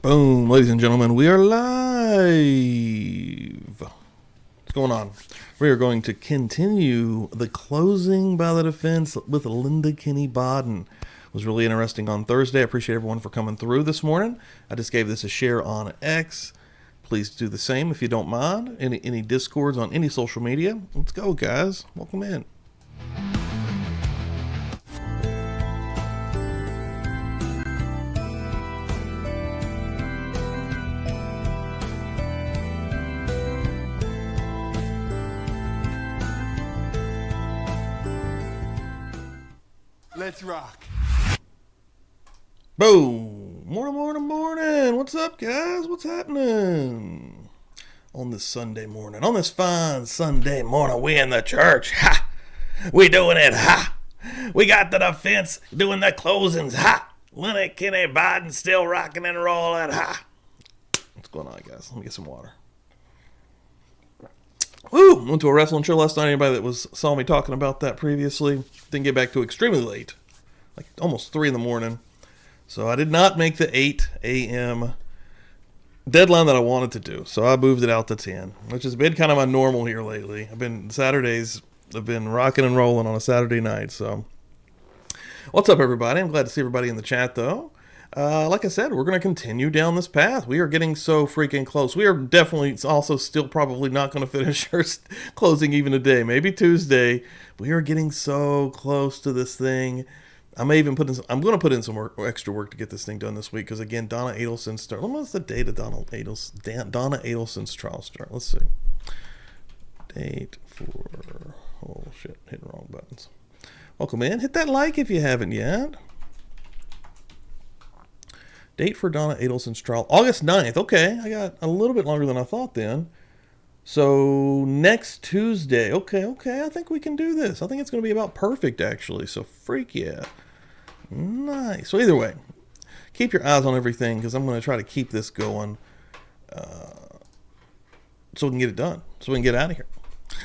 Boom, ladies and gentlemen, we are live. What's going on? We are going to continue the closing by the defense with Linda Kinney Bodden. It was really interesting on Thursday. I appreciate everyone for coming through this morning. I just gave this a share on X. Please do the same if you don't mind. Any discords on any social media. Let's go, guys. Welcome in. Let's rock. Boom. Morning. What's up, guys? What's happening? On this Sunday morning. On this fine Sunday morning, we in the church. Ha! We doing it. Ha! We got the defense doing the closings. Ha! Linda Kinney Bodden still rocking and rolling. Ha! What's going on, guys? Let me get some water. Woo! Went to a wrestling show last night. Anybody that saw me talking about that previously didn't get back to extremely late, like almost 3 in the morning. So I did not make the 8 a.m. deadline that I wanted to do. So I moved it out to 10, which has been kind of my normal here lately. Saturdays, I've been rocking and rolling on a Saturday night. So what's up, everybody? I'm glad to see everybody in the chat, though. Like I said, we're going to continue down this path. We are getting so freaking close. We are definitely also still probably not going to finish our closing even today. Maybe Tuesday. We are getting so close to this thing. I'm going to put in some extra work to get this thing done this week. Because again, Donna Adelson's start. What's the date of Donna Adelson's trial start? Let's see. Date for, oh shit, hitting wrong buttons. Welcome in. Hit that like if you haven't yet. Date for Donna Adelson's trial, August 9th. Okay, I got a little bit longer than I thought then. So next Tuesday. Okay, I think we can do this. I think it's going to be about perfect, actually. So freak yeah. Nice. So either way, keep your eyes on everything because I'm going to try to keep this going so we can get it done, so we can get out of here.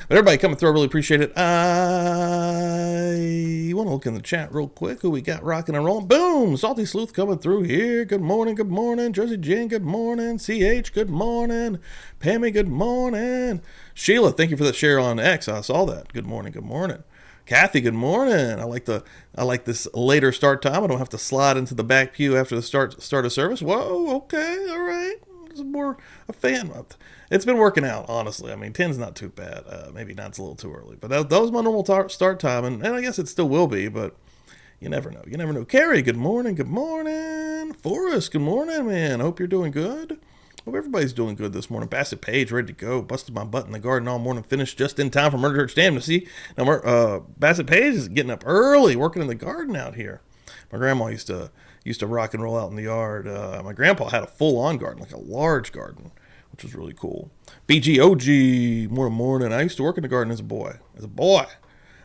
But everybody coming through, I really appreciate it. I want to look in the chat real quick. Who we got rocking and rolling? Boom! Salty Sleuth coming through here. Good morning. Jersey Jane, good morning. CH, good morning. Pammy, good morning. Sheila, thank you for that share on X. I saw that. Good morning. Kathy, good morning. I like this later start time. I don't have to slide into the back pew after the start of service. Whoa, okay, all right. This is more a fan month. It's been working out, honestly. I mean, 10's not too bad. Maybe 9's a little too early. But that was my normal start time, and I guess it still will be, but you never know. Carrie, good morning. Forrest, good morning, man. Hope you're doing good. Hope everybody's doing good this morning. Bassett Page, ready to go. Busted my butt in the garden all morning. Finished just in time for Murder Church Dam to see. Now, Bassett Page is getting up early, working in the garden out here. My grandma used to rock and roll out in the yard. My grandpa had a full-on garden, like a large garden, which was really cool. BGOG, morning. I used to work in the garden as a boy.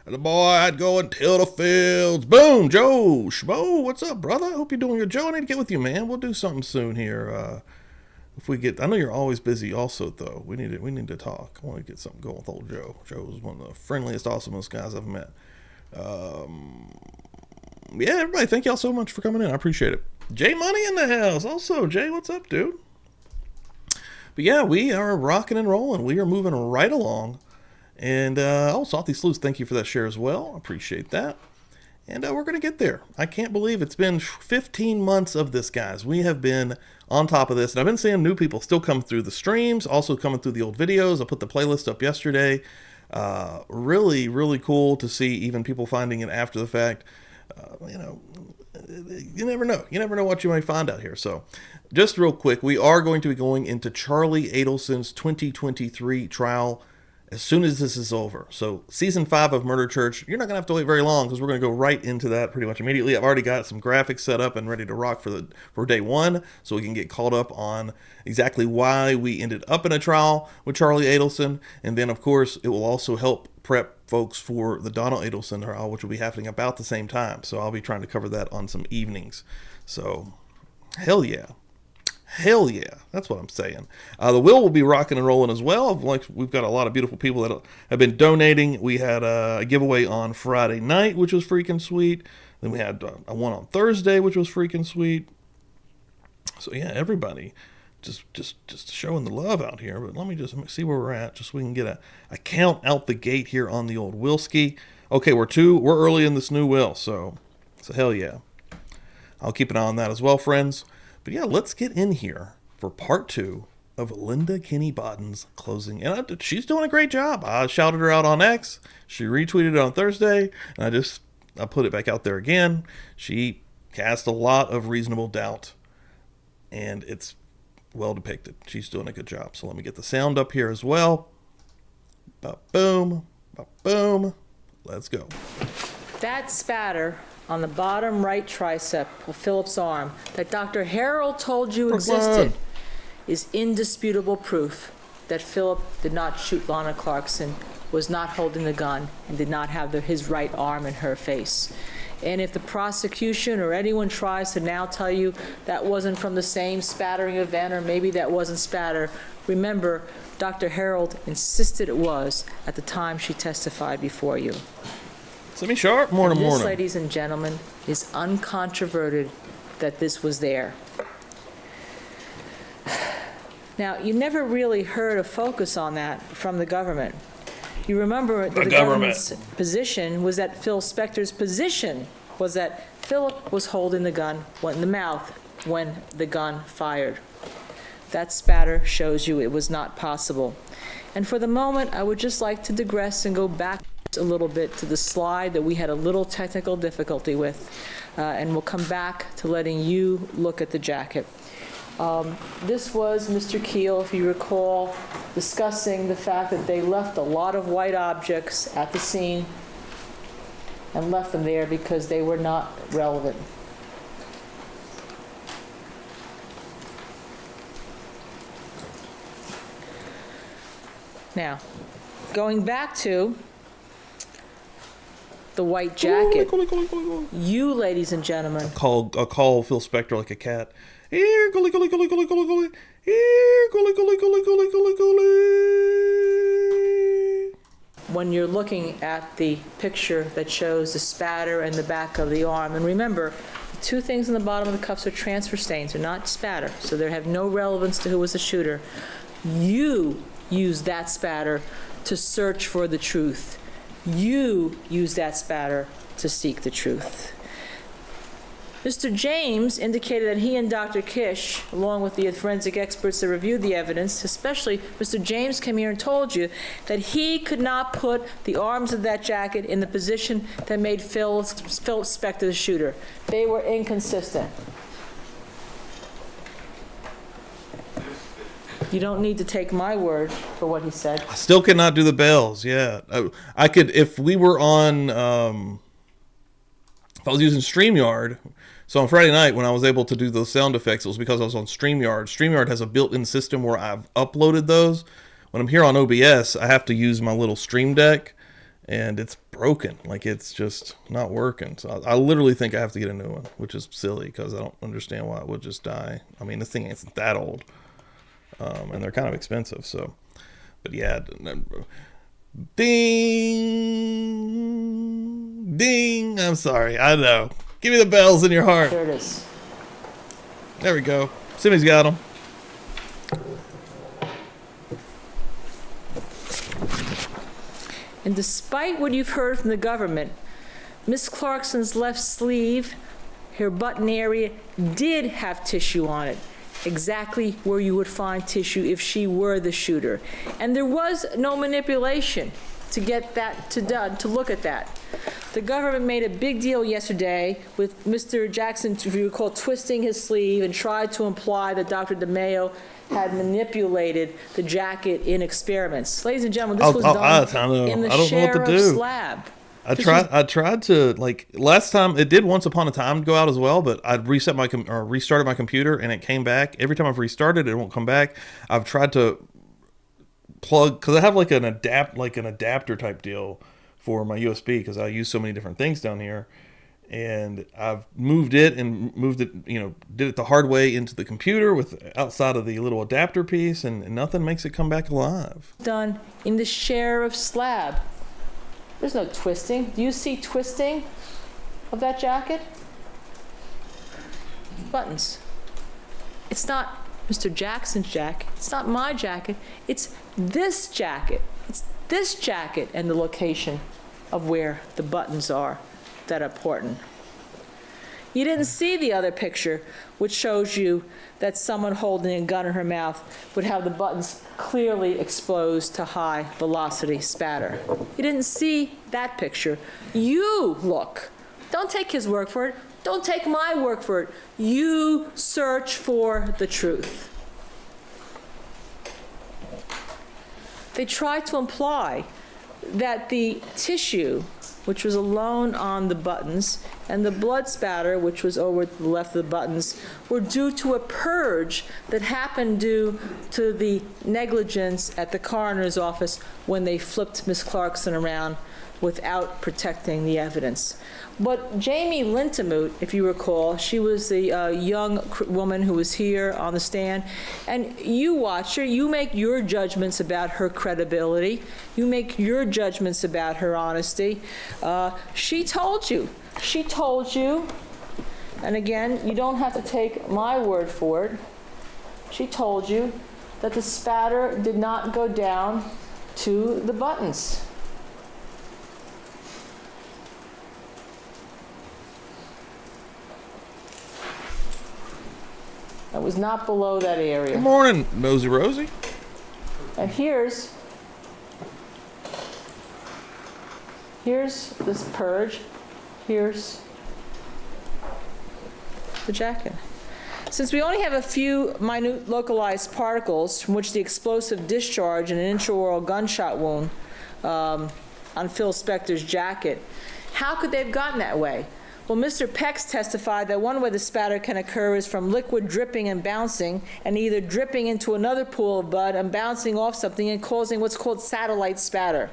I'd go and till the fields. Boom, Joe Schmo, what's up, brother? Hope you're doing good. Joe, I need to get with you, man. We'll do something soon here. I know you're always busy also, though. We need to talk. I want to get something going with old Joe. Joe's one of the friendliest, awesomest guys I've met. Yeah, everybody, thank y'all so much for coming in. I appreciate it. Jay Money in the house. Also, Jay, what's up, dude? But yeah, we are rocking and rolling. We are moving right along. And, Salty Sleuth, thank you for that share as well. I appreciate that. And we're going to get there. I can't believe it's been 15 months of this, guys. We have been on top of this. And I've been seeing new people still come through the streams, also coming through the old videos. I put the playlist up yesterday. Really, really cool to see even people finding it after the fact. You never know. You never know what you might find out here. So just real quick, we are going to be going into Charlie Adelson's 2023 trial as soon as this is over. So season 5 of Murder Church, you're not going to have to wait very long because we're going to go right into that pretty much immediately. I've already got some graphics set up and ready to rock for day 1 so we can get caught up on exactly why we ended up in a trial with Charlie Adelson. And then, of course, it will also help prep folks for the Donna Adelson trial, which will be happening about the same time. So I'll be trying to cover that on some evenings. So, hell yeah. That's what I'm saying. The will be rocking and rolling as well. We've got a lot of beautiful people that have been donating. We had a giveaway on Friday night, which was freaking sweet. Then we had a one on Thursday, which was freaking sweet. So yeah, everybody just showing the love out here. But let me just see where we're at, just so we can get a count out the gate here on the old Wilski. Okay, we're early in this new will, so hell yeah. I'll keep an eye on that as well, friends. But yeah, let's get in here for part 2 of Linda Kinney Bodden's closing. And she's doing a great job. I shouted her out on X. She retweeted it on Thursday. And I put it back out there again. She cast a lot of reasonable doubt. And it's well depicted. She's doing a good job. So let me get the sound up here as well. Ba-boom. Ba-boom. Let's go. That spatter on the bottom right tricep of Philip's arm that Dr. Harold told you existed is indisputable proof that Philip did not shoot Lana Clarkson, was not holding the gun, and did not have his right arm in her face. And if the prosecution or anyone tries to now tell you that wasn't from the same spattering event, or maybe that wasn't spatter, remember, Dr. Harold insisted it was at the time she testified before you. Semi sharp, morning. This, ladies and gentlemen, is uncontroverted that this was there. Now, you never really heard a focus on that from the government. You remember that the government's position was that Phil Spector's position was that Philip was holding the gun in the mouth when the gun fired. That spatter shows you it was not possible. And for the moment, I would just like to digress and go back a little bit to the slide that we had a little technical difficulty with, and we'll come back to letting you look at the jacket. This was Mr. Keel, if you recall, discussing the fact that they left a lot of white objects at the scene and left them there because they were not relevant. Now, going back to the white jacket, you, ladies and gentlemen. I'll call Phil Spector like a cat. Here, gully, gully, gully, gully, gully, gully. Here, gully, gully, gully, gully, gully, gully. When you're looking at the picture that shows the spatter and the back of the arm, and remember, the two things on the bottom of the cuffs are transfer stains, they're not spatter, so they have no relevance to who was the shooter. You use that spatter to search for the truth. You use that spatter to seek the truth. Mr. James indicated that he and Dr. Kish, along with the forensic experts that reviewed the evidence, especially Mr. James, came here and told you that he could not put the arms of that jacket in the position that made Phil Spector the shooter. They were inconsistent. You don't need to take my word for what he said. I still cannot do the bells. Yeah, I could if we were on. If I was using StreamYard. So on Friday night when I was able to do those sound effects, it was because I was on StreamYard. StreamYard has a built-in system where I've uploaded those. When I'm here on OBS, I have to use my little Stream Deck, and it's broken. Like, it's just not working. So I literally think I have to get a new one, which is silly because I don't understand why it would just die. I mean, this thing isn't that old, and they're kind of expensive. So, but yeah, ding, ding. I'm sorry. I know. Give me the bells in your heart. There it is. There we go. Simmy's got them. And despite what you've heard from the government, Miss Clarkson's left sleeve, her button area, did have tissue on it, exactly where you would find tissue if she were the shooter. And there was no manipulation to get that to look at that. The government made a big deal yesterday with Mr. Jackson, if you recall, twisting his sleeve and tried to imply that Dr. DeMaio had manipulated the jacket in experiments. Ladies and gentlemen, this was done in the sheriff's lab. I tried to, like, last time it did once upon a time go out as well, but I'd restarted my computer and it came back. Every time I've restarted it, it won't come back. I've tried to plug, because I have like an adapter type deal for my USB because I use so many different things down here, and I've moved it, did it the hard way into the computer with outside of the little adapter piece, and nothing makes it come back alive. Done in the sheriff's lab. There's no twisting. Do you see twisting of that jacket? Buttons. It's not Mr. Jackson's jacket. It's not my jacket. It's this jacket. It's this jacket and the location of where the buttons are that are important. You didn't see the other picture, which shows you that someone holding a gun in her mouth would have the buttons clearly exposed to high velocity spatter. You didn't see that picture. You look. Don't take his word for it. Don't take my word for it. You search for the truth. They tried to imply that the tissue, which was alone on the buttons, and the blood spatter, which was over to the left of the buttons, were due to a purge that happened due to the negligence at the coroner's office when they flipped Miss Clarkson around without protecting the evidence. But Jamie Lintemoot, if you recall, she was the young woman who was here on the stand, and you watch her, you make your judgments about her credibility, you make your judgments about her honesty. She told you, and again, you don't have to take my word for it, she told you that the spatter did not go down to the buttons. It was not below that area. Good morning, Nosy Rosie. And here's this purge. Here's the jacket. Since we only have a few minute localized particles from which the explosive discharge in an intraoral gunshot wound on Phil Spector's jacket, how could they have gotten that way? Well, Mr. Pex testified that one way the spatter can occur is from liquid dripping and bouncing, and either dripping into another pool of blood and bouncing off something and causing what's called satellite spatter.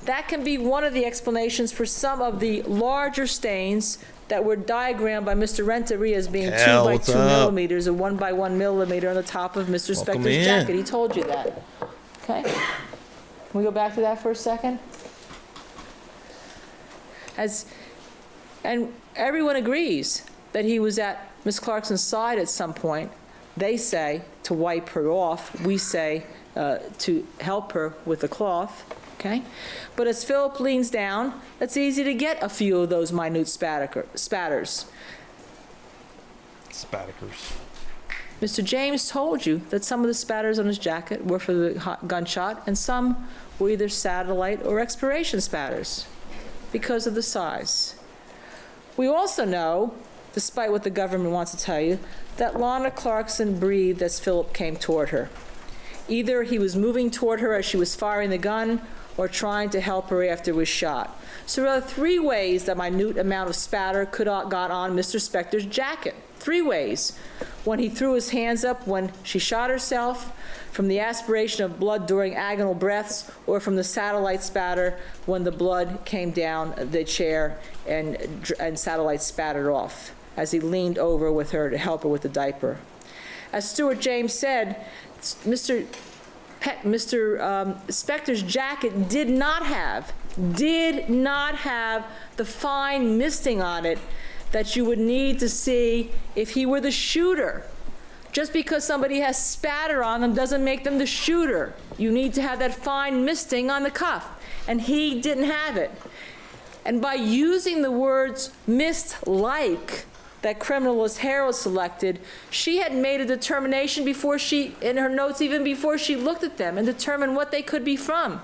That can be one of the explanations for some of the larger stains that were diagrammed by Mr. Renteria as being 2 by 2 millimeters or 1 by 1 millimeter on the top of Mr. Spector's jacket. He told you that. Okay? Can we go back to that for a second? And everyone agrees that he was at Miss Clarkson's side at some point. They say to wipe her off. We say to help her with the cloth. Okay? But as Philip leans down, it's easy to get a few of those minute spatters. Spatters. Mr. James told you that some of the spatters on his jacket were for the gunshot, and some were either satellite or expiration spatters because of the size. We also know, despite what the government wants to tell you, that Lana Clarkson breathed as Philip came toward her. Either he was moving toward her as she was firing the gun or trying to help her after he was shot. So there are 3 ways that minute amount of spatter could have got on Mr. Spector's jacket. 3 ways. When he threw his hands up when she shot herself, from the aspiration of blood during agonal breaths, or from the satellite spatter when the blood came down the chair and satellite spattered off as he leaned over with her to help her with the diaper. As Stuart James said, Mr. Spector's jacket did not have the fine misting on it that you would need to see if he were the shooter. Just because somebody has spatter on them doesn't make them the shooter. You need to have that fine misting on the cuff, and he didn't have it. And by using the words mist-like that criminalist Harold selected, she had made a determination before she, in her notes, even before she looked at them, and determined what they could be from.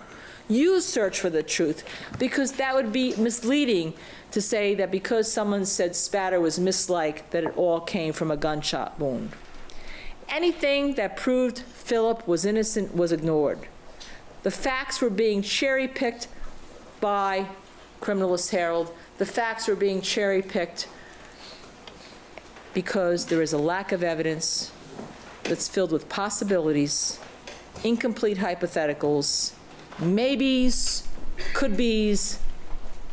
You search for the truth, because that would be misleading to say that because someone said spatter was mist-like, that it all came from a gunshot wound. Anything that proved Philip was innocent was ignored. The facts were being cherry-picked by criminalist Harold. The facts were being cherry-picked because there is a lack of evidence that's filled with possibilities, incomplete hypotheticals, maybes, could-bes.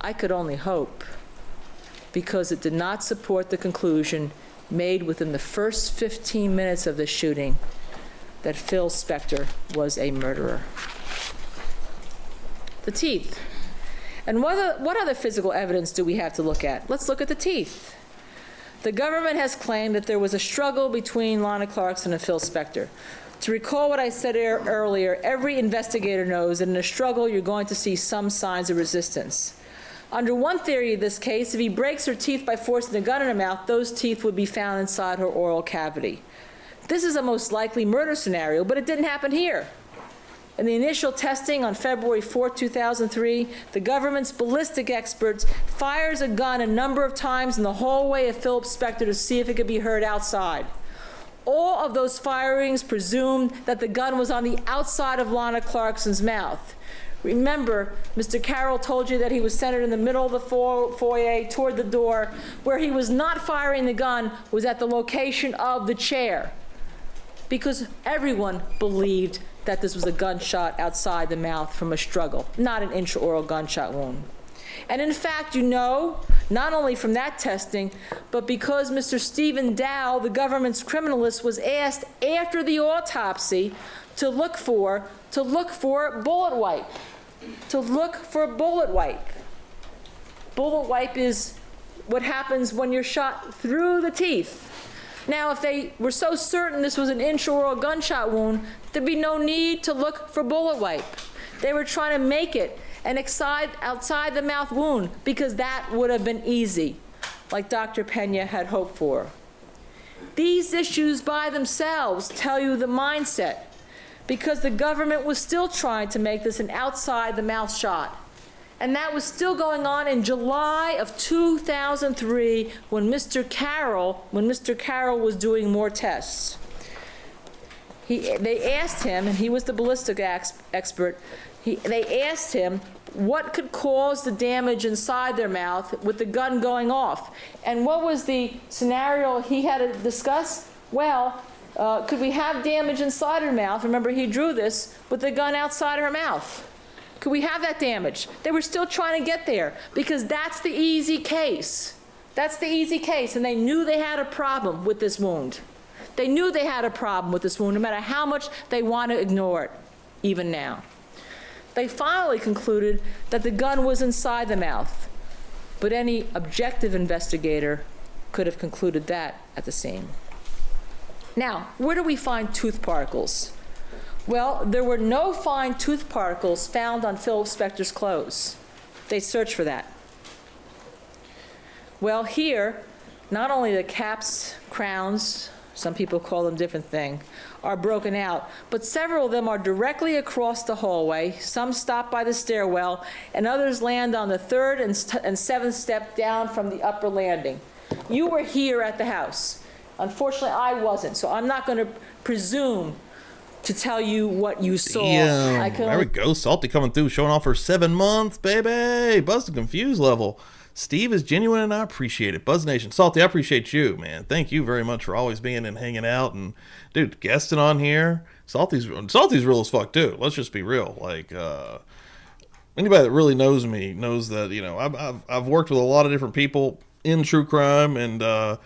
I could only hope, because it did not support the conclusion made within the first 15 minutes of the shooting that Phil Spector was a murderer. The teeth. And what other physical evidence do we have to look at? Let's look at the teeth. The government has claimed that there was a struggle between Lana Clarkson and Phil Spector. To recall what I said earlier, every investigator knows that in a struggle you're going to see some signs of resistance. Under one theory of this case, if he breaks her teeth by forcing the gun in her mouth, those teeth would be found inside her oral cavity. This is a most likely murder scenario, but it didn't happen here. In the initial testing on February 4, 2003, the government's ballistic experts fires a gun a number of times in the hallway of Philip Spector to see if it could be heard outside. All of those firings presumed that the gun was on the outside of Lana Clarkson's mouth. Remember, Mr. Carroll told you that he was centered in the middle of the foyer toward the door. Where he was not firing the gun was at the location of the chair, because everyone believed that this was a gunshot outside the mouth from a struggle, not an intraoral gunshot wound. And in fact, you know, not only from that testing, but because Mr. Stephen Dow, the government's criminalist, was asked after the autopsy to look for bullet wipe. To look for bullet wipe. Bullet wipe is what happens when you're shot through the teeth. Now, if they were so certain this was an intraoral gunshot wound, there'd be no need to look for bullet wipe. They were trying to make it an outside the mouth wound because that would have been easy, like Dr. Pena had hoped for. These issues by themselves tell you the mindset, because the government was still trying to make this an outside the mouth shot. And that was still going on in July of 2003 when Mr. Carroll was doing more tests. They asked him, and he was the ballistic expert, they asked him what could cause the damage inside their mouth with the gun going off. And what was the scenario he had to discuss? Well, could we have damage inside her mouth? Remember, he drew this with the gun outside her mouth. Could we have that damage? They were still trying to get there because that's the easy case. That's the easy case, and they knew they had a problem with this wound. They knew they had a problem with this wound, no matter how much they want to ignore it, even now. They finally concluded that the gun was inside the mouth, but any objective investigator could have concluded that at the scene. Now, where do we find tooth particles? Well, there were no fine tooth particles found on Philip Spector's clothes. They searched for that. Well, here, not only the caps, crowns, some people call them different things, are broken out, but several of them are directly across the hallway. Some stop by the stairwell, and others land on the third and seventh step down from the upper landing. You were here at the house. Unfortunately, I wasn't, so I'm not going to presume to tell you what you saw. There we go. Salty coming through, showing off her 7 months, baby. Buzz the confused level. Steve is genuine, and I appreciate it. Buzz Nation. Salty, I appreciate you, man. Thank you very much for always being and hanging out. And, dude, guesting on here. Salty's real as fuck, too. Let's just be real. Like, anybody that really knows me knows that, you know, I've worked with a lot of different people in true crime, and I've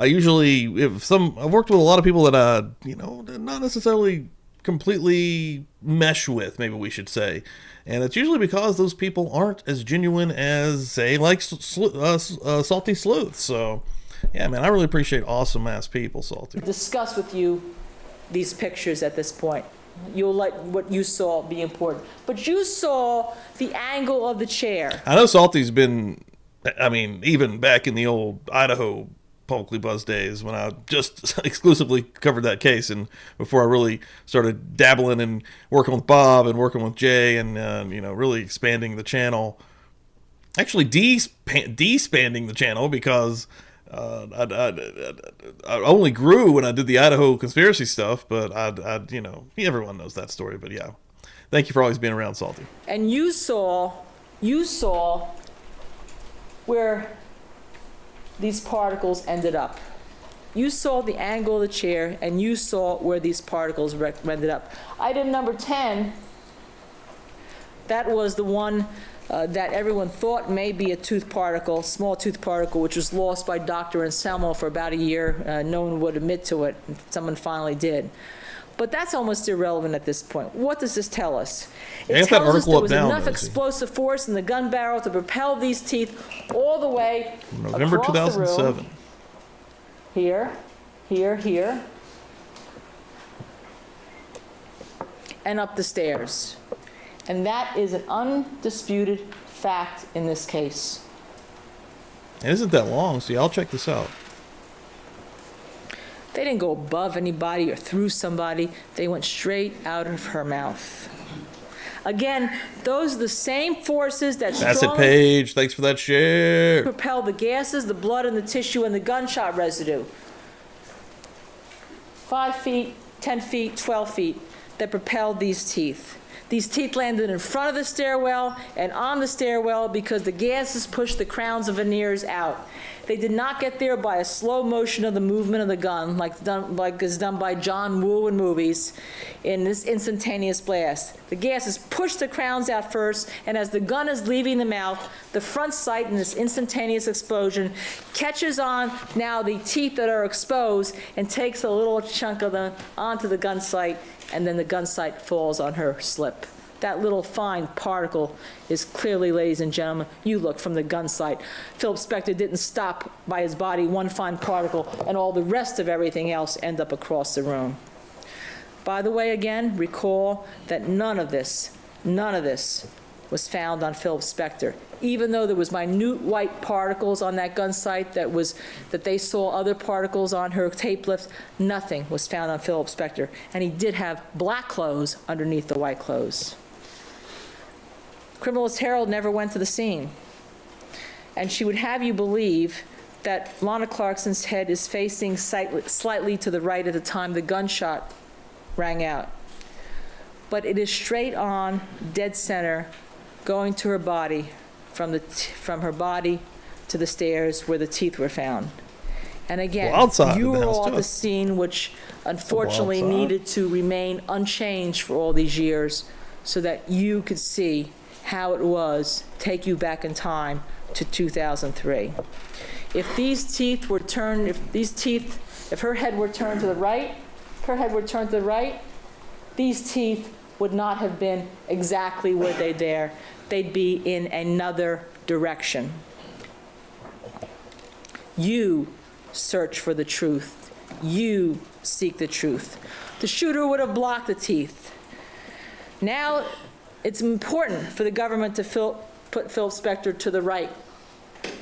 worked with a lot of people that I, you know, not necessarily completely mesh with, maybe we should say. And it's usually because those people aren't as genuine as, say, like Salty Sleuth. So, yeah, man, I really appreciate awesome-ass people, Salty. Discuss with you these pictures at this point. You'll let what you saw be important. But you saw the angle of the chair. I know Salty's been, I mean, even back in the old Idaho Publicly Buzz days when I just exclusively covered that case, and before I really started dabbling and working with Bob and working with Jay and you know, really expanding the channel, actually de-spanding the channel, because I only grew when I did the Idaho conspiracy stuff, but I you know, everyone knows that story. But yeah, thank you for always being around, Salty. And you saw where these particles ended up. You saw the angle of the chair, and you saw where these particles ended up. Item number 10, that was the one that everyone thought may be a tooth particle, small tooth particle, which was lost by Dr. Anselmo for about a year. No one would admit to it. Someone finally did. But that's almost irrelevant at this point. What does this tell us? It tells us there was enough explosive force in the gun barrel to propel these teeth all the way November across 2007. the room. here, here, here, and up the stairs. And that is an undisputed fact in this case. It isn't that long, so y'all check this out. They didn't go above anybody or through somebody. They went straight out of her mouth. Again, those are the same forces that That's it, strongly Paige. Thanks for that share. propel the gases, the blood, and the tissue, and the gunshot residue. 5 feet, 10 feet, 12 feet that propelled these teeth. These teeth landed in front of the stairwell and on the stairwell because the gases pushed the crowns of veneers out. They did not get there by a slow motion of the movement of the gun, like is done by John Woo in movies, in this instantaneous blast. The gases push the crowns out first, and as the gun is leaving the mouth, the front sight in this instantaneous explosion catches on now the teeth that are exposed and takes a little chunk of them onto the gun sight, and then the gun sight falls on her slip. That little fine particle is clearly, ladies and gentlemen, you look from the gun sight. Philip Spector didn't stop by his body one fine particle, and all the rest of everything else end up across the room. By the way, again, recall that none of this was found on Philip Spector. Even though there was minute white particles on that gun sight that they saw other particles on her tape lift, nothing was found on Philip Spector. And he did have black clothes underneath the white clothes. Criminalist Herald never went to the scene. And she would have you believe that Lana Clarkson's head is facing slightly to the right at the time the gunshot rang out. But it is straight on, dead center, going to her body, from her body to the stairs where the teeth were found. And again, you were all at the scene, which unfortunately needed to remain unchanged for all these years so that you could see how it was, take you back in time to 2003. If these teeth were turned, if her head were turned to the right, these teeth would not have been exactly where they're there. They'd be in another direction. You search for the truth. You seek the truth. The shooter would have blocked the teeth. Now, it's important for the government to put Philip Spector to the right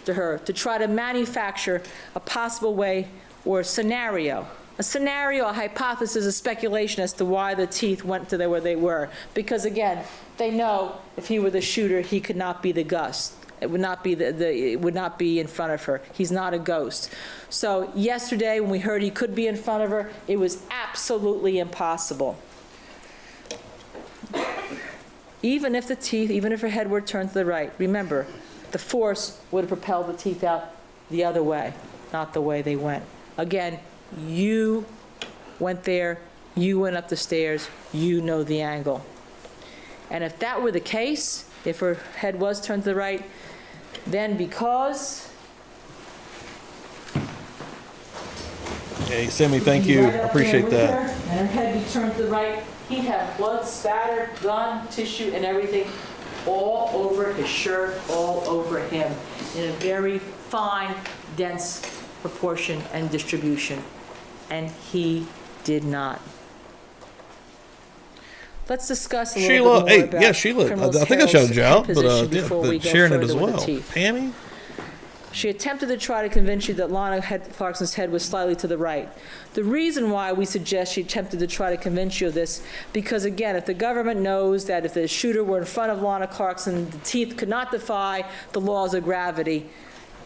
to her, to try to manufacture a possible way or a scenario, a hypothesis, a speculation as to why the teeth went to where they were. Because again, they know if he were the shooter, he could not be the ghost. It would not be it would not be in front of her. He's not a ghost. So yesterday, when we heard he could be in front of her, it was absolutely impossible. Even if her head were turned to the right, remember, the force would have propelled the teeth out the other way, not the way they went. Again, you went there, you went up the stairs, you know the angle. And if that were the case, if her head was turned to the right, then because... Hey, Sammy, thank you. I appreciate that. And her head be turned to the right, he'd have blood spattered, gun, tissue, and everything all over his shirt, all over him, in a very fine, dense proportion and distribution. And he did not. Let's discuss a little bit more about Sheila. Criminalist I think I shouted you out, Herald's but before we go sharing it further as with the well. teeth. Pammy? She attempted to try to convince you that Lana Clarkson's head was slightly to the right. The reason why we suggest she attempted to try to convince you of this, because again, if the government knows that if the shooter were in front of Lana Clarkson, the teeth could not defy the laws of gravity,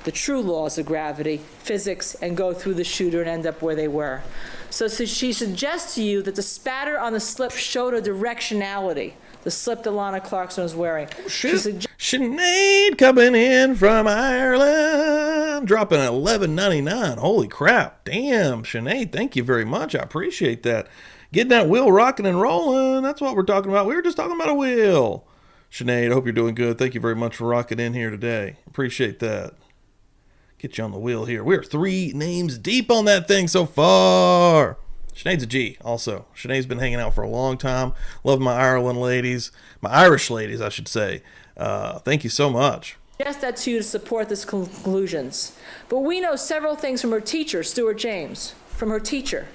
the true laws of gravity, physics, and go through the shooter and end up where they were. So she suggests to you that the spatter on the slip showed a directionality, the slip that Lana Clarkson was wearing. Sinead coming in from Ireland, dropping at $11.99. Holy crap. Damn, Sinead, thank you very much. I appreciate that. Getting that wheel rocking and rolling. That's what we're talking about. We were just talking about a wheel. Sinead, I hope you're doing good. Thank you very much for rocking in here today. Appreciate that. Get you on the wheel here. We're 3 names deep on that thing so far. Sinead's a G also. Sinead's been hanging out for a long time. Love my Ireland ladies. My Irish ladies, I should say. Thank you so much. suggest that to you to support these conclusions. But we know several things from her teacher, Stuart James, from her teacher.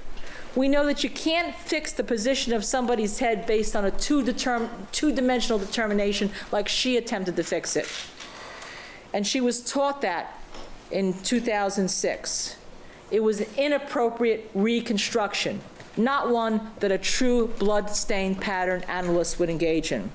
We know that you can't fix the position of somebody's head based on a two-dimensional determination like she attempted to fix it. And she was taught that in 2006. It was an inappropriate reconstruction, not one that a true blood-stained pattern analyst would engage in.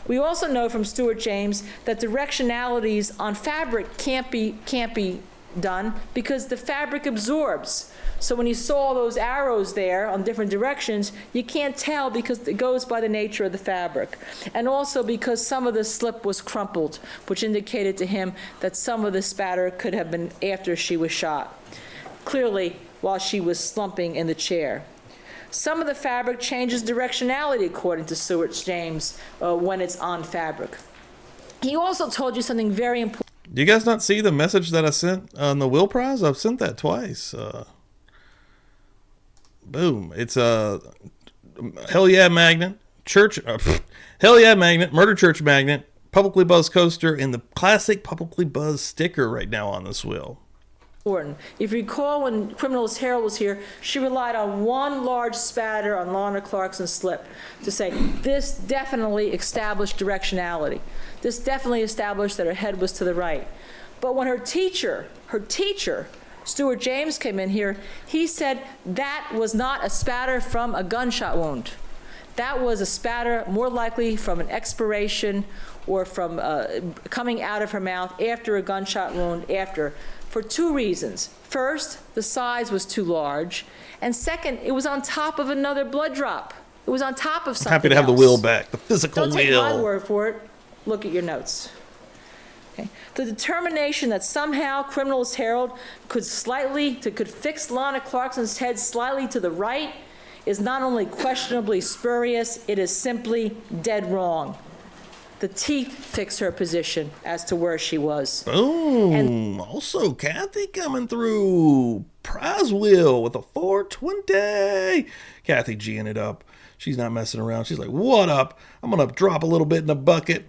We also know from Stuart James that directionalities on fabric can't be done because the fabric absorbs. So when you saw those arrows there on different directions, you can't tell because it goes by the nature of the fabric. And also because some of the slip was crumpled, which indicated to him that some of the spatter could have been after she was shot, clearly while she was slumping in the chair. Some of the fabric changes directionality, according to Stuart James, when it's on fabric. He also told you something very important. Do you guys not see the message that I sent on the Will Prize? I've sent that twice. Boom. It's a hell yeah magnet, hell yeah magnet, murder church magnet, publicly buzzed coaster, and the classic publicly buzzed sticker right now on this will. If you recall, when Criminalist Herald was here, she relied on one large spatter on Lorna Clarkson's slip to say, this definitely established directionality. This definitely established that her head was to the right. But when her teacher, Stuart James, came in here, he said that was not a spatter from a gunshot wound. That was a spatter more likely from an expiration or from coming out of her mouth after a gunshot wound for two reasons. First, the size was too large, and second, it was on top of another blood drop. It was on top of something Happy to have else. the will back, the physical will. Don't take my word for it. Look at your notes. Okay. The determination that somehow Criminalist Herald could fix Lorna Clarkson's head slightly to the right is not only questionably spurious, it is simply dead wrong. The teeth fix her position as to where she was. Boom. And also, Kathy coming through. Prize wheel with a 420. Kathy G'ing it up. She's not messing around. She's like, what up? I'm going to drop a little bit in the bucket.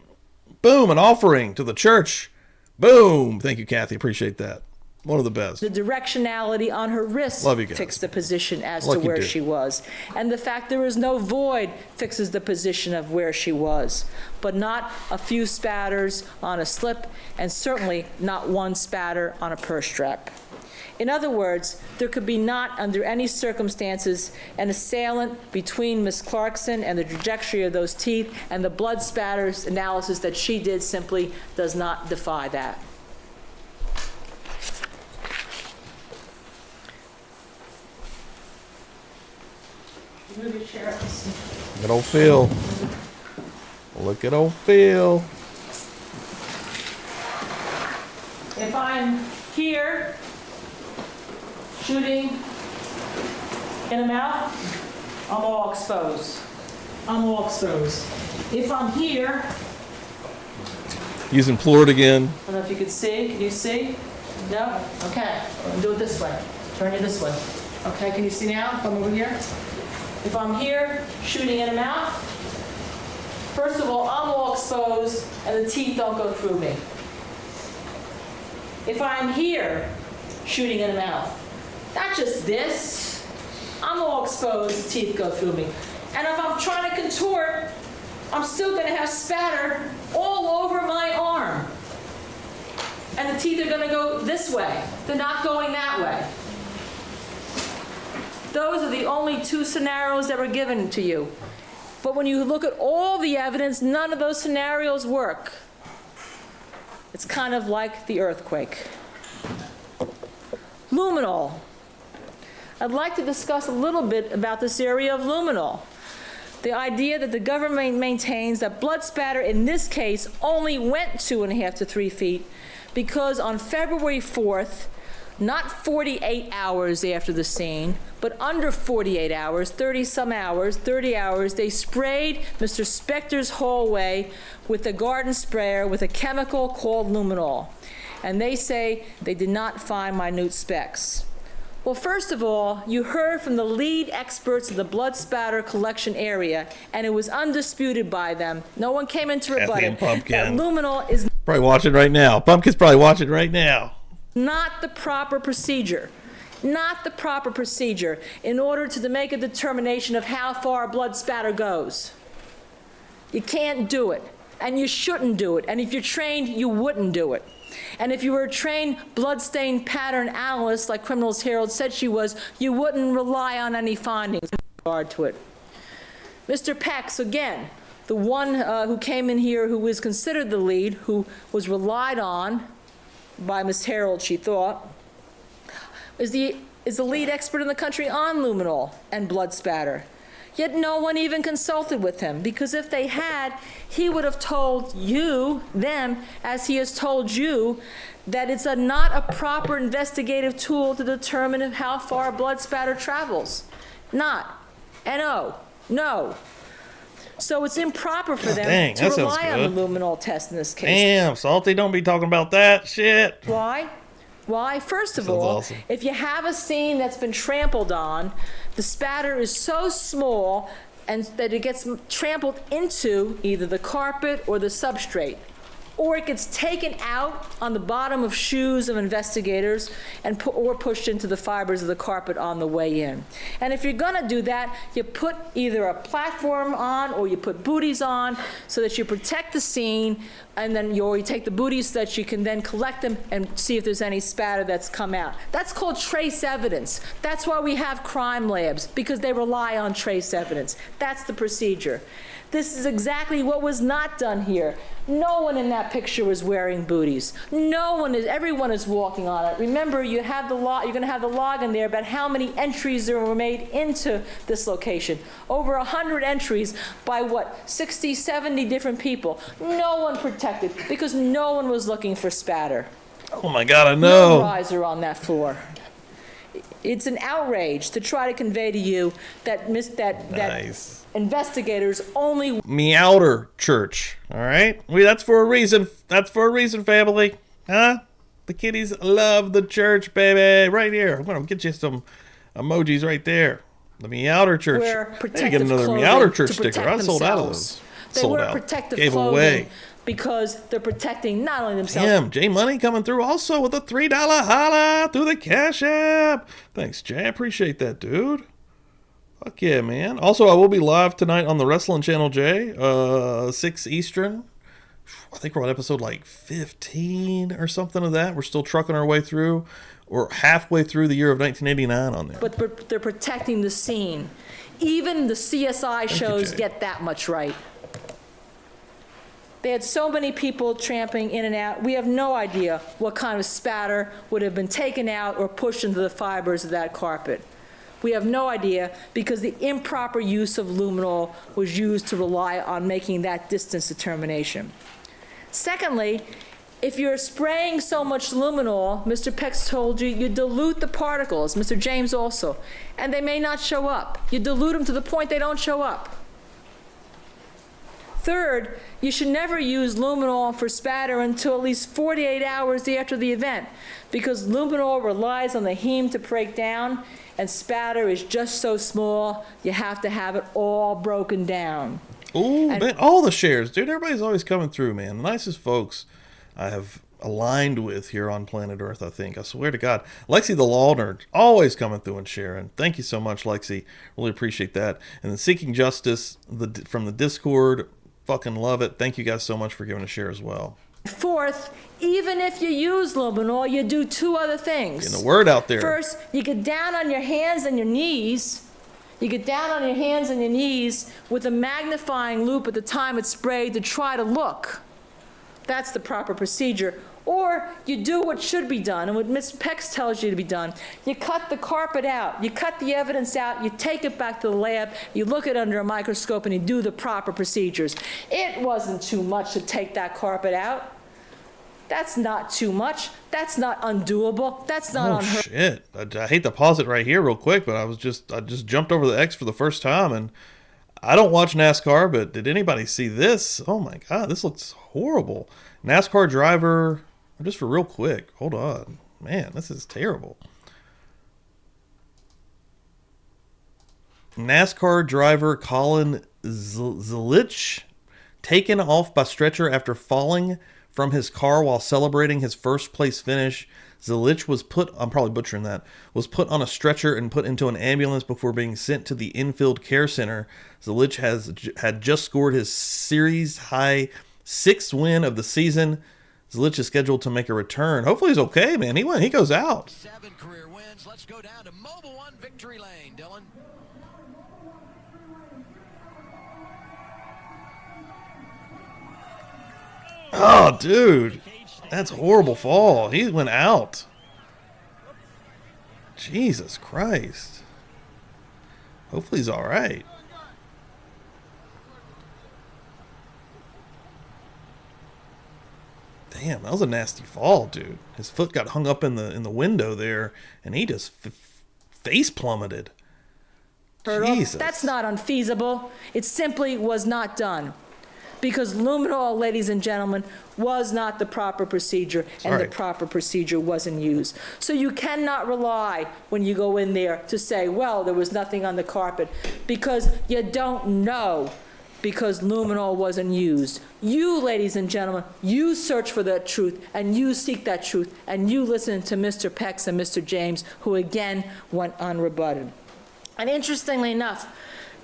Boom, an offering to the church. Boom. Thank you, Kathy. Appreciate that. One of the best. The directionality on her wrist fixed the position as to where she was. And the fact there is no void fixes the position of where she was. But not a few spatters on a slip, and certainly not one spatter on a purse strap. In other words, there could be not, under any circumstances, an assailant between Miss Clarkson and the trajectory of those teeth, and the blood spatters analysis that she did simply does not defy that. Move your chair up. Look at old Phil. Look at old Phil. If I'm here shooting in the mouth, I'm all exposed. I'm all exposed. If I'm here, Using Plord again. I don't know if you can see. Can you see? No? Okay. Do it this way. Turn you this way. Okay, can you see now? If I'm over here. If I'm here shooting in the mouth, first of all, I'm all exposed and the teeth don't go through me. If I'm here shooting in the mouth, not just this, I'm all exposed, the teeth go through me. And if I'm trying to contort, I'm still going to have spatter all over my arm. And the teeth are going to go this way. They're not going that way. Those are the only two scenarios that were given to you. But when you look at all the evidence, none of those scenarios work. It's kind of like the earthquake. Luminol. I'd like to discuss a little bit about this area of luminol. The idea that the government maintains that blood spatter in this case only went 2.5 to 3 feet because on February 4th, not 48 hours after the scene, but under 48 hours, 30 hours, they sprayed Mr. Spector's hallway with a garden sprayer with a chemical called luminol. And they say they did not find minute specks. Well, first of all, you heard from the lead experts of the blood spatter collection area, and it was undisputed by them. No one came in to rebut it. That luminol is Probably watching right now. Pumpkin's probably watching right now. Not the proper procedure. Not the proper procedure in order to make a determination of how far blood spatter goes. You can't do it, and you shouldn't do it. And if you're trained, you wouldn't do it. And if you were a trained bloodstain pattern analyst, like Criminals Herald said she was, you wouldn't rely on any findings in regard to it. Mr. Pex, again, the one who came in here who was considered the lead, who was relied on by Ms. Herald, she thought, is the lead expert in the country on luminol and blood spatter. Yet no one even consulted with him, because if they had, he would have told you, them, as he has told you, that it's not a proper investigative tool to determine how far blood spatter travels. Not. N-O. No. So it's improper for them to rely on the luminol test in this case. Damn, Salty, don't be talking about that shit. Why? Why? First of all, if you have a scene that's been trampled on, the spatter is so small and that it gets trampled into either the carpet or the substrate, or it gets taken out on the bottom of shoes of investigators and or pushed into the fibers of the carpet on the way in. And if you're gonna do that, you put either a platform on or you put booties on so that you protect the scene, and then you take the booties so that you can then collect them and see if there's any spatter that's come out. That's called trace evidence. That's why we have crime labs, because they rely on trace evidence. That's the procedure. This is exactly what was not done here. No one in that picture was wearing booties. Everyone is walking on it. Remember, you're going to have the log in there about how many entries there were made into this location. Over 100 entries by 60, 70 different people. No one protected, because no one was looking for spatter. Oh my God, I know. No riser on that floor. It's an outrage to try to convey to you that Nice. Investigators only Meowder Church. All right, that's for a reason. That's for a reason, family. Huh? The kiddies love the church, baby. Right here. I'm gonna get you some emojis right there. The Meowder Church. wear I protective get another clothing Meowder Church to sticker. protect I sold out of themselves. those. They Sold wear out. protective Gave clothing away. because they're protecting not only themselves. Damn, Jay Money coming through also with a $3 holla through the Cash App. Thanks, Jay. I appreciate that, dude. Fuck yeah, man. Also, I will be live tonight on the Wrestling Channel, Jay, 6 Eastern. I think we're on episode like 15 or something of that. We're still trucking our way through. We're halfway through the year of 1989 on there. But they're protecting the scene. Even the CSI shows get that much right. They had so many people tramping in and out. We have no idea what kind of spatter would have been taken out or pushed into the fibers of that carpet. We have no idea, because the improper use of luminol was used to rely on making that distance determination. Secondly, if you're spraying so much luminol, Mr. Pex told you, you dilute the particles, Mr. James also, and they may not show up. You dilute them to the point they don't show up. Third, you should never use luminol for spatter until at least 48 hours after the event, because luminol relies on the heme to break down, and spatter is just so small, you have to have it all broken down. Ooh, man, all the shares, dude. Everybody's always coming through, man. The nicest folks I have aligned with here on planet Earth, I think. I swear to God. Lexi the Law Nerd, always coming through and sharing. Thank you so much, Lexi. Really appreciate that. And then Seeking Justice from the Discord, fucking love it. Thank you guys so much for giving a share as well. Fourth, even if you use luminol, you do two other things. Getting the word out there. First, you get down on your hands and your knees. You get down on your hands and your knees with a magnifying loupe at the time it's sprayed to try to look. That's the proper procedure. Or you do what should be done, and what Ms. Pex tells you to be done. You cut the carpet out. You cut the evidence out. You take it back to the lab. You look it under a microscope, and you do the proper procedures. It wasn't too much to take that carpet out. That's not too much. That's not undoable. That's not unheard. Shit. I hate to pause it right here real quick, but I just jumped over the X for the first time, and I don't watch NASCAR, but did anybody see this? Oh my God, this looks horrible. NASCAR driver, just for real quick, hold on. Man, this is terrible. NASCAR driver Colin Zilich taken off by stretcher after falling from his car while celebrating his first place finish. Zelich was I'm probably butchering that, was put on a stretcher and put into an ambulance before being sent to the infield care center. Zelich had just scored his series-high 6th win of the season. Zelich is scheduled to make a return. Hopefully he's okay, man. He goes out. 7 career wins. Let's go down to Mobile One Victory Lane, Dylan. Oh, dude. That's a horrible fall. He went out. Jesus Christ. Hopefully he's all right. Damn, that was a nasty fall, dude. His foot got hung up in the window there, and he just face plummeted. Jesus. That's not unfeasible. It simply was not done. Because luminol, ladies and gentlemen, was not the proper procedure, and the proper procedure wasn't used. So you cannot rely when you go in there to say, well, there was nothing on the carpet, because you don't know, because luminol wasn't used. You, ladies and gentlemen, you search for that truth, and you seek that truth, and you listen to Mr. Pex and Mr. James, who again went unrebutted. And interestingly enough,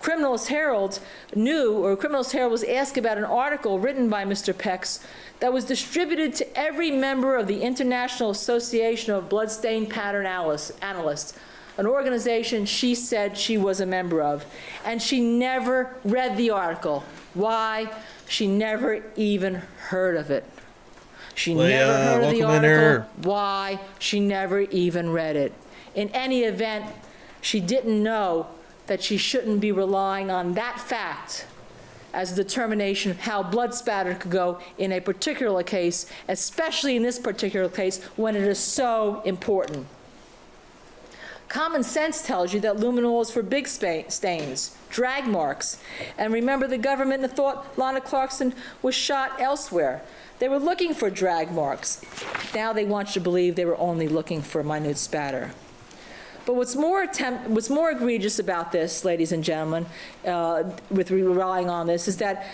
Criminals Herald was asked about an article written by Mr. Pex that was distributed to every member of the International Association of Bloodstain Pattern Analysts, an organization she said she was a member of. And she never read the article. Why? She never even heard of it. She never heard of the article. Why? She never even read it. In any event, she didn't know that she shouldn't be relying on that fact as a determination how blood spatter could go in a particular case, especially in this particular case when it is so important. Common sense tells you that luminol is for big stains, drag marks. And remember, the government thought Lana Clarkson was shot elsewhere. They were looking for drag marks. Now they want you to believe they were only looking for minute spatter. But what's more egregious about this, ladies and gentlemen, with relying on this, is that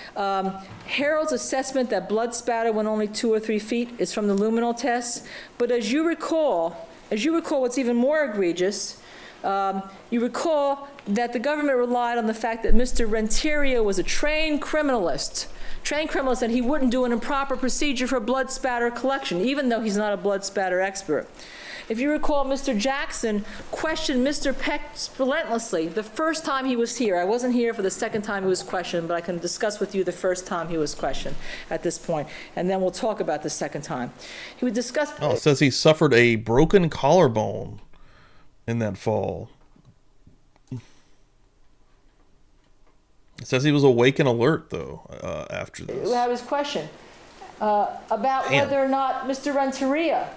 Harold's assessment that blood spatter went only 2 or 3 feet is from the luminol test. But as you recall, what's even more egregious, you recall that the government relied on the fact that Mr. Renteria was a trained criminalist, and he wouldn't do an improper procedure for blood spatter collection, even though he's not a blood spatter expert. If you recall, Mr. Jackson questioned Mr. Pex relentlessly the first time he was here. I wasn't here for the second time he was questioned, but I can discuss with you the first time he was questioned at this point, and then we'll talk about the second time. He would discuss... Oh, it says he suffered a broken collarbone in that fall. It says he was awake and alert, though, after this. I was questioned about whether or not Mr. Renteria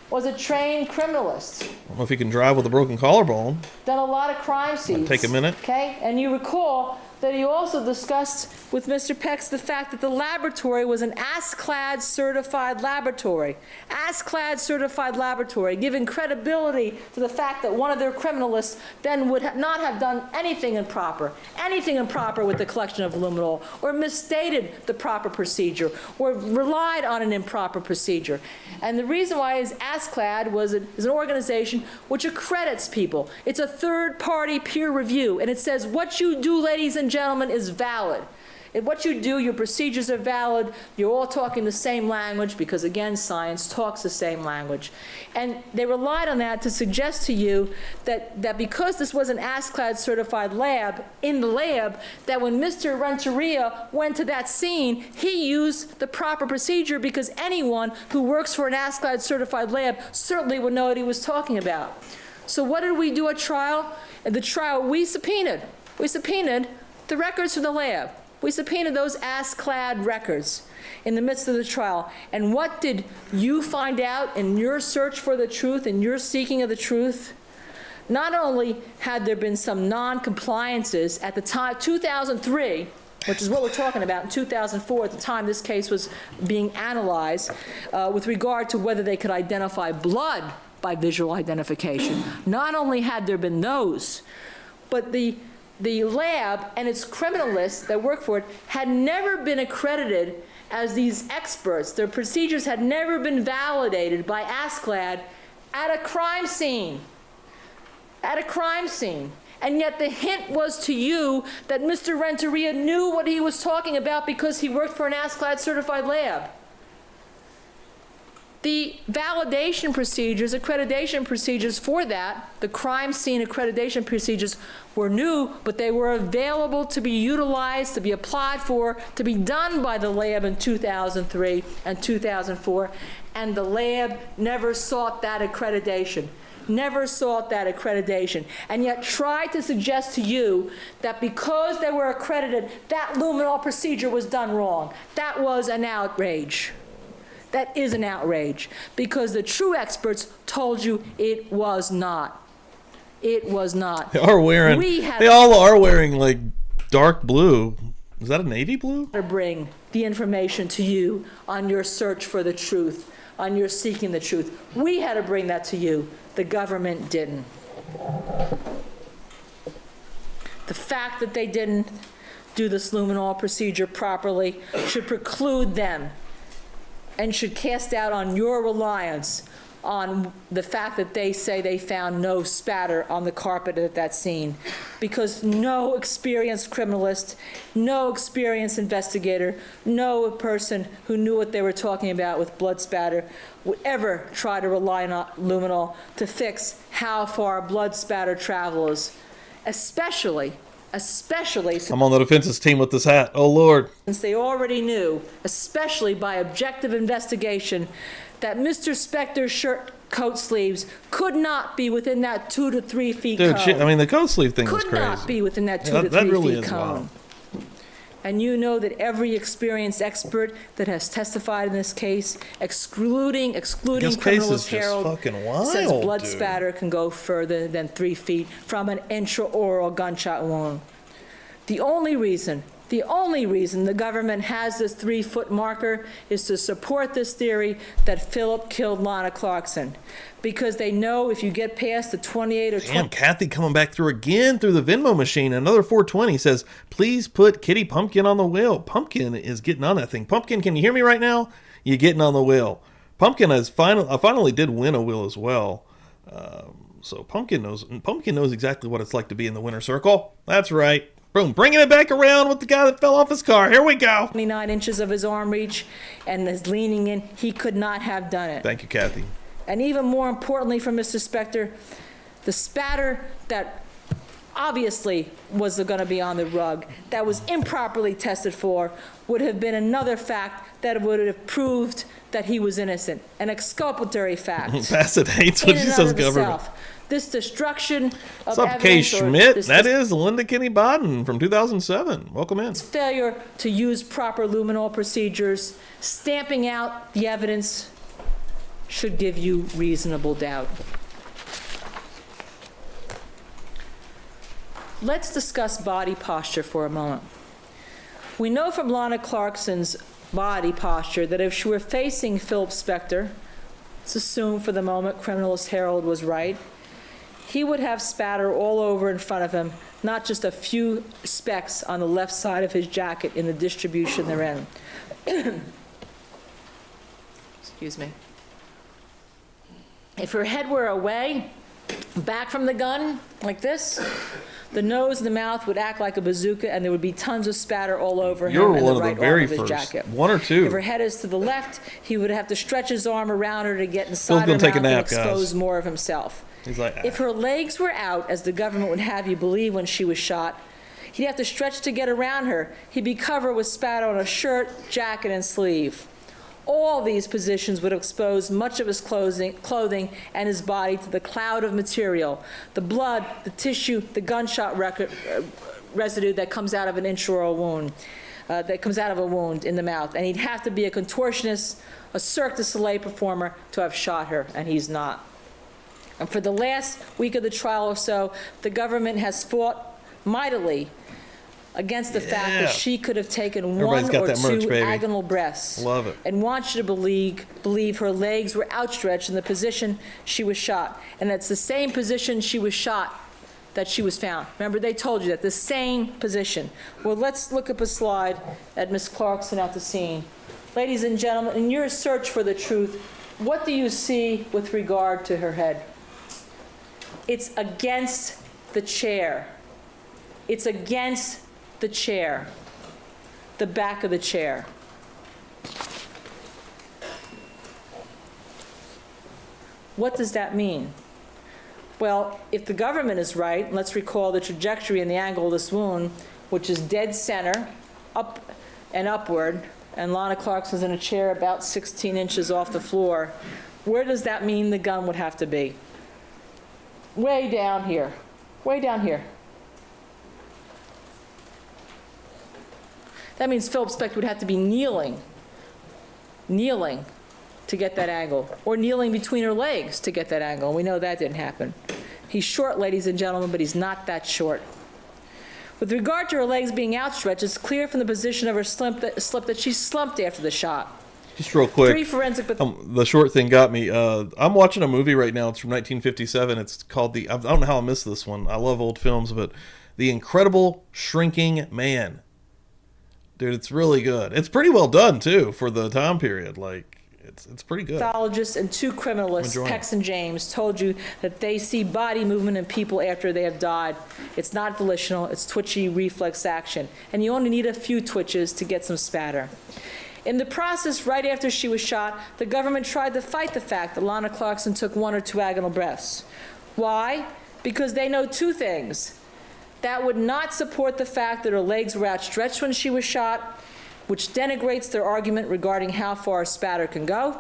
was a trained criminalist. I don't know if he can drive with a broken collarbone. Done a lot of crime scenes. Take a minute. Okay, and you recall that he also discussed with Mr. Pex the fact that the laboratory was an ASCLD certified laboratory. ASCLD certified laboratory, giving credibility to the fact that one of their criminalists then would not have done anything improper with the collection of luminol, or misstated the proper procedure, or relied on an improper procedure. And the reason why is ASCLD is an organization which accredits people. It's a third-party peer review, and it says what you do, ladies and gentlemen, is valid. And what you do, your procedures are valid, you're all talking the same language, because again, science talks the same language. And they relied on that to suggest to you that because this was an ASCLD certified lab, in the lab, that when Mr. Renteria went to that scene, he used the proper procedure, because anyone who works for an ASCLD certified lab certainly would know what he was talking about. So what did we do at trial? At the trial, we subpoenaed the records from the lab. We subpoenaed those ASCLD records in the midst of the trial. And what did you find out in your search for the truth, in your seeking of the truth? Not only had there been some non-compliances at the time, 2003, which is what we're talking about, in 2004, at the time this case was being analyzed, with regard to whether they could identify blood by visual identification. Not only had there been those, but the the lab and its criminalists that work for it had never been accredited as these experts. Their procedures had never been validated by ASCLD at a crime scene. At a crime scene. And yet the hint was to you that Mr. Renteria knew what he was talking about because he worked for an ASCLD certified lab. The validation procedures, accreditation procedures for that, the crime scene accreditation procedures were new, but they were available to be utilized, to be applied for, to be done by the lab in 2003 and 2004, and the lab never sought that accreditation. Never sought that accreditation, and yet tried to suggest to you that because they were accredited, that luminol procedure was done wrong. That was an outrage. That is an outrage, because the true experts told you it was not. It was not. They are wearing, they all are wearing like dark blue. Is that a navy blue? To bring the information to you on your search for the truth, on your seeking the truth. We had to bring that to you. The government didn't. The fact that they didn't do this luminol procedure properly should preclude them and should cast doubt on your reliance on the fact that they say they found no spatter on the carpet at that scene, because no experienced criminalist, no experienced investigator, no person who knew what they were talking about with blood spatter would ever try to rely on luminol to fix how far blood spatter travels, especially I'm on the defense's team with this hat. Oh, Lord. Since they already knew, especially by objective investigation, that Mr. Spector's shirt coat sleeves could not be within that 2 to 3 feet Dude, cone. I mean, the coat sleeve thing was Could crazy. not be within that 2 Yeah, to that 3 really feet is cone. wild. And you know that every experienced expert that has testified in this case, excluding This case criminalist is just Harold, fucking wild, says blood dude. spatter can go further than 3 feet from an intraoral gunshot wound. The only reason the government has this 3-foot marker is to support this theory that Philip killed Lana Clarkson. Because they know if you get past the 28 or 20... Damn, Kathy coming back through again through the Venmo machine. Another 420 says, please put Kitty Pumpkin on the wheel. Pumpkin is getting on that thing. Pumpkin, can you hear me right now? You're getting on the wheel. Pumpkin has finally did win a wheel as well. So Pumpkin knows exactly what it's like to be in the winner's circle. That's right. Boom, bringing it back around with the guy that fell off his car. Here we go. 29 inches of his arm reach and is leaning in. He could not have done it. Thank you, Kathy. And even more importantly for Mr. Spector, the spatter that obviously was going to be on the rug, that was improperly tested for, would have been another fact that would have proved that he was innocent. An exculpatory fact. Bassett hates when she says government. This destruction of What's up, Kay evidence, Schmidt? That is Linda Kinney Bodden from 2007. Welcome in. failure to use proper luminol procedures, stamping out the evidence, should give you reasonable doubt. Let's discuss body posture for a moment. We know from Lana Clarkson's body posture that if she were facing Philip Spector, let's assume for the moment criminalist Harold was right, he would have spatter all over in front of him, not just a few specks on the left side of his jacket in the distribution they're in. Excuse me. If her head were away, back from the gun, like this, the nose and the mouth would act like a bazooka, and there would be tons of spatter all over him and the right arm of his jacket. One or two. If her head is to the left, he would have to stretch his arm around her to get inside her gonna take a mouth and nap, guys. expose more of himself. He's like, If her legs were out, as the government would have you believe when she was shot, he'd have to stretch to get around her. He'd be covered with spatter on a shirt, jacket, and sleeve. All these positions would expose much of his clothing and his body to the cloud of material, the blood, the tissue, the gunshot residue that comes out of an intraoral wound, that comes out of a wound in the mouth. And he'd have to be a contortionist, a Cirque du Soleil performer to have shot her, and he's not. And for the last week of the trial or so, the government has fought mightily against the fact that she could have taken Everybody's one got or that merch, two baby. agonal breaths. Love it. And want you to believe her legs were outstretched in the position she was shot. And it's the same position she was shot that she was found. Remember, they told you that, the same position. Well, let's look up a slide at Ms. Clarkson at the scene. Ladies and gentlemen, in your search for the truth, what do you see with regard to her head? It's against the chair. It's against the chair, the back of the chair. What does that mean? Well, if the government is right, let's recall the trajectory and the angle of this wound, which is dead center, up and upward, and Lana Clarkson's in a chair about 16 inches off the floor. Where does that mean the gun would have to be? Way down here. Way down here. That means Philip Spector would have to be kneeling to get that angle, or kneeling between her legs to get that angle. We know that didn't happen. He's short, ladies and gentlemen, but he's not that short. With regard to her legs being outstretched, it's clear from the position of her slip that she slumped after the shot. Just real quick, Three forensic, the short thing got me. I'm watching a movie right now. It's from 1957. It's called I don't know how I missed this one. I love old films, but The Incredible Shrinking Man. Dude, it's really good. It's pretty well done, too, for the time period. Like, it's pretty good. Pathologists and two criminalists, Pex and James, told you that they see body movement in people after they have died. It's not volitional, it's twitchy reflex action. And you only need a few twitches to get some spatter. In the process, right after she was shot, the government tried to fight the fact that Lana Clarkson took 1 or 2 agonal breaths. Why? Because they know two things. That would not support the fact that her legs were outstretched when she was shot, which denigrates their argument regarding how far a spatter can go,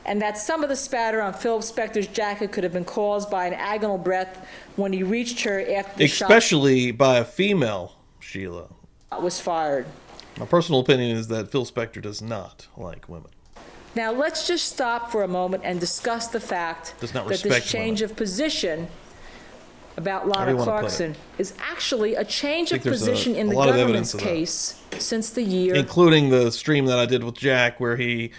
and that some of the spatter on Philip Spector's jacket could have been caused by an agonal breath when he reached her after the especially by a female, Sheila. shot was fired. My personal opinion is that Phil Spector does not like women. Now let's just stop for a moment and discuss the fact that this change of position about Lana Clarkson is actually a change of position in the government's case since the year, including the stream that I did with Jack, where he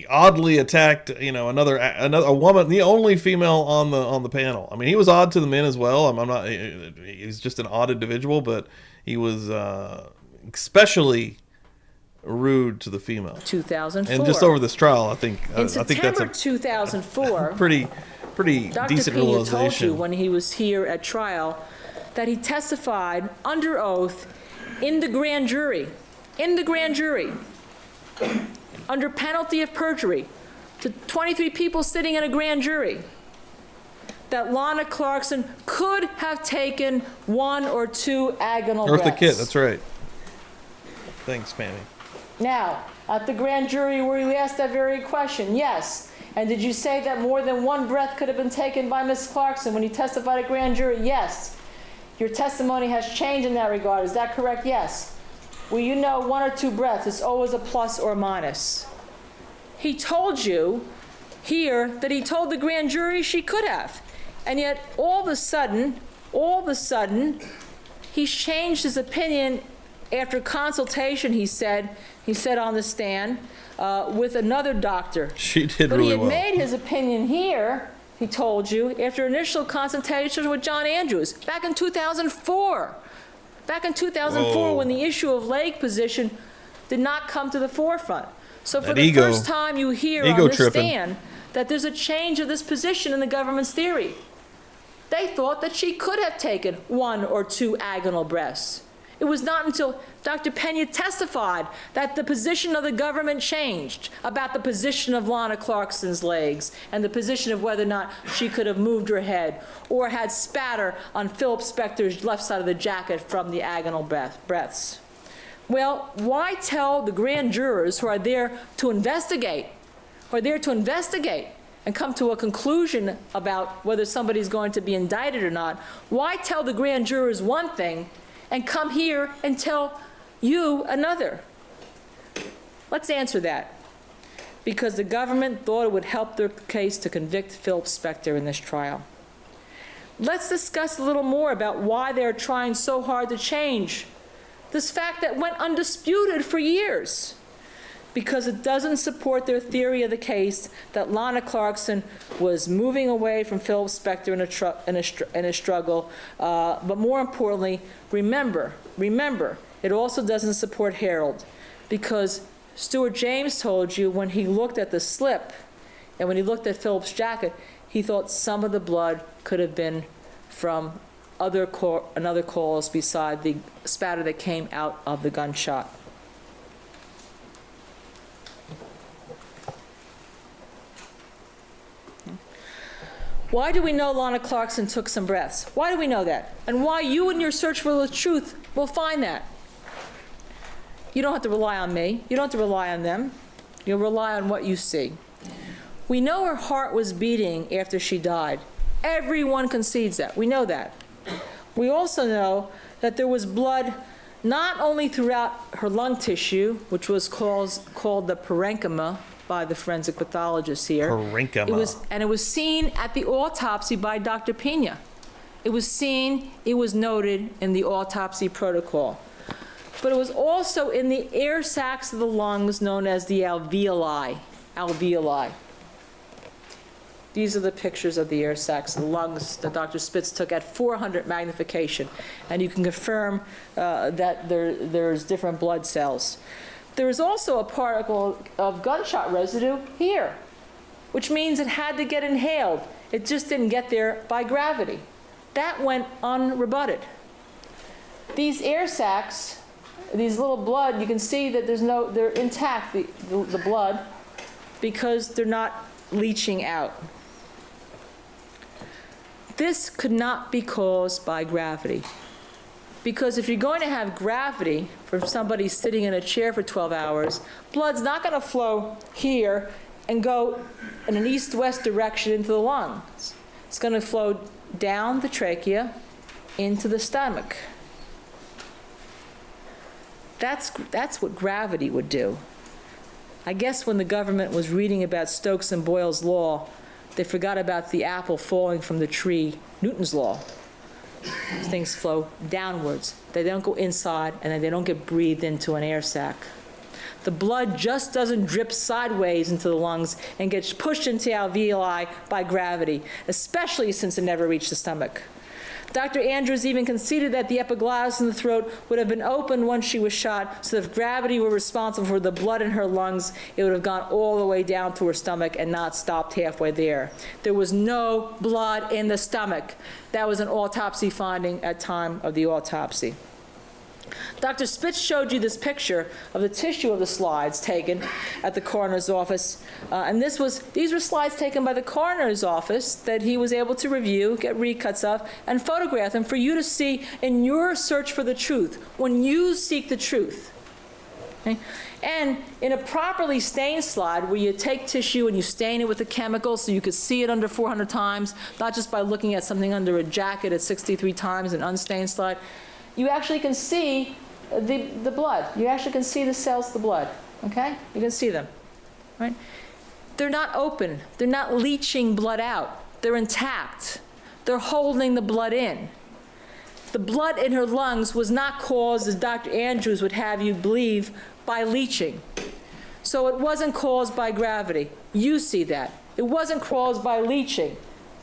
oddly attacked, another woman, the only female on the panel. I mean, he was odd to the men as well. I'm not. He's just an odd individual, but he was especially rude to the female. 2004, and just over this trial, I think September that's 2004. pretty decent Pena realization. told you when he was here at trial that he testified under oath in the grand jury, under penalty of perjury, to 23 people sitting in a grand jury, that Lana Clarkson could have taken 1 or 2 agonal breaths. Eartha Kitt, that's right. Thanks, Pammy. Now, at the grand jury where you asked that very question, yes. And did you say that more than 1 breath could have been taken by Ms. Clarkson when you testified at grand jury? Yes. Your testimony has changed in that regard. Is that correct? Yes. Well, you know 1 or 2 breaths is always a plus or minus. He told you here that he told the grand jury she could have. And yet, all of a sudden, he's changed his opinion after consultation, he said on the stand, with another doctor. She did really well. But he had made his opinion here, he told you, after initial consultation with John Andrews, back in 2004. Whoa. When the issue of leg position did not come to the forefront. So for the first time you hear on this stand that there's a change of this position in the government's theory. They thought that she could have taken 1 or 2 agonal breaths. It was not until Dr. Pena testified that the position of the government changed about the position of Lana Clarkson's legs and the position of whether or not she could have moved her head or had spatter on Philip Spector's left side of the jacket from the agonal breaths. Well, why tell the grand jurors who are there to investigate, and come to a conclusion about whether somebody's going to be indicted or not, why tell the grand jurors one thing and come here and tell you another? Let's answer that. Because the government thought it would help their case to convict Philip Spector in this trial. Let's discuss a little more about why they're trying so hard to change this fact that went undisputed for years. because it doesn't support their theory of the case that Lana Clarkson was moving away from Philip Spector in a struggle. But more importantly, remember, it also doesn't support Harold, because Stuart James told you when he looked at the slip and when he looked at Philip's jacket, he thought some of the blood could have been from another cause beside the spatter that came out of the gunshot. Why do we know Lana Clarkson took some breaths? Why do we know that? And why you in your search for the truth will find that? You don't have to rely on me. You don't have to rely on them. You'll rely on what you see. We know her heart was beating after she died. Everyone concedes that. We know that. We also know that there was blood not only throughout her lung tissue, which was called the parenchyma by the forensic pathologist here. Parenchyma. It was seen at the autopsy by Dr. Pena. It was noted in the autopsy protocol. But it was also in the air sacs of the lungs known as the alveoli. These are the pictures of the air sacs of the lungs that Dr. Spitz took at 400 magnification. And you can confirm that there's different blood cells. There is also a particle of gunshot residue here, which means it had to get inhaled. It just didn't get there by gravity. That went unrebutted. These air sacs, these little blood, you can see that they're intact, the blood, because they're not leaching out. This could not be caused by gravity. Because if you're going to have gravity from somebody sitting in a chair for 12 hours, blood's not going to flow here and go in an east-west direction into the lungs. It's going to flow down the trachea into the stomach. That's what gravity would do. I guess when the government was reading about Stokes and Boyle's law, they forgot about the apple falling from the tree, Newton's law. Things flow downwards. They don't go inside, and then they don't get breathed into an air sac. The blood just doesn't drip sideways into the lungs and gets pushed into alveoli by gravity, especially since it never reached the stomach. Dr. Andrews even conceded that the epiglottis in the throat would have been opened once she was shot, so that if gravity were responsible for the blood in her lungs, it would have gone all the way down to her stomach and not stopped halfway there. There was no blood in the stomach. That was an autopsy finding at time of the autopsy. Dr. Spitz showed you this picture of the tissue of the slides taken at the coroner's office. And these were slides taken by the coroner's office that he was able to review, get recuts of, and photograph them for you to see in your search for the truth, when you seek the truth. Okay? And in a properly stained slide, where you take tissue and you stain it with a chemical so you could see it under 400 times, not just by looking at something under a jacket at 63 times, an unstained slide, you actually can see the blood. You actually can see the cells of the blood, okay? You can see them, right? They're not open. They're not leaching blood out. They're intact. They're holding the blood in. The blood in her lungs was not caused, as Dr. Andrews would have you believe, by leaching. So it wasn't caused by gravity. You see that. It wasn't caused by leaching.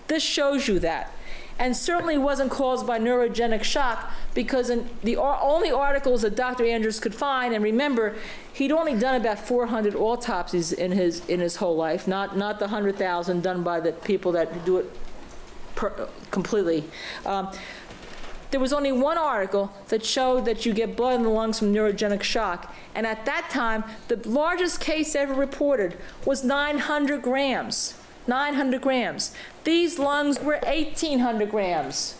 This shows you that. And certainly wasn't caused by neurogenic shock, because in the only articles that Dr. Andrews could find, and remember, he'd only done about 400 autopsies in his whole life, not the 100,000 done by the people that do it completely. There was only one article that showed that you get blood in the lungs from neurogenic shock, and at that time, the largest case ever reported was 900 grams. 900 grams. These lungs were 1,800 grams.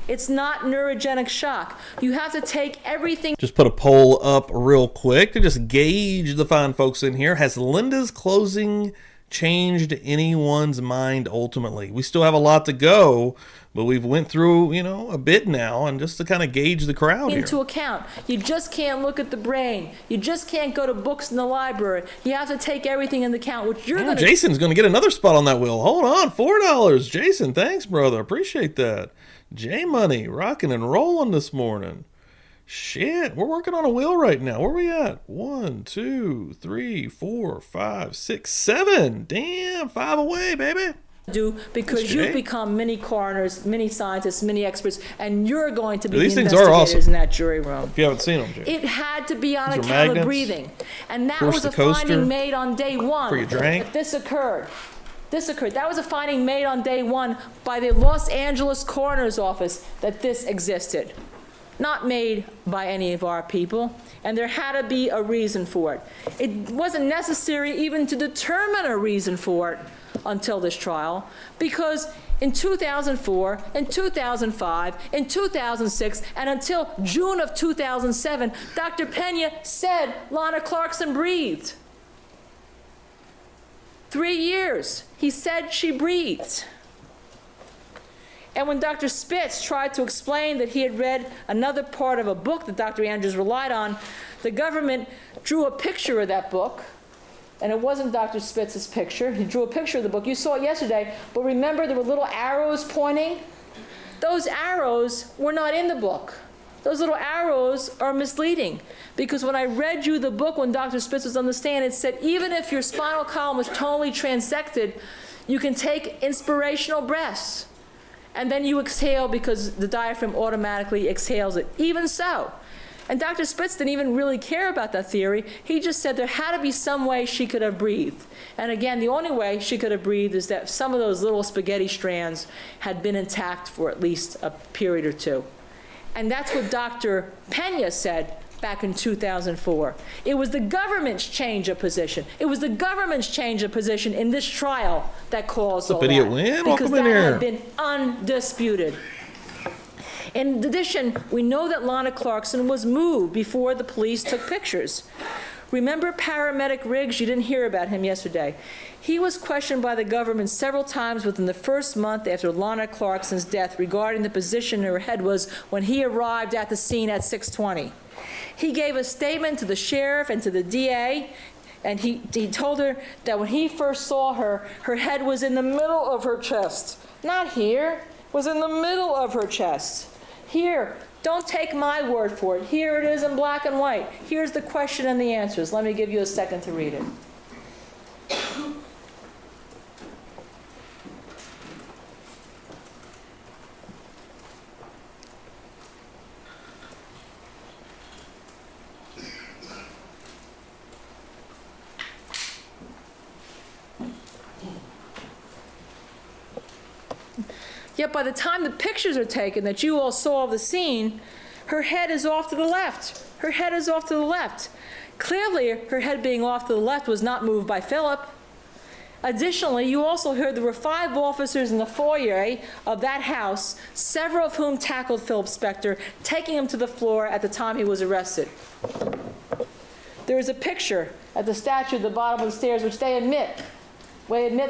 It's not neurogenic shock. You have to take everything. Just put a poll up real quick to just gauge the fine folks in here. Has Linda's closing changed anyone's mind ultimately? We still have a lot to go, but we've went through, a bit now, and just to kind of gauge the crowd into here. account. You just can't look at the brain. You just can't go to books in the library. You have to take everything into account, which you're going to... Jason's going to get another spot on that wheel. Hold on, $4. Jason, thanks, brother. Appreciate that. J-Money, rocking and rolling this morning. Shit, we're working on a wheel right now. Where are we at? 1, 2, 3, 4, 5, 6, 7. Damn, 5 away, baby. Do because you've become mini coroners, mini scientists, mini experts, and you're going to be These the things are investigators awesome. in that jury room. If you haven't seen them, Jay. It had to be on These are account magnets. of breathing, and that Force was the a coaster finding made on day one. for your drink. That this occurred. That was a finding made on day one by the Los Angeles coroner's office that this existed, not made by any of our people. And there had to be a reason for it. It wasn't necessary even to determine a reason for it until this trial, because in 2004, in 2005, in 2006, and until June of 2007, Dr. Pena said Lana Clarkson breathed. 3 years, he said she breathed. And when Dr. Spitz tried to explain that he had read another part of a book that Dr. Andrews relied on, the government drew a picture of that book, and it wasn't Dr. Spitz's picture. He drew a picture of the book. You saw it yesterday, but remember there were little arrows pointing? Those arrows were not in the book. Those little arrows are misleading, because when I read you the book when Dr. Spitz was on the stand, it said even if your spinal column was totally transected, you can take inspirational breaths. And then you exhale because the diaphragm automatically exhales it. Even so. And Dr. Spitz didn't even really care about that theory. He just said there had to be some way she could have breathed. And again, the only way she could have breathed is that some of those little spaghetti strands had been intact for at least a period or two. And that's what Dr. Pena said back in 2004. It was the government's change of position. It was the government's change of position in this trial that caused all that. Idiot win? Because Welcome in that here. had been undisputed. In addition, we know that Lana Clarkson was moved before the police took pictures. Remember paramedic Riggs? You didn't hear about him yesterday. He was questioned by the government several times within the first month after Lana Clarkson's death regarding the position her head was when he arrived at the scene at 6:20. He gave a statement to the sheriff and to the DA, and he told her that when he first saw her, her head was in the middle of her chest. Not here, was in the middle of her chest. Here, don't take my word for it. Here it is in black and white. Here's the question and the answers. Let me give you a second to read it. Yet by the time the pictures are taken that you all saw of the scene, her head is off to the left. Her head is off to the left. Clearly, her head being off to the left was not moved by Philip. Additionally, you also heard there were 5 officers in the foyer of that house, several of whom tackled Philip Spector, taking him to the floor at the time he was arrested. There is a picture at the statue at the bottom of the stairs, which they admit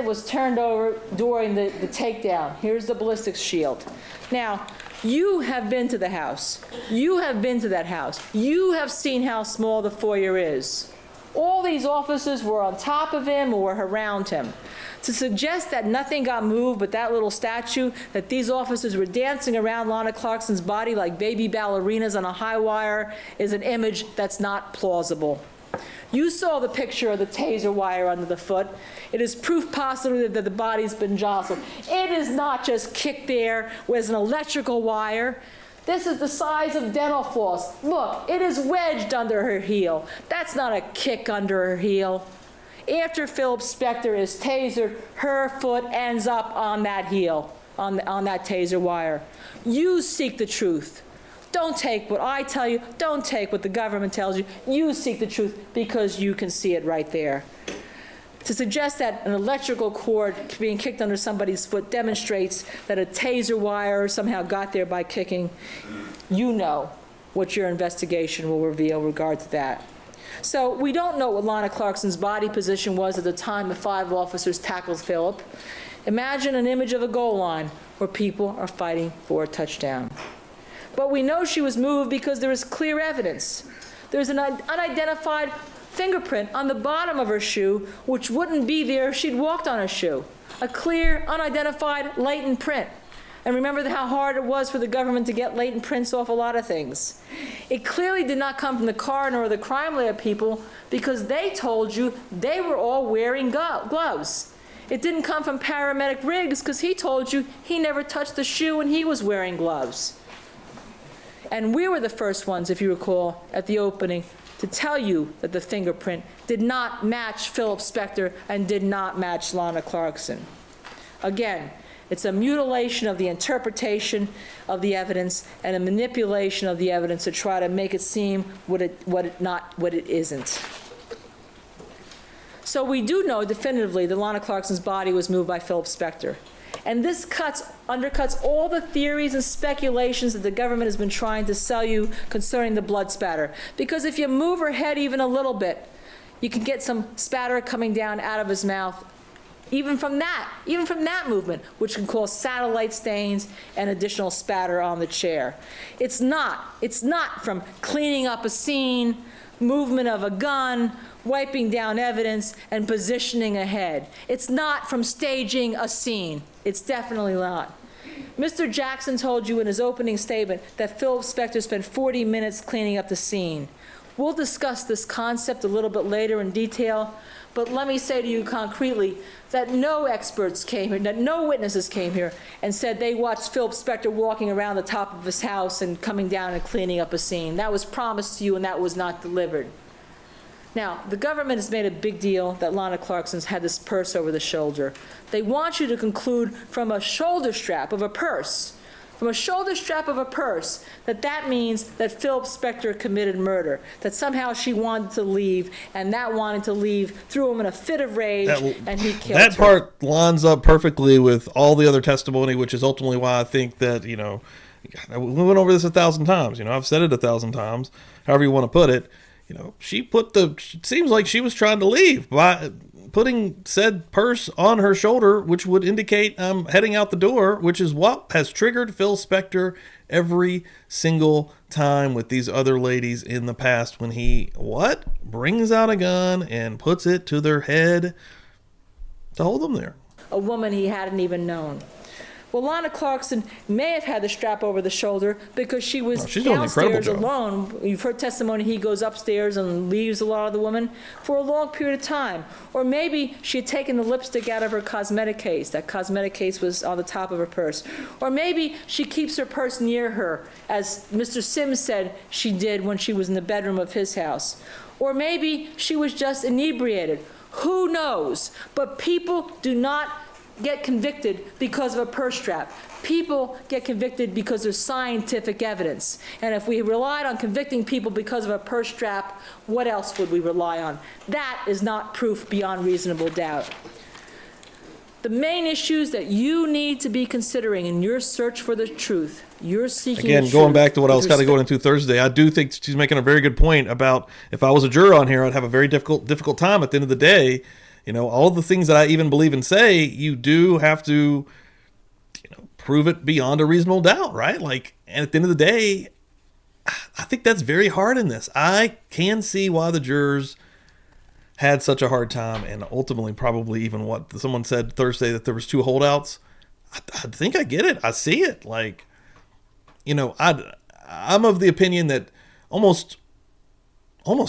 was turned over during the takedown. Here's the ballistics shield. Now, you have been to the house. You have been to that house. You have seen how small the foyer is. All these officers were on top of him or around him. To suggest that nothing got moved but that little statue, that these officers were dancing around Lana Clarkson's body like baby ballerinas on a high wire, is an image that's not plausible. You saw the picture of the taser wire under the foot. It is proof positive that the body's been jostled. It is not just kicked there with an electrical wire. This is the size of dental floss. Look, it is wedged under her heel. That's not a kick under her heel. After Philip Spector is tasered, her foot ends up on that heel, on that taser wire. You seek the truth. Don't take what I tell you. Don't take what the government tells you. You seek the truth because you can see it right there. To suggest that an electrical cord being kicked under somebody's foot demonstrates that a taser wire somehow got there by kicking, you know what your investigation will reveal in regard to that. So we don't know what Lana Clarkson's body position was at the time the 5 officers tackled Philip. Imagine an image of a goal line where people are fighting for a touchdown. But we know she was moved because there is clear evidence. There's an unidentified fingerprint on the bottom of her shoe, which wouldn't be there if she'd walked on a shoe. A clear, unidentified, latent print. And remember how hard it was for the government to get latent prints off a lot of things. It clearly did not come from the coroner or the crime lab people because they told you they were all wearing gloves. It didn't come from paramedic Riggs because he told you he never touched the shoe when he was wearing gloves. And we were the first ones, if you recall, at the opening to tell you that the fingerprint did not match Philip Spector and did not match Lana Clarkson. Again, it's a mutilation of the interpretation of the evidence and a manipulation of the evidence to try to make it seem what it isn't. So we do know definitively that Lana Clarkson's body was moved by Philip Spector. And this undercuts all the theories and speculations that the government has been trying to sell you concerning the blood spatter. Because if you move her head even a little bit, you can get some spatter coming down out of his mouth, even from that movement, which can cause satellite stains and additional spatter on the chair. It's not from cleaning up a scene, movement of a gun, wiping down evidence, and positioning a head. It's not from staging a scene. It's definitely not. Mr. Jackson told you in his opening statement that Philip Spector spent 40 minutes cleaning up the scene. We'll discuss this concept a little bit later in detail, but let me say to you concretely that no experts came here, that no witnesses came here and said they watched Philip Spector walking around the top of his house and coming down and cleaning up a scene. That was promised to you and that was not delivered. Now, the government has made a big deal that Lana Clarkson's had this purse over the shoulder. They want you to conclude from a shoulder strap of a purse, that means that Philip Spector committed murder, that somehow she wanted to leave, and that wanting to leave threw him in a fit of rage, and he killed her. That part lines up perfectly with all the other testimony, which is ultimately why I think that, we went over this 1,000 times. I've said it 1,000 times, however you want to put it. It seems like she was trying to leave by putting said purse on her shoulder, which would indicate I'm heading out the door, which is what has triggered Phil Spector every single time with these other ladies in the past when he, brings out a gun and puts it to their head to hold them there. A woman he hadn't even known. Well, Lana Clarkson may have had the strap over the shoulder because she was downstairs alone. You've heard testimony he goes upstairs and leaves a lot of the woman for a long period of time. Or maybe she had taken the lipstick out of her cosmetic case. That cosmetic case was on the top of her purse. Or maybe she keeps her purse near her, as Mr. Sims said she did when she was in the bedroom of his house. Or maybe she was just inebriated. Who knows? But people do not get convicted because of a purse strap. People get convicted because there's scientific evidence. And if we relied on convicting people because of a purse strap, what else would we rely on? That is not proof beyond reasonable doubt. The main issues that you need to be considering in your search for the truth, you're seeking Again, going back to what I was kind of going into Thursday, I do think she's making a very good point about if I was a juror on here, I'd have a very difficult time at the end of the day. All the things that I even believe and say, you do have to, prove it beyond a reasonable doubt, right? And at the end of the day, I think that's very hard in this. I can see why the jurors had such a hard time, and ultimately probably even what someone said Thursday, that there was 2 holdouts. I think I get it. I see it. I'm of the opinion that almost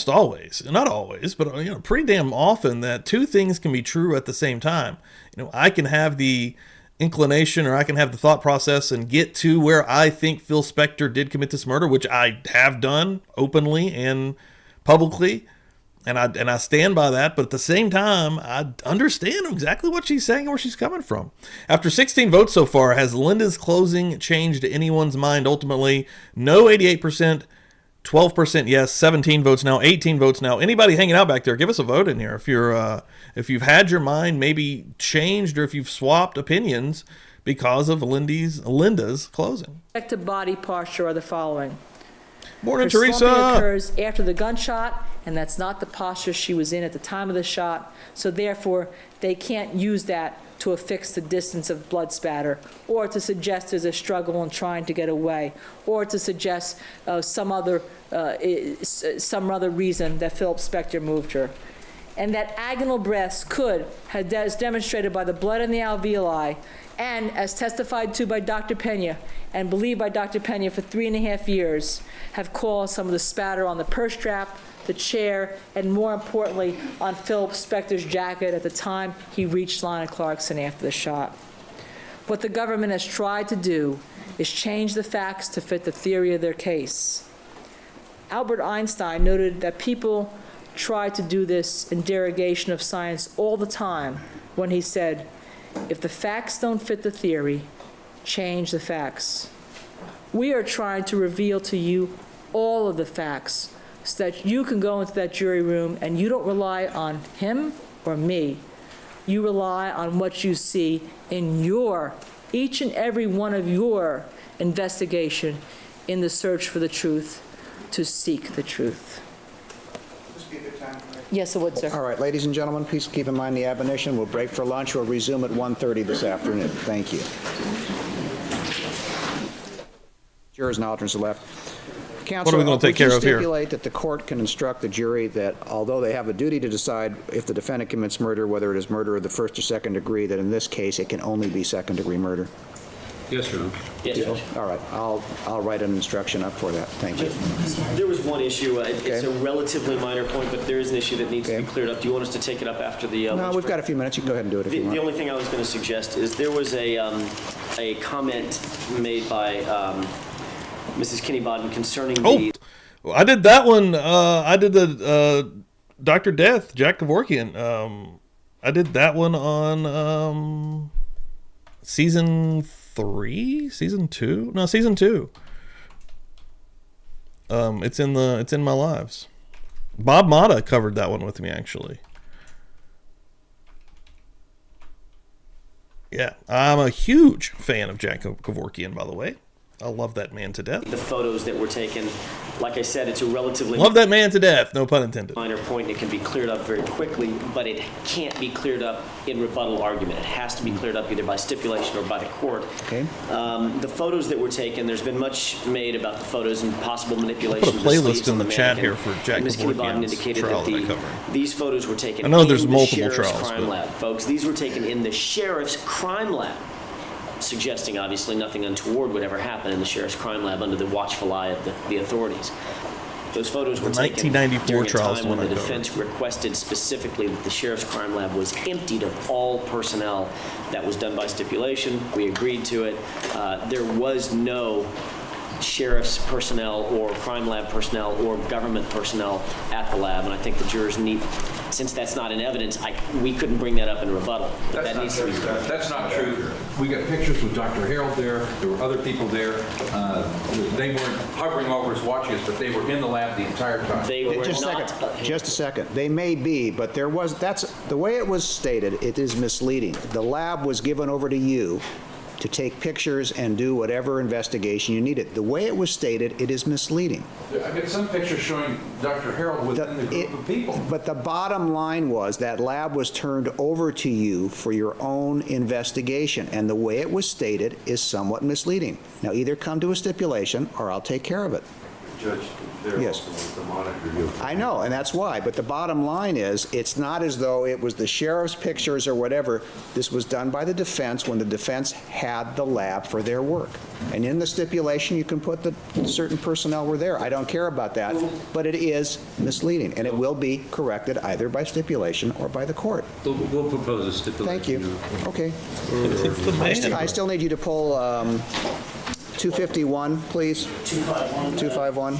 always, not always, but pretty damn often, that 2 things can be true at the same time. I can have the inclination, or I can have the thought process and get to where I think Phil Spector did commit this murder, which I have done openly and publicly, and I stand by that. But at the same time, I understand exactly what she's saying and where she's coming from. After 16 votes so far, has Linda's closing changed anyone's mind? Ultimately, no, 88%. 12% yes, 17 votes now, 18 votes now. Anybody hanging out back there, give us a vote in here. If you've had your mind maybe changed, or if you've swapped opinions because of Linda's closing. To body posture are the following. Morning, Her Teresa. slumping occurs after the gunshot, and that's not the posture she was in at the time of the shot. So therefore, they can't use that to affix the distance of blood spatter, or to suggest there's a struggle in trying to get away, or to suggest some other reason that Philip Spector moved her. and that agonal breaths could, as demonstrated by the blood in the alveoli, and as testified to by Dr. Pena, and believed by Dr. Pena for 3.5 years, have caused some of the spatter on the purse strap, the chair, and more importantly, on Philip Spector's jacket at the time he reached Lana Clarkson after the shot. What the government has tried to do is change the facts to fit the theory of their case. Albert Einstein noted that people try to do this in derogation of science all the time when he said, if the facts don't fit the theory, change the facts. We are trying to reveal to you all of the facts so that you can go into that jury room and you don't rely on him or me. You rely on what you see in each and every one of your investigation in the search for the truth, to seek the truth. Yes, it would, sir. All right, ladies and gentlemen, please keep in mind the admonition. We'll break for lunch. We'll resume at 1:30 this afternoon. Thank you. Jurors and alternates are left. Counsel, What are we going to take care of here? Stipulate that the court can instruct the jury that although they have a duty to decide if the defendant commits murder, whether it is murder of the first or second degree, that in this case it can only be second-degree murder. Yes, Your Honor. Yes, Judge. All right, I'll write an instruction up for that. Thank you. There was one issue. It's Okay. a relatively minor point, but there is an issue that needs to be cleared up. Do you want us to take it up after the No, lunch we've break? got a few minutes. You can go ahead and do it if you The want. only thing I was going to suggest is there was a comment made by Mrs. Kinney Bodden concerning the... Oh, I did that one. I did the Dr. Death, Jack Kevorkian. I did that one on season 3, season 2. No, season 2. It's in my lives. Bob Mata covered that one with me, actually. Yeah, I'm a huge fan of Jack Kevorkian, by the way. I love that man to death. The photos that were taken, like I said, it's a relatively Love that man to death, no pun intended. minor point, and it can be cleared up very quickly, but it can't be cleared up in rebuttal argument. It has to be cleared up either by stipulation or by the court. Okay. The photos that were taken, there's been much made about the photos and possible manipulation I'll of put a the playlist sleeves in on the chat mannequin. here for Jack Ms. Kinney Bodden Kevorkian's indicated trial that that I covered. these photos were taken I know in there's the multiple sheriff's trials, crime but- lab, folks. These were taken in the sheriff's crime lab, suggesting obviously nothing untoward would ever happen in the sheriff's crime lab under the watchful eye of the authorities. Those photos were The taken 1994 during a trials time when when the I covered. defense requested specifically that the sheriff's crime lab was emptied of all personnel. That was done by stipulation. We agreed to it. There was no sheriff's personnel or crime lab personnel or government personnel at the lab, and I think the jurors need, since that's not in evidence, we couldn't bring that up in rebuttal. But that needs to be clear. That's not true. We got pictures with Dr. Harold there. There were other people there. They weren't hovering over us watching us, but they were in the lab the entire time. They were Just a not. second. Just a second. They may be, but that's the way it was stated. It is misleading. The lab was given over to you to take pictures and do whatever investigation you needed. The way it was stated, it is misleading. I got some pictures showing Dr. Harold within the group of people. But the bottom line was that lab was turned over to you for your own investigation, and the way it was stated is somewhat misleading. Now, either come to a stipulation, or I'll take care of it. Judge, they're Yes. also want to monitor you. I know, and that's why. But the bottom line is, it's not as though it was the sheriff's pictures or whatever. This was done by the defense when the defense had the lab for their work. And in the stipulation, you can put that certain personnel were there. I don't care about that, but it is misleading, and it will be corrected either by stipulation or by the court. We'll propose a stipulation. Thank you. Okay. The man. I still need you to pull 251, please. 251.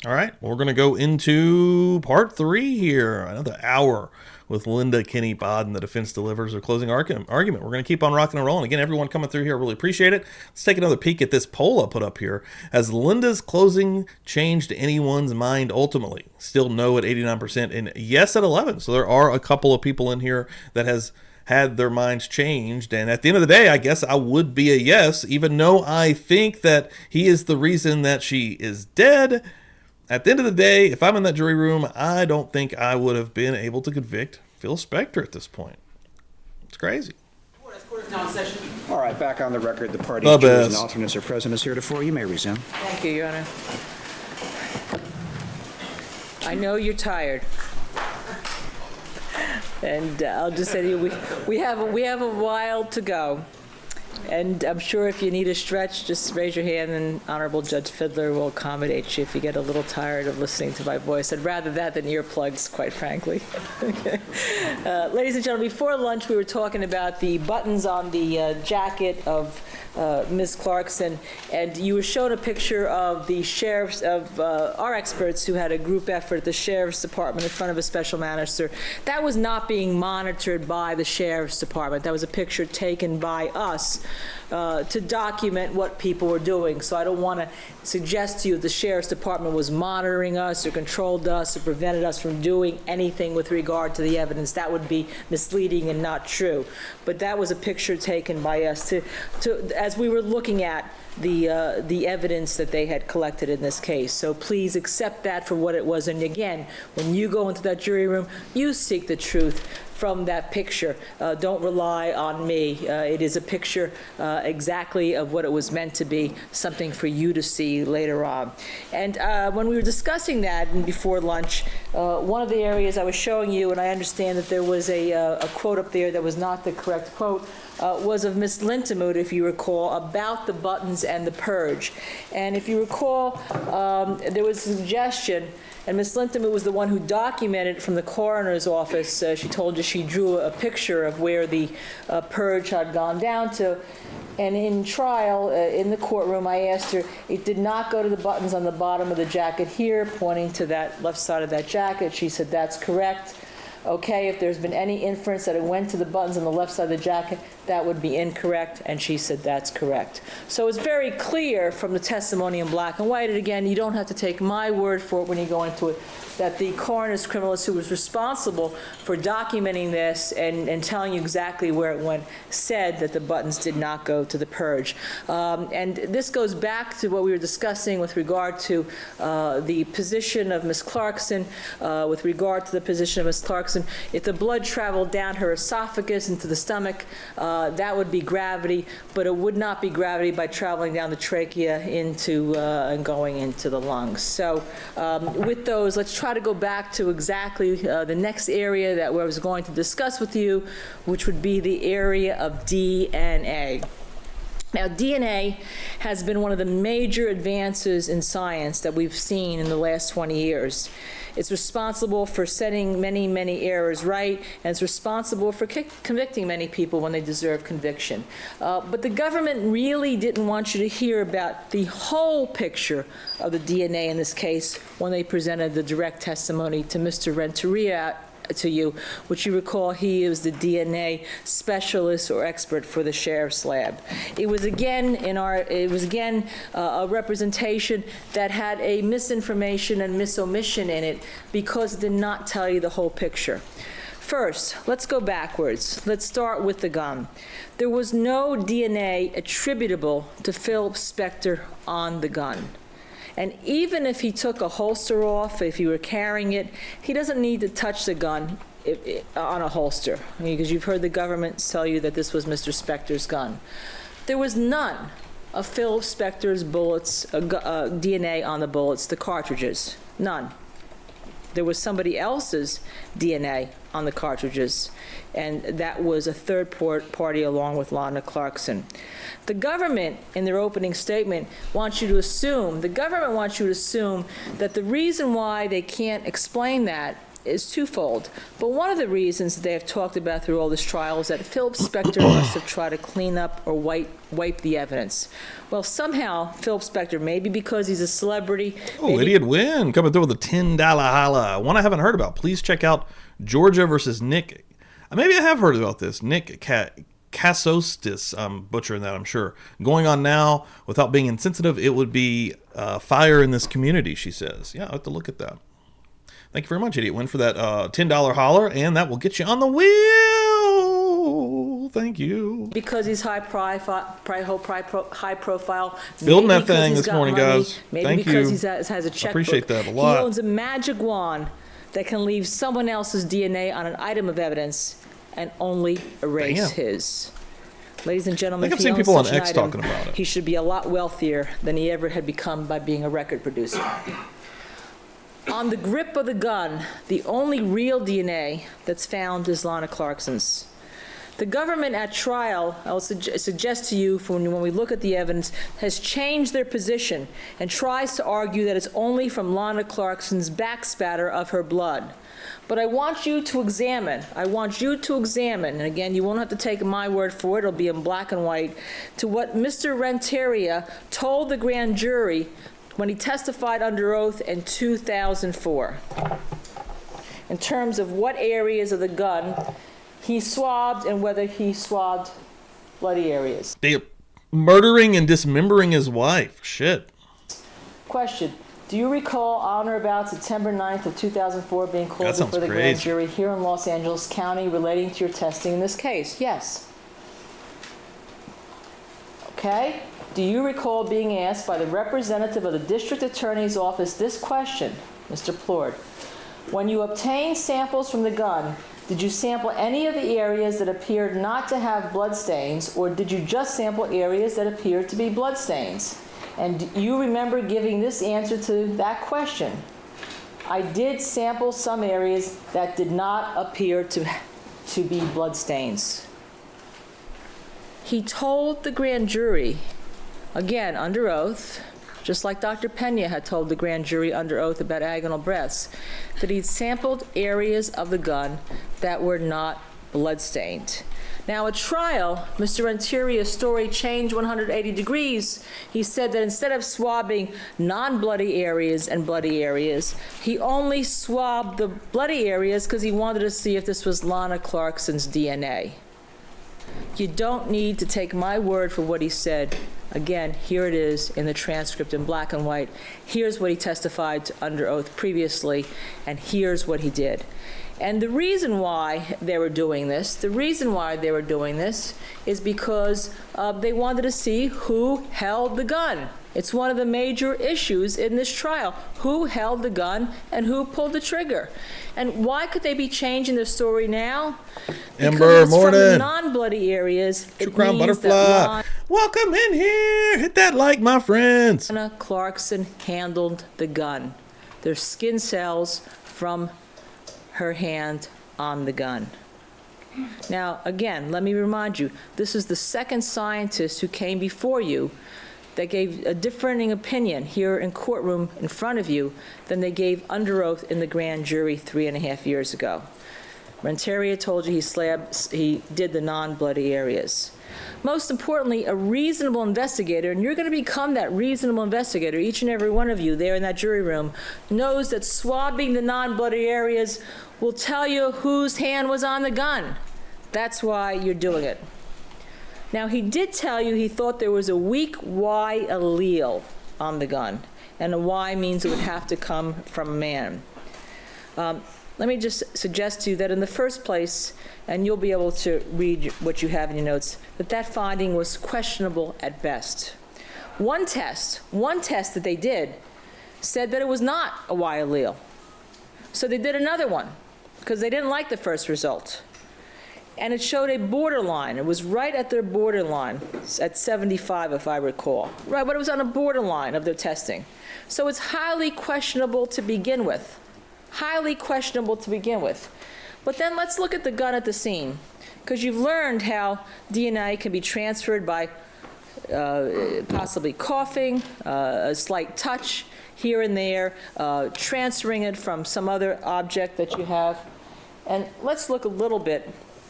All right, we're going to go into part 3 here. Another hour with Linda Kinney Bodden. The defense delivers a closing argument. We're going to keep on rocking and rolling. Again, everyone coming through here, really appreciate it. Let's take another peek at this poll I put up here. Has Linda's closing changed anyone's mind ultimately? Still no at 89% and yes at 11%. So there are a couple of people in here that has had their minds changed. And at the end of the day, I guess I would be a yes, even though I think that he is the reason that she is dead. At the end of the day, if I'm in that jury room, I don't think I would have been able to convict Phil Spector at this point. It's crazy. All right, back on the record. The party The jurors best. and alternates are present as heretofore. You may resume. Thank you, Your Honor. I know you're tired. And I'll just say to you, we have a while to go. And I'm sure if you need a stretch, just raise your hand and Honorable Judge Fidler will accommodate you if you get a little tired of listening to my voice. I'd rather that than earplugs, quite frankly. Ladies and gentlemen, before lunch we were talking about the buttons on the jacket of Ms. Clarkson, and you were shown a picture of the sheriff's, of our experts who had a group effort at the Sheriff's Department in front of a special master. That was not being monitored by the Sheriff's Department. That was a picture taken by us to document what people were doing. So I don't want to suggest to you the Sheriff's Department was monitoring us or controlled us or prevented us from doing anything with regard to the evidence. That would be misleading and not true. But that was a picture taken by us as we were looking at the evidence that they had collected in this case. So please accept that for what it was. And again, when you go into that jury room, you seek the truth from that picture. Don't rely on me. It is a picture exactly of what it was meant to be, something for you to see later on. And when we were discussing that and before lunch, one of the areas I was showing you, and I understand that there was a quote up there that was not the correct quote, was of Ms. Lintemuth, if you recall, about the buttons and the purge. And if you recall, there was a suggestion, and Ms. Lintemuth was the one who documented from the coroner's office. She told you she drew a picture of where the purge had gone down to. And in trial, in the courtroom, I asked her, it did not go to the buttons on the bottom of the jacket here, pointing to that left side of that jacket. She said, that's correct. Okay, if there's been any inference that it went to the buttons on the left side of the jacket, that would be incorrect, and she said that's correct. So it's very clear from the testimony in black and white, and again, you don't have to take my word for it when you go into it, that the coroner's criminalist who was responsible for documenting this and telling you exactly where it went said that the buttons did not go to the purge. And this goes back to what we were discussing with regard to the position of Ms. Clarkson, with regard to the position of Ms. Clarkson. If the blood traveled down her esophagus into the stomach, that would be gravity, but it would not be gravity by traveling down the trachea into and going into the lungs. So with those, let's try to go back to exactly the next area that I was going to discuss with you, which would be the area of DNA. Now, DNA has been one of the major advances in science that we've seen in the last 20 years. It's responsible for setting many, many errors right, and it's responsible for convicting many people when they deserve conviction. But the government really didn't want you to hear about the whole picture of the DNA in this case when they presented the direct testimony to Mr. Renteria to you, which you recall he is the DNA specialist or expert for the sheriff's lab. It was again a representation that had a misinformation and misomission in it because it did not tell you the whole picture. First, let's go backwards. Let's start with the gun. There was no DNA attributable to Philip Spector on the gun. And even if he took a holster off, if he were carrying it, he doesn't need to touch the gun on a holster, because you've heard the government tell you that this was Mr. Spector's gun. There was none of Philip Spector's bullets, DNA on the bullets, the cartridges, none. There was somebody else's DNA on the cartridges, and that was a third party along with Lana Clarkson. The government, in their opening statement, wants you to assume that the reason why they can't explain that is twofold. But one of the reasons that they have talked about through all this trial is that Philip Spector must have tried to clean up or wipe the evidence. Well, somehow, Philip Spector, maybe because he's a celebrity. Oh, Idiot Win coming through with a $10 holla. One I haven't heard about. Please check out Georgia versus Nick. Maybe I have heard about this. Nick Casostis. I'm butchering that, I'm sure. Going on now, without being insensitive, it would be fire in this community, she says. Yeah, I'll have to look at that. Thank you very much, Idiot Win, for that $10 holler, and that will get you on the wheel. Thank you. Because he's high profile. Building that thing this morning, money, guys. Maybe Thank because you. he has a checkbook. I appreciate that a lot. He owns a magic wand that can leave someone else's DNA on an item of evidence and only erase his. Ladies and gentlemen, I've seen people on X talking about it. He should be a lot wealthier than he ever had become by being a record producer. On the grip of the gun, the only real DNA that's found is Lana Clarkson's. The government at trial, I'll suggest to you when we look at the evidence, has changed their position and tries to argue that it's only from Lana Clarkson's back spatter of her blood. But I want you to examine, and again, you won't have to take my word for it, it'll be in black and white, to what Mr. Renteria told the grand jury when he testified under oath in 2004, in terms of what areas of the gun he swabbed and whether he swabbed bloody areas. Damn. Murdering and dismembering his wife. Shit. Question. Do you recall on or about September 9th of 2004 being called before the grand jury here in Los Angeles County relating to your testing in this case? Yes. Okay. Do you recall being asked by the representative of the district attorney's office this question, Mr. Plord? When you obtained samples from the gun, did you sample any of the areas that appeared not to have blood stains, or did you just sample areas that appeared to be blood stains? And do you remember giving this answer to that question? I did sample some areas that did not appear to be blood stains. He told the grand jury, again, under oath, just like Dr. Pena had told the grand jury under oath about agonal breaths, that he'd sampled areas of the gun that were not bloodstained. Now, at trial, Mr. Renteria's story changed 180 degrees. He said that instead of swabbing non-bloody areas and bloody areas, he only swabbed the bloody areas because he wanted to see if this was Lana Clarkson's DNA. You don't need to take my word for what he said. Again, here it is in the transcript in black and white. Here's what he testified to under oath previously, and here's what he did. And the reason why they were doing this, is because they wanted to see who held the gun. It's one of the major issues in this trial. Who held the gun and who pulled the trigger? And why could they be changing the story now? Ember, because morning. from the non-bloody areas, True it Crown means Butterfly. that Welcome in here. Hit that like, my friends. Lana Clarkson handled the gun. There's skin cells from her hand on the gun. Now, again, let me remind you, this is the second scientist who came before you that gave a differing opinion here in courtroom in front of you than they gave under oath in the grand jury 3.5 years ago. Renteria told you he did the non-bloody areas. Most importantly, a reasonable investigator, and you're going to become that reasonable investigator, each and every one of you there in that jury room, knows that swabbing the non-bloody areas will tell you whose hand was on the gun. That's why you're doing it. Now, he did tell you he thought there was a weak Y allele on the gun, and a Y means it would have to come from a man. Let me just suggest to you that in the first place, and you'll be able to read what you have in your notes, that finding was questionable at best. One test that they did said that it was not a Y allele. So they did another one because they didn't like the first result. And it showed a borderline. It was right at their borderline, at 75 if I recall. Right, but it was on a borderline of their testing. So it's highly questionable to begin with. Highly questionable to begin with. But then let's look at the gun at the scene, because you've learned how DNA can be transferred by possibly coughing, a slight touch here and there, transferring it from some other object that you have. And let's look a little bit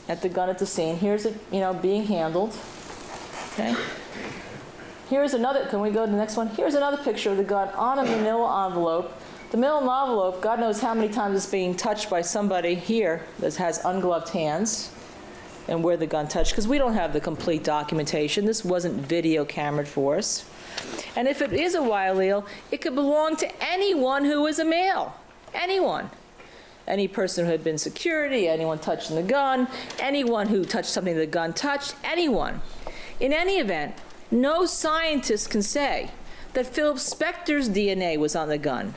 at the gun at the scene. Here's it, being handled. Okay. Here's another. Can we go to the next one? Here's another picture of the gun on a manila envelope. The manila envelope, God knows how many times it's being touched by somebody here that has ungloved hands, and where the gun touched, because we don't have the complete documentation. This wasn't video cameraed for us. And if it is a Y allele, it could belong to anyone who is a male. Anyone. Any person who had been security, anyone touching the gun, anyone who touched something the gun touched, anyone. In any event, no scientist can say that Philip Spector's DNA was on the gun,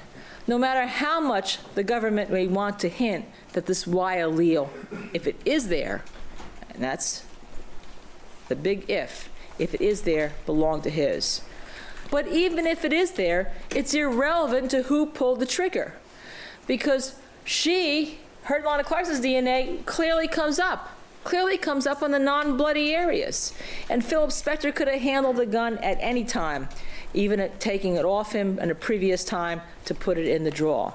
no matter how much the government may want to hint that this Y allele, if it is there, and that's the big if it is there, belonged to his. But even if it is there, it's irrelevant to who pulled the trigger. because Lana Clarkson's DNA clearly comes up on the non-bloody areas. And Philip Spector could have handled the gun at any time, even at taking it off him in a previous time to put it in the drawer.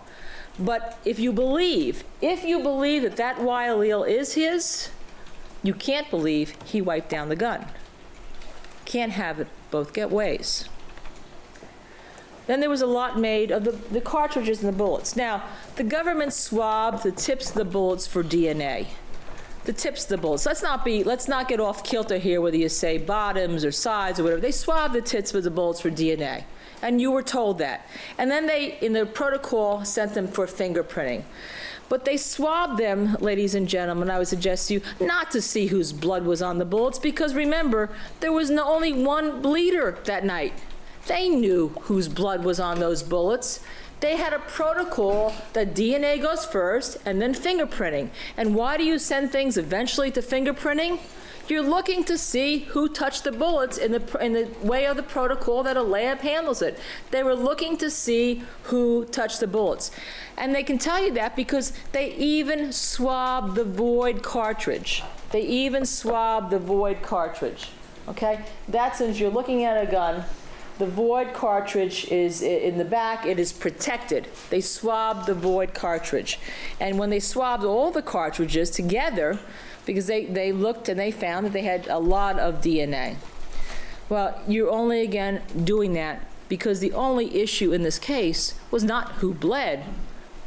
But if you believe that that Y allele is his, you can't believe he wiped down the gun. Can't have it both get ways. Then there was a lot made of the cartridges and the bullets. Now, the government swabbed the tips of the bullets for DNA. The tips of the bullets. Let's not get off kilter here whether you say bottoms or sides or whatever. They swabbed the tips of the bullets for DNA. And you were told that. And then they, in the protocol, sent them for fingerprinting. But they swabbed them, ladies and gentlemen, I would suggest to you, not to see whose blood was on the bullets, because remember, there was only one bleeder that night. They knew whose blood was on those bullets. They had a protocol that DNA goes first and then fingerprinting. And why do you send things eventually to fingerprinting? You're looking to see who touched the bullets in the way of the protocol that a lab handles it. They were looking to see who touched the bullets. And they can tell you that because they even swabbed the void cartridge. Okay? That's, since you're looking at a gun, the void cartridge is in the back. It is protected. They swabbed the void cartridge. And when they swabbed all the cartridges together, because they looked and they found that they had a lot of DNA. Well, you're only, again, doing that because the only issue in this case was not who bled,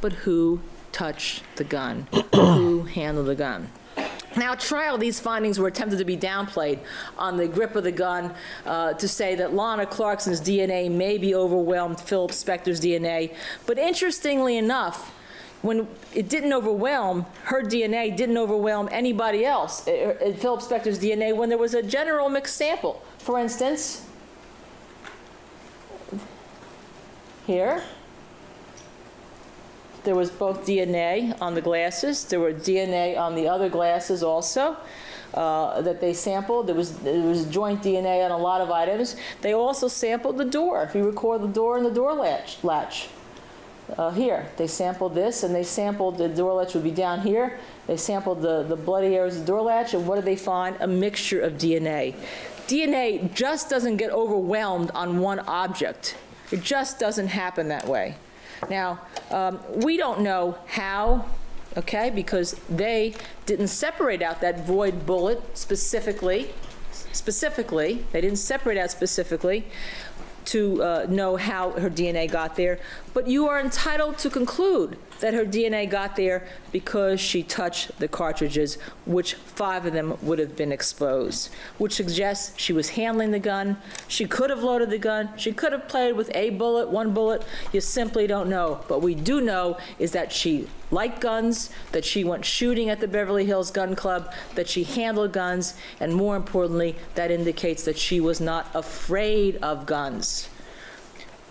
but who touched the gun, who handled the gun. Now, at trial, these findings were attempted to be downplayed on the grip of the gun to say that Lana Clarkson's DNA maybe overwhelmed Philip Spector's DNA. But interestingly enough, when it didn't overwhelm, her DNA didn't overwhelm anybody else, Philip Spector's DNA, when there was a general mixed sample. For instance, here, there was both DNA on the glasses. There were DNA on the other glasses also that they sampled. There was joint DNA on a lot of items. They also sampled the door. If you record the door and the door latch. Here, they sampled this, and they sampled the door latch would be down here. They sampled the bloody areas of the door latch, and what did they find? A mixture of DNA. DNA just doesn't get overwhelmed on one object. It just doesn't happen that way. Now, we don't know how, okay, because they didn't separate out that void bullet specifically. They didn't separate out specifically to know how her DNA got there, but you are entitled to conclude that her DNA got there because she touched the cartridges, which 5 of them would have been exposed, which suggests she was handling the gun. She could have loaded the gun. She could have played with a bullet, one bullet. You simply don't know. But we do know is that she liked guns, that she went shooting at the Beverly Hills Gun Club, that she handled guns, and more importantly, that indicates that she was not afraid of guns.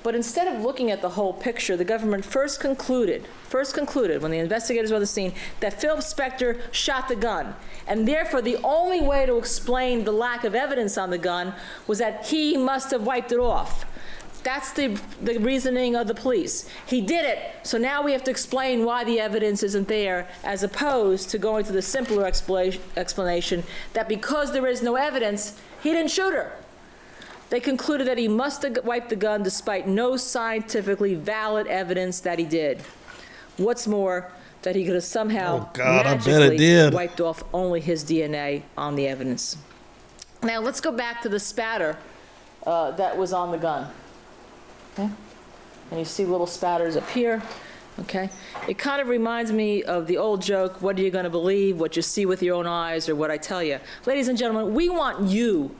But instead of looking at the whole picture, the government first concluded, when the investigators were on the scene, that Philip Spector shot the gun. And therefore, the only way to explain the lack of evidence on the gun was that he must have wiped it off. That's the reasoning of the police. He did it, so now we have to explain why the evidence isn't there, as opposed to going to the simpler explanation that because there is no evidence, he didn't shoot her. They concluded that he must have wiped the gun despite no scientifically valid evidence that he did. What's more, that he could have somehow magically wiped off only his DNA on the evidence. Now let's go back to the spatter that was on the gun. Okay? And you see little spatters up here. Okay? It kind of reminds me of the old joke, what are you going to believe, what you see with your own eyes or what I tell you? Ladies and gentlemen, we want you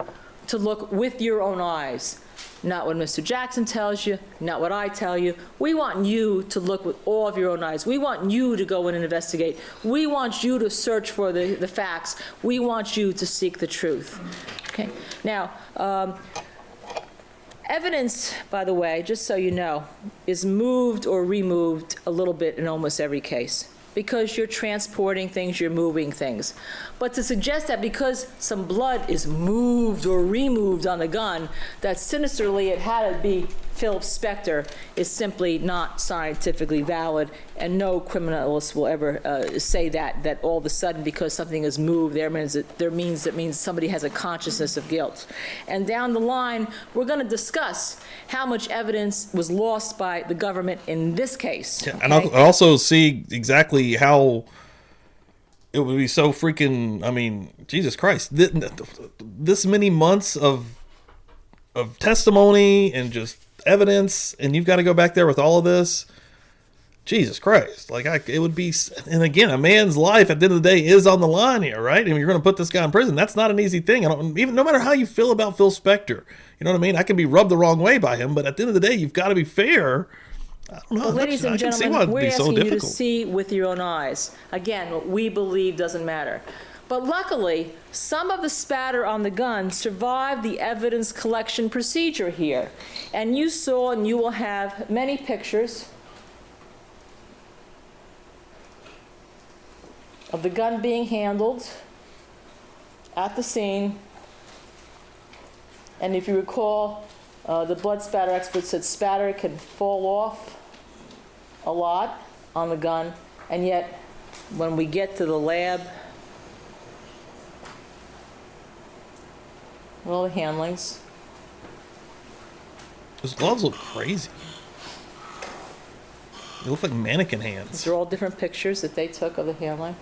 to look with your own eyes. Not what Mr. Jackson tells you, not what I tell you. We want you to look with all of your own eyes. We want you to go in and investigate. We want you to search for the facts. We want you to seek the truth. Okay? Now, evidence, by the way, just so you know, is moved or removed a little bit in almost every case. Because you're transporting things, you're moving things. But to suggest that because some blood is moved or removed on the gun, that sinisterly it had to be Philip Spector is simply not scientifically valid, and no criminalist will ever say that all of a sudden because something is moved, that means somebody has a consciousness of guilt. And down the line, we're going to discuss how much evidence was lost by the government in this case. Yeah, and I also see exactly how it would be so freaking, I mean, Jesus Christ, this many months of testimony and just evidence, and you've got to go back there with all of this. Jesus Christ. Like, it would be, and again, a man's life at the end of the day is on the line here, right? I mean, you're going to put this guy in prison. That's not an easy thing. No matter how you feel about Phil Spector, you know what I mean? I can be rubbed the wrong way by him, but at the end of the day, you've got to be fair. I don't know. Well, ladies and gentlemen, we're asking you to see with your own eyes. Again, what we believe doesn't matter. But luckily, some of the spatter on the gun survived the evidence collection procedure here. And you saw, and you will have many pictures of the gun being handled at the scene. And if you recall, the blood spatter expert said spatter can fall off a lot on the gun, and yet when we get to the lab, all the handlings. Those gloves look crazy. They look like mannequin hands. These are all different pictures that they took of the handling.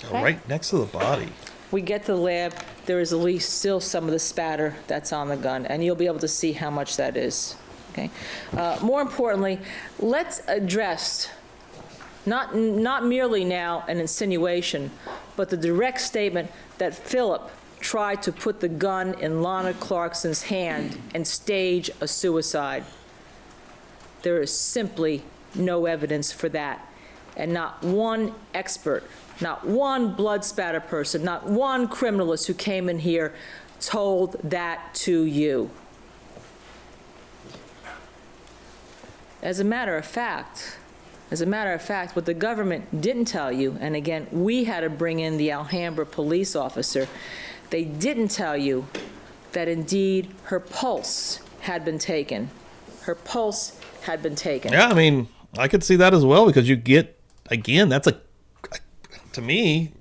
Okay. Right next to the body. We get to the lab, there is at least still some of the spatter that's on the gun, and you'll be able to see how much that is. Okay. More importantly, let's address not merely now an insinuation, but the direct statement that Philip tried to put the gun in Lana Clarkson's hand and stage a suicide. There is simply no evidence for that, and not one expert, not one blood spatter person, not one criminalist who came in here told that to you. As a matter of fact, what the government didn't tell you, and again, we had to bring in the Alhambra police officer, they didn't tell you that indeed her pulse had been taken. Her pulse had been taken. Yeah, I mean, I could see that as well, because you get, again, that's to me,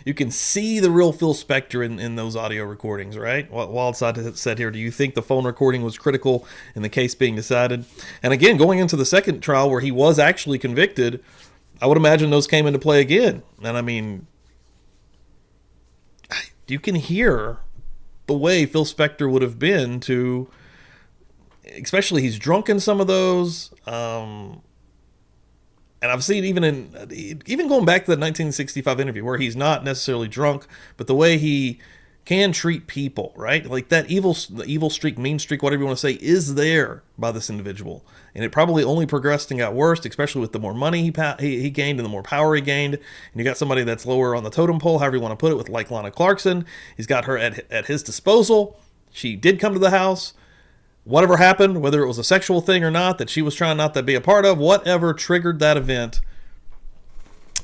you can see the real Phil Spector in those audio recordings, right? Wildside said here, do you think the phone recording was critical in the case being decided? And again, going into the second trial where he was actually convicted, I would imagine those came into play again. And I mean, you can hear the way Phil Spector would have been to, especially he's drunk in some of those, and I've seen even going back to the 1965 interview where he's not necessarily drunk, but the way he can treat people, right? Like that evil streak, mean streak, whatever you want to say, is there by this individual. And it probably only progressed and got worse, especially with the more money he gained and the more power he gained. And you got somebody that's lower on the totem pole, however you want to put it, with like Lana Clarkson. He's got her at his disposal. She did come to the house. Whatever happened, whether it was a sexual thing or not, that she was trying not to be a part of, whatever triggered that event,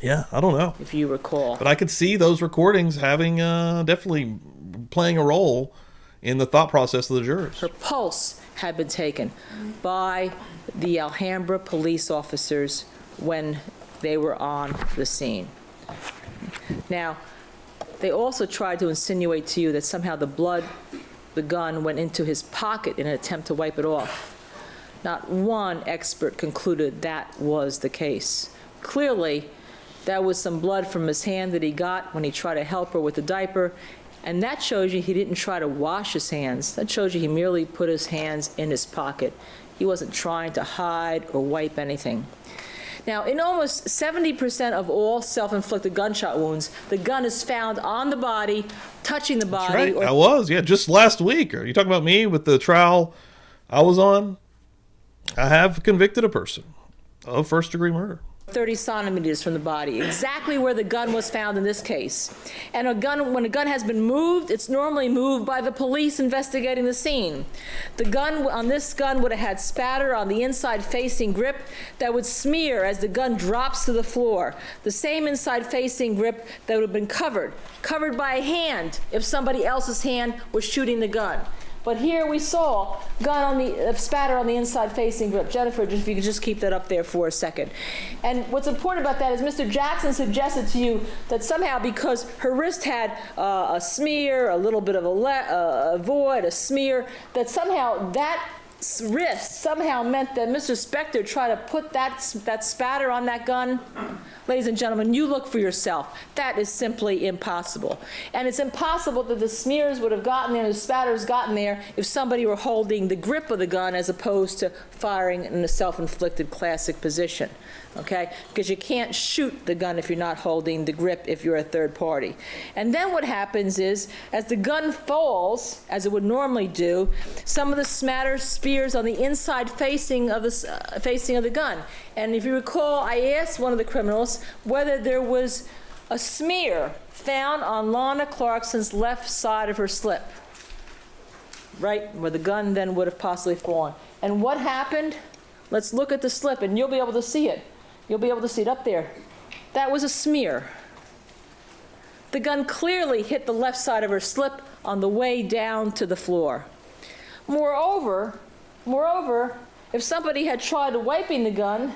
yeah, I don't know. If you recall. But I could see those recordings having, definitely playing a role in the thought process of the jurors. Her pulse had been taken by the Alhambra police officers when they were on the scene. Now, they also tried to insinuate to you that somehow the gun went into his pocket in an attempt to wipe it off. Not one expert concluded that was the case. Clearly, that was some blood from his hand that he got when he tried to help her with the diaper, and that shows you he didn't try to wash his hands. That shows you he merely put his hands in his pocket. He wasn't trying to hide or wipe anything. Now, in almost 70% of all self-inflicted gunshot wounds, the gun is found on the body, touching the body. That's right. Just last week. Are you talking about me with the trial I was on? I have convicted a person of first-degree murder. 30 centimeters from the body, exactly where the gun was found in this case. And when a gun has been moved, it's normally moved by the police investigating the scene. The gun on this gun would have had spatter on the inside facing grip that would smear as the gun drops to the floor. The same inside facing grip that would have been covered by a hand if somebody else's hand was shooting the gun. But here we saw gun on the spatter on the inside facing grip. Jennifer, if you could just keep that up there for a second. And what's important about that is Mr. Jackson suggested to you that somehow because her wrist had a smear, a little bit of a void, a smear, that somehow that wrist somehow meant that Mr. Spector tried to put that spatter on that gun. Ladies and gentlemen, you look for yourself. That is simply impossible. And it's impossible that the smears would have gotten there, the spatters gotten there, if somebody were holding the grip of the gun as opposed to firing in a self-inflicted classic position. Okay? Because you can't shoot the gun if you're not holding the grip if you're a third party. And then what happens is, as the gun falls, as it would normally do, some of the spatter spears on the inside facing of the gun. And if you recall, I asked one of the criminals whether there was a smear found on Lana Clarkson's left side of her slip, right where the gun then would have possibly fallen. And what happened? Let's look at the slip, and you'll be able to see it. You'll be able to see it up there. That was a smear. The gun clearly hit the left side of her slip on the way down to the floor. Moreover, if somebody had tried wiping the gun,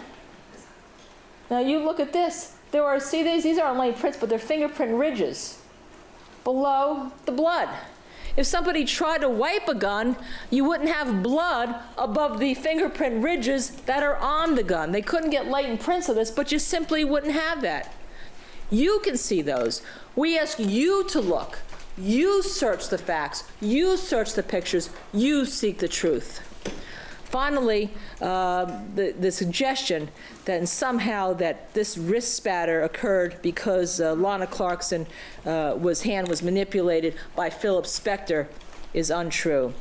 now you look at this. There are, see these aren't lane prints, but they're fingerprint ridges below the blood. If somebody tried to wipe a gun, you wouldn't have blood above the fingerprint ridges that are on the gun. They couldn't get latent prints of this, but you simply wouldn't have that. You can see those. We ask you to look. You search the facts. You search the pictures. You seek the truth. Finally, the suggestion that somehow that this wrist spatter occurred because Lana Clarkson hand was manipulated by Philip Spector is untrue.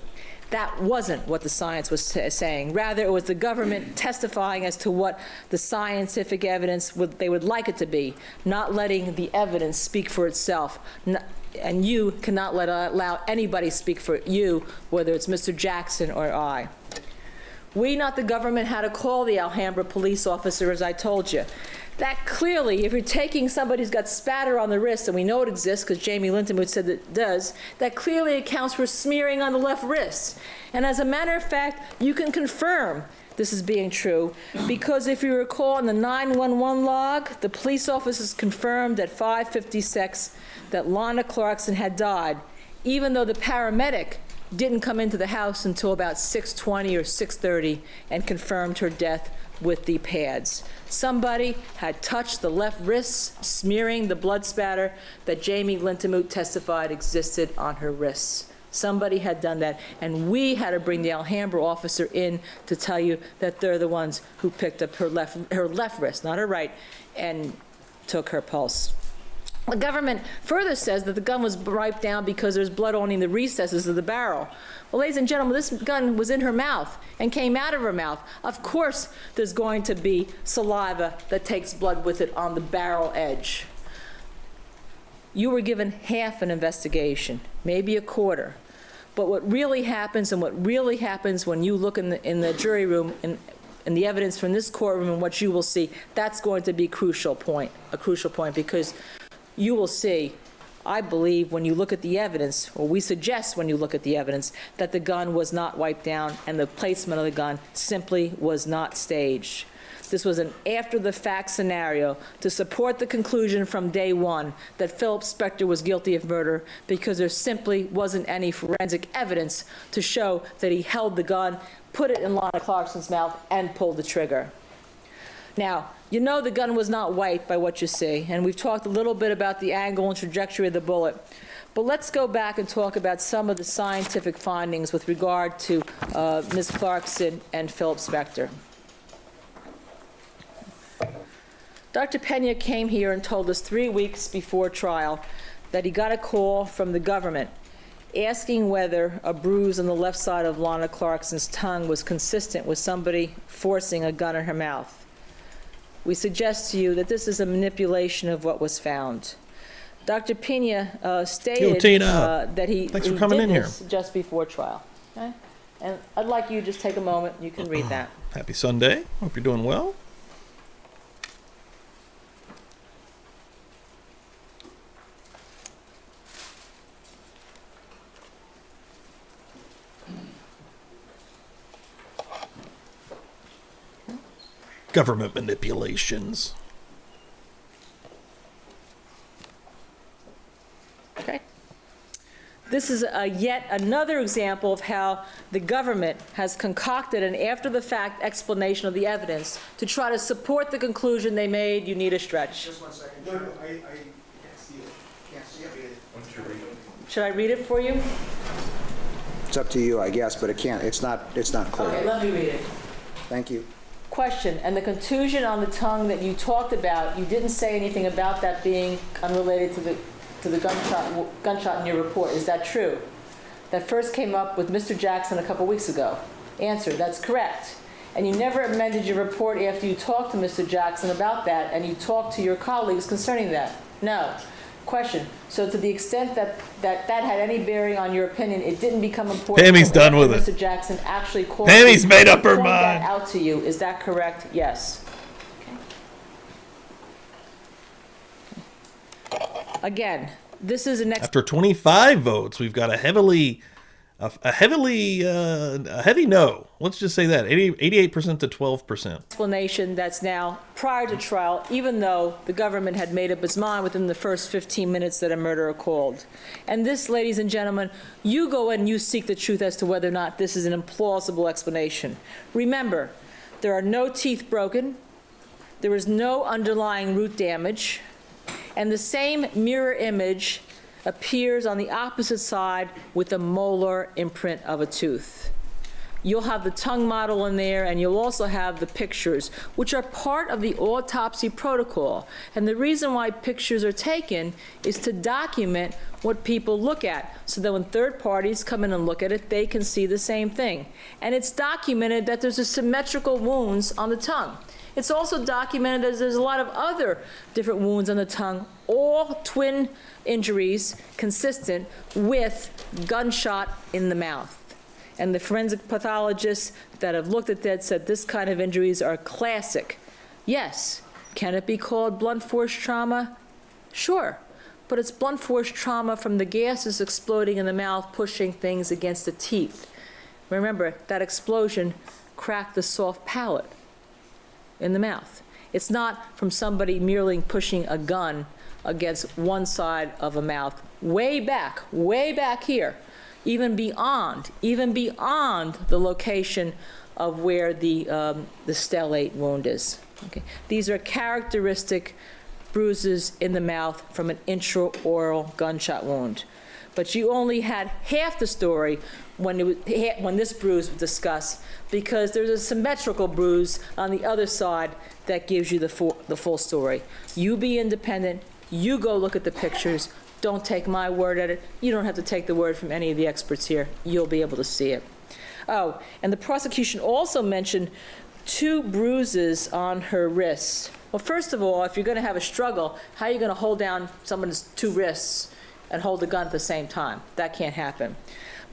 That wasn't what the science was saying. Rather, it was the government testifying as to what the scientific evidence they would like it to be, not letting the evidence speak for itself. And you cannot allow anybody speak for you, whether it's Mr. Jackson or I. We, not the government, had to call the Alhambra police officer, as I told you. That clearly, if you're taking somebody who's got spatter on the wrist, and we know it exists because Jamie Lintonwood said that it does, that clearly accounts for smearing on the left wrist. And as a matter of fact, you can confirm this is being true, because if you recall in the 911 log, the police officers confirmed at 5:56 that Lana Clarkson had died, even though the paramedic didn't come into the house until about 6:20 or 6:30 and confirmed her death with the pads. Somebody had touched the left wrist, smearing the blood spatter that Jamie Lintonwood testified existed on her wrists. Somebody had done that, and we had to bring the Alhambra officer in to tell you that they're the ones who picked up her left wrist, not her right, and took her pulse. The government further says that the gun was wiped down because there's blood owning the recesses of the barrel. Well, ladies and gentlemen, this gun was in her mouth and came out of her mouth. Of course, there's going to be saliva that takes blood with it on the barrel edge. You were given half an investigation, maybe a quarter. But what really happens, and what really happens when you look in the jury room and the evidence from this courtroom and what you will see, that's going to be a crucial point, because you will see, I believe, when you look at the evidence, or we suggest when you look at the evidence, that the gun was not wiped down and the placement of the gun simply was not staged. This was an after-the-fact scenario to support the conclusion from day one that Philip Spector was guilty of murder, because there simply wasn't any forensic evidence to show that he held the gun, put it in Lana Clarkson's mouth, and pulled the trigger. Now, you know the gun was not wiped by what you see, and we've talked a little bit about the angle and trajectory of the bullet. But let's go back and talk about some of the scientific findings with regard to Ms. Clarkson and Philip Spector. Dr. Pena came here and told us 3 weeks before trial that he got a call from the government asking whether a bruise on the left side of Lana Clarkson's tongue was consistent with somebody forcing a gun in her mouth. we suggest to you that this is a manipulation of what was found. Dr. Pena stated Tina. that he Thanks for coming did in here. this just before trial. Okay? And I'd like you to just take a moment, you can read that. Happy Sunday. Hope you're doing well. Government manipulations. Okay. This is yet another example of how the government has concocted an after-the-fact explanation of the evidence to try to support the conclusion they made. You need a stretch. Just 1 second. No, I can't see it. Can't see it. Should I read it for you? It's up to you, I guess, but it's not clear. Okay, let me read it. Thank you. Question, and the contusion on the tongue that you talked about, you didn't say anything about that being unrelated to the gunshot in your report. Is that true? That first came up with Mr. Jackson a couple weeks ago. Answer, that's correct. And you never amended your report after you talked to Mr. Jackson about that, and you talked to your colleagues concerning that? No. Question, so to the extent that had any bearing on your opinion, it didn't become important. Pammy's done with it. Mr. Jackson actually called Pammy's you made to up her point that mind. out to you. Is that correct? Yes. Again, this is an After 25 votes, we've got a heavy no. Let's just say that 88% to 12%. explanation that's now prior to trial, even though the government had made up its mind within the first 15 minutes that a murderer called. And this, ladies and gentlemen, you go and you seek the truth as to whether or not this is an implausible explanation. Remember, there are no teeth broken, there is no underlying root damage, and the same mirror image appears on the opposite side with a molar imprint of a tooth. You'll have the tongue model in there, and you'll also have the pictures, which are part of the autopsy protocol. And the reason why pictures are taken is to document what people look at, so that when third parties come in and look at it, they can see the same thing. And it's documented that there's a symmetrical wounds on the tongue. It's also documented that there's a lot of other different wounds on the tongue, all twin injuries consistent with gunshot in the mouth. And the forensic pathologists that have looked at that said this kind of injuries are classic. Yes. Can it be called blunt force trauma? Sure. But it's blunt force trauma from the gases exploding in the mouth, pushing things against the teeth. Remember, that explosion cracked the soft palate in the mouth. It's not from somebody merely pushing a gun against one side of a mouth, way back here, even beyond the location of where the stellate wound is. Okay. These are characteristic bruises in the mouth from an intraoral gunshot wound. But you only had half the story when this bruise was discussed, because there's a symmetrical bruise on the other side that gives you the full story. You be independent. You go look at the pictures. Don't take my word at it. You don't have to take the word from any of the experts here. You'll be able to see it. Oh, and the prosecution also mentioned 2 bruises on her wrists. Well, first of all, if you're going to have a struggle, how are you going to hold down someone's 2 wrists and hold the gun at the same time? That can't happen.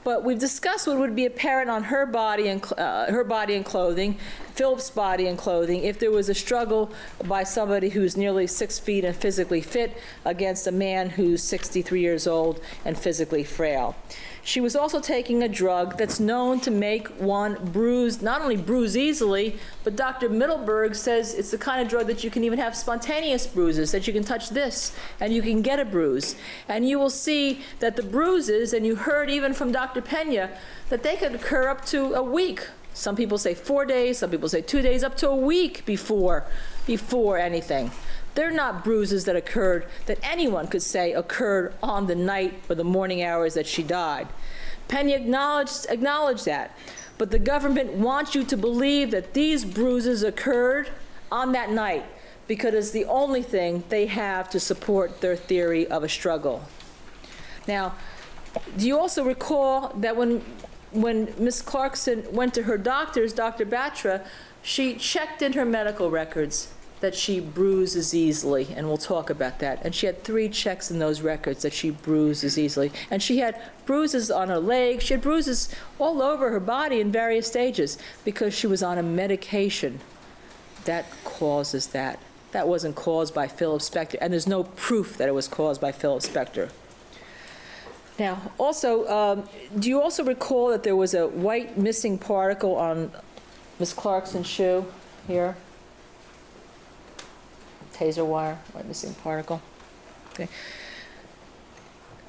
But we've discussed what would be apparent on her body and clothing, Philip's body and clothing, if there was a struggle by somebody who's nearly 6 feet and physically fit against a man who's 63 years old and physically frail. She was also taking a drug that's known to make one bruise, not only bruise easily, but Dr. Middleberg says it's the kind of drug that you can even have spontaneous bruises, that you can touch this and you can get a bruise. And you will see that the bruises, and you heard even from Dr. Pena, that they could occur up to a week. Some people say 4 days, some people say 2 days, up to a week before anything. They're not bruises that occurred, that anyone could say occurred on the night or the morning hours that she died. Pena acknowledged that. But the government wants you to believe that these bruises occurred on that night, because it's the only thing they have to support their theory of a struggle. Now, do you also recall that when Ms. Clarkson went to her doctors, Dr. Batra, she checked in her medical records, that she bruises easily, and we'll talk about that. And she had 3 checks in those records that she bruises easily. And she had bruises on her legs. She had bruises all over her body in various stages because she was on a medication. That causes that. That wasn't caused by Philip Spector, and there's no proof that it was caused by Philip Spector. Now, also, do you also recall that there was a white missing particle on Miss Clarkson's shoe here? Taser wire, white missing particle. Okay.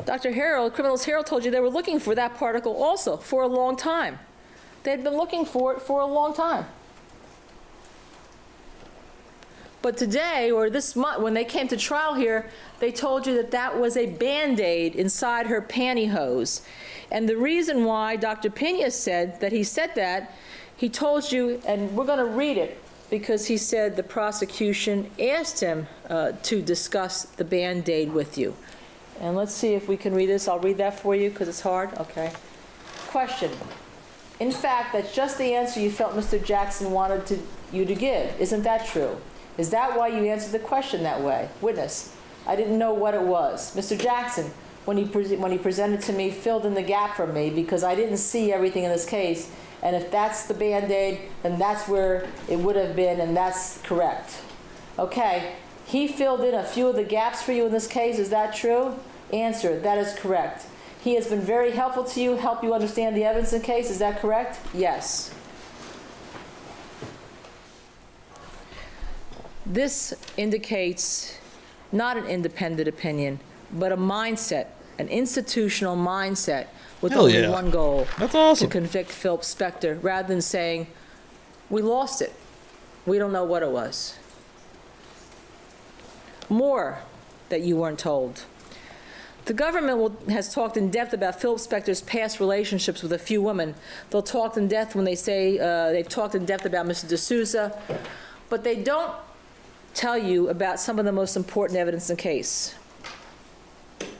Dr. Harold, Criminals Harold told you they were looking for that particle also for a long time. They'd been looking for it for a long time. But today, or this month, when they came to trial here, they told you that that was a Band-Aid inside her pantyhose. And the reason why Dr. Pena said that he said that, he told you, and we're going to read it, because he said the prosecution asked him to discuss the Band-Aid with you. And let's see if we can read this. I'll read that for you because it's hard. Okay. Question. In fact, that's just the answer you felt Mr. Jackson wanted you to give. Isn't that true? Is that why you answered the question that way? Witness. I didn't know what it was. Mr. Jackson, when he presented to me, filled in the gap for me because I didn't see everything in this case. And if that's the Band-Aid, then that's where it would have been, and that's correct. Okay, he filled in a few of the gaps for you in this case. Is that true? Answer, that is correct. He has been very helpful to you, help you understand the evidence in the case. Is that correct? Yes. This indicates not an independent opinion, but a mindset, an institutional mindset with only one goal. That's awesome. To convict Philip Spector, rather than saying, we lost it. We don't know what it was. More that you weren't told. The government has talked in depth about Philip Spector's past relationships with a few women. They'll talk in depth when they say they've talked in depth about Mr. D'Souza, but they don't tell you about some of the most important evidence in the case,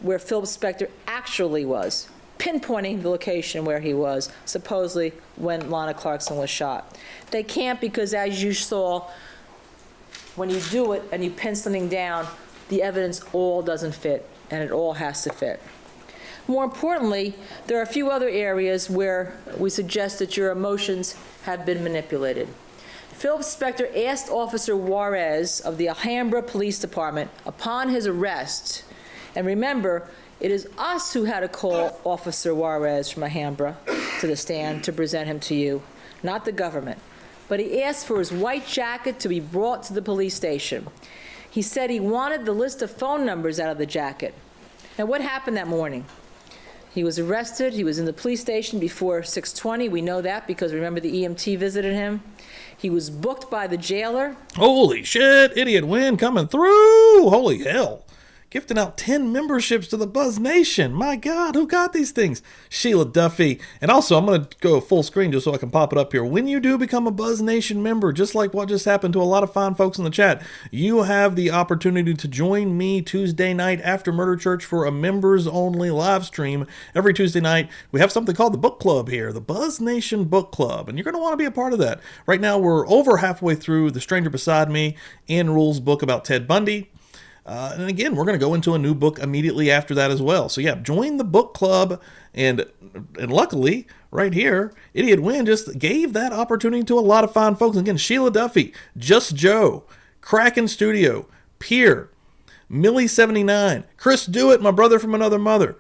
where Philip Spector actually was, pinpointing the location where he was, supposedly when Lana Clarkson was shot. They can't because, as you saw, when you do it and you pin something down, the evidence all doesn't fit, and it all has to fit. More importantly, there are a few other areas where we suggest that your emotions have been manipulated. Philip Spector asked Officer Juarez of the Alhambra Police Department upon his arrest, and remember, it is us who had to call Officer Juarez from Alhambra to the stand to present him to you, not the government. But he asked for his white jacket to be brought to the police station. He said he wanted the list of phone numbers out of the jacket. Now, what happened that morning? He was arrested. He was in the police station before 6:20. We know that because remember the EMT visited him. He was booked by the jailer. Holy shit, Idiot Win coming through. Holy hell. Gifting out 10 memberships to the Buzz Nation. My God, who got these things? Sheila Duffy. And also, I'm going to go full screen just so I can pop it up here. When you do become a Buzz Nation member, just like what just happened to a lot of fine folks in the chat, you have the opportunity to join me Tuesday night after Murder Church for a members-only live stream. Every Tuesday night, we have something called the Book Club here, the Buzz Nation Book Club, and you're going to want to be a part of that. Right now, we're over halfway through The Stranger Beside Me, Ann Rule's book about Ted Bundy. And again, we're going to go into a new book immediately after that as well. So yeah, join the book club. And luckily, right here, Idiot Win just gave that opportunity to a lot of fine folks. Again, Sheila Duffy, Just Joe, Kraken Studio, Pierre, Millie79, Chris Dewitt, my brother from another mother,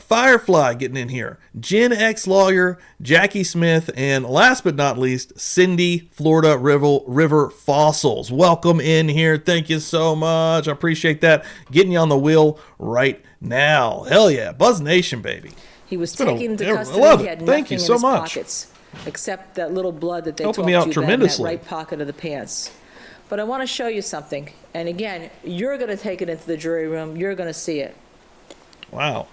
Firefly getting in here, Gen X Lawyer, Jackie Smith, and last but not least, Cindy Florida River Fossils. Welcome in here. Thank you so much. I appreciate that. Getting you on the wheel right now. Hell yeah. Buzz Nation, baby. He was taken into custody. I love He it. had Thank you nothing so in his much. pockets except that little blood that they Helping talked me out to you about in that tremendously. right pocket of the pants. But I want to show you something. And again, you're going to take it into the jury room. You're going to see it. Wow.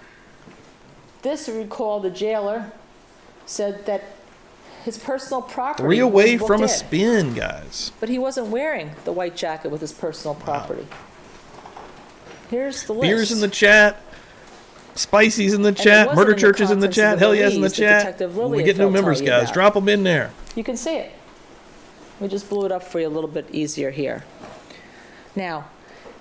This, recall, the jailer said that his personal property 3 away was from a booked in. spin, guys. But he wasn't wearing the white jacket with his personal property. Here's the list. Beers in the chat. Spicy's in the it chat. wasn't Murder in the Church is in the contents chat. of the Hell yes in the release that chat. Detective We get new Lilienfeld members, told you guys. about. Drop them in there. You can see it. We just blew it up for you a little bit easier here. Now,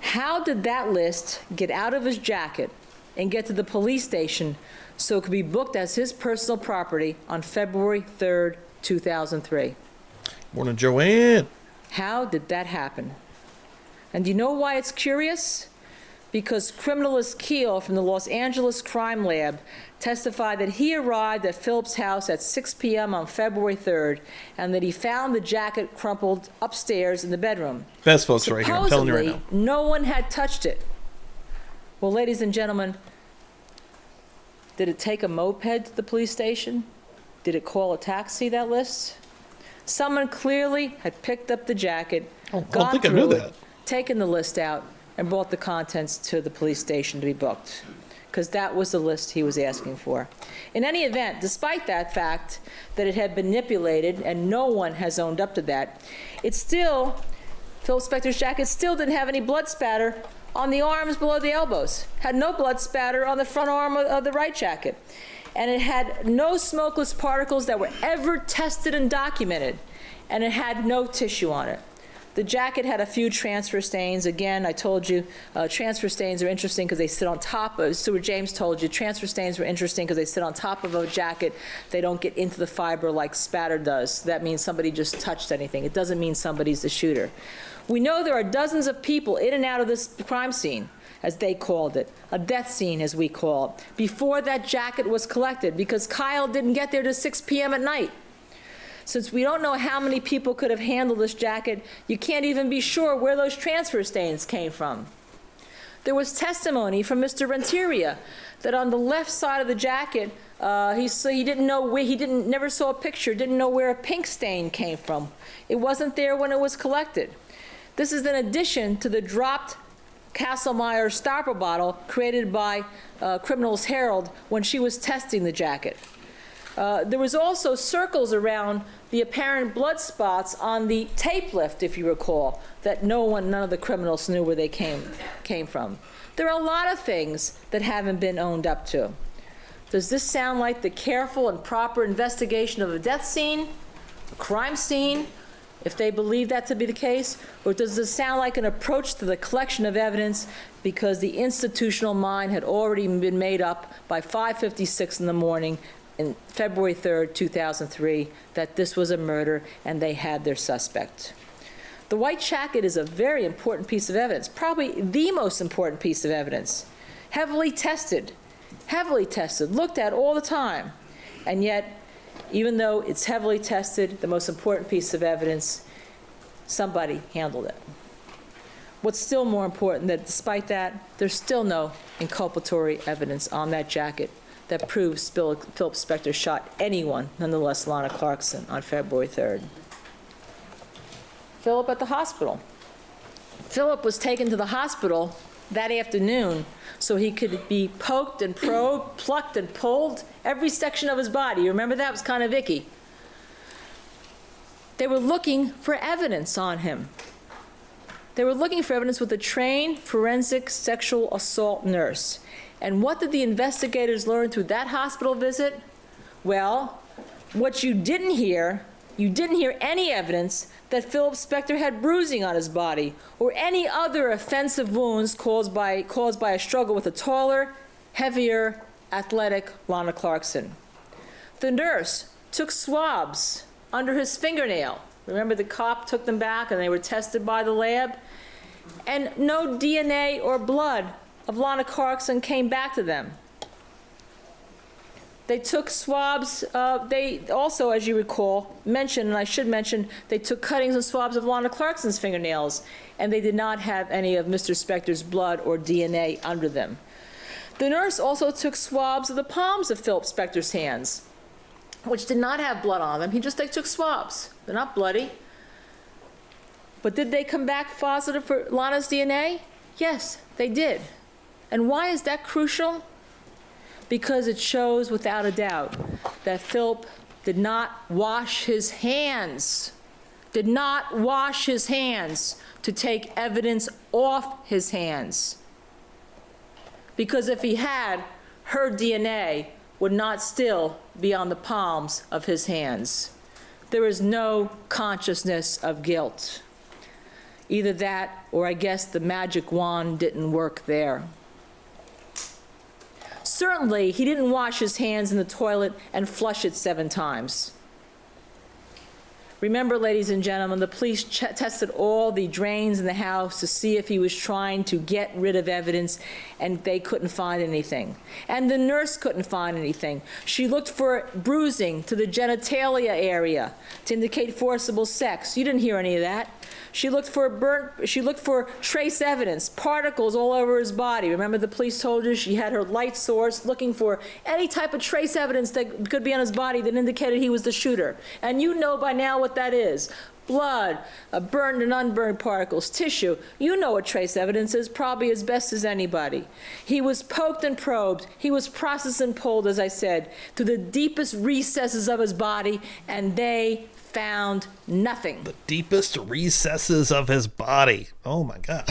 how did that list get out of his jacket and get to the police station so it could be booked as his personal property on February 3rd, 2003? Morning, Joanne. How did that happen? And do you know why it's curious? Because criminalist Keel from the Los Angeles Crime Lab testified that he arrived at Phillips' house at 6 p.m. on February 3rd and that he found the jacket crumpled upstairs in the bedroom. Best folks right here. I'm telling you right now. Supposedly, no one had touched it. Well, ladies and gentlemen, did it take a moped to the police station? Did it call a taxi, that list? Someone clearly had picked up the jacket, I don't think I knew that. taken the list out, and brought the contents to the police station to be booked, because that was the list he was asking for. In any event, despite that fact that it had been manipulated and no one has owned up to that, it still, Phil Spector's jacket still didn't have any blood spatter on the arms below the elbows, had no blood spatter on the front arm of the right jacket, and it had no smokeless particles that were ever tested and documented, and it had no tissue on it. The jacket had a few transfer stains. Again, I told you transfer stains are interesting because they sit on top of, Stuart James told you, transfer stains were interesting because they sit on top of a jacket. They don't get into the fiber like spatter does. That means somebody just touched anything. It doesn't mean somebody's the shooter. We know there are dozens of people in and out of this crime scene, as they called it, a death scene as we call it, before that jacket was collected, because Kyle didn't get there till 6 p.m. at night. Since we don't know how many people could have handled this jacket, you can't even be sure where those transfer stains came from. There was testimony from Mr. Renteria that on the left side of the jacket, he didn't know where, never saw a picture, didn't know where a pink stain came from. It wasn't there when it was collected. This is in addition to the dropped Castlemeyer stopper bottle created by Criminals Herald when she was testing the jacket. There was also circles around the apparent blood spots on the tape lift, if you recall, that none of the criminals knew where they came from. There are a lot of things that haven't been owned up to. Does this sound like the careful and proper investigation of a death scene, a crime scene, if they believe that to be the case? Or does this sound like an approach to the collection of evidence because the institutional mind had already been made up by 5:56 in the morning in February 3rd, 2003, that this was a murder and they had their suspect? The white jacket is a very important piece of evidence, probably the most important piece of evidence. Heavily tested, looked at all the time. And yet, even though it's heavily tested, the most important piece of evidence, somebody handled it. What's still more important, that despite that, there's still no inculpatory evidence on that jacket that proves Philip Spector shot anyone, nonetheless Lana Clarkson, on February 3rd. Philip at the hospital. Philip was taken to the hospital that afternoon so he could be poked and probed, plucked and pulled, every section of his body. You remember that? It was kind of icky. They were looking for evidence on him. They were looking for evidence with a trained forensic sexual assault nurse. And what did the investigators learn through that hospital visit? Well, what you didn't hear any evidence that Philip Spector had bruising on his body or any other offensive wounds caused by a struggle with a taller, heavier, athletic Lana Clarkson. The nurse took swabs under his fingernail. Remember, the cop took them back and they were tested by the lab? And no DNA or blood of Lana Clarkson came back to them. They took swabs, they also, as you recall, mentioned, and I should mention, they took cuttings and swabs of Lana Clarkson's fingernails, and they did not have any of Mr. Spector's blood or DNA under them. The nurse also took swabs of the palms of Philip Spector's hands, which did not have blood on them. They took swabs. They're not bloody. But did they come back positive for Lana's DNA? Yes, they did. And why is that crucial? Because it shows without a doubt that Philip did not wash his hands, to take evidence off his hands. Because if he had, her DNA would not still be on the palms of his hands. There is no consciousness of guilt. Either that, or I guess the magic wand didn't work there. Certainly, he didn't wash his hands in the toilet and flush it 7 times. Remember, ladies and gentlemen, the police tested all the drains in the house to see if he was trying to get rid of evidence, and they couldn't find anything. And the nurse couldn't find anything. She looked for bruising to the genitalia area to indicate forcible sex. You didn't hear any of that. She looked for trace evidence, particles all over his body. Remember the police told you she had her light source looking for any type of trace evidence that could be on his body that indicated he was the shooter. And you know by now what that is. Blood, burned and unburned particles, tissue. You know what trace evidence is, probably as best as anybody. He was poked and probed. He was processed and pulled, as I said, to the deepest recesses of his body, and they found nothing. The deepest recesses of his body. Oh my God.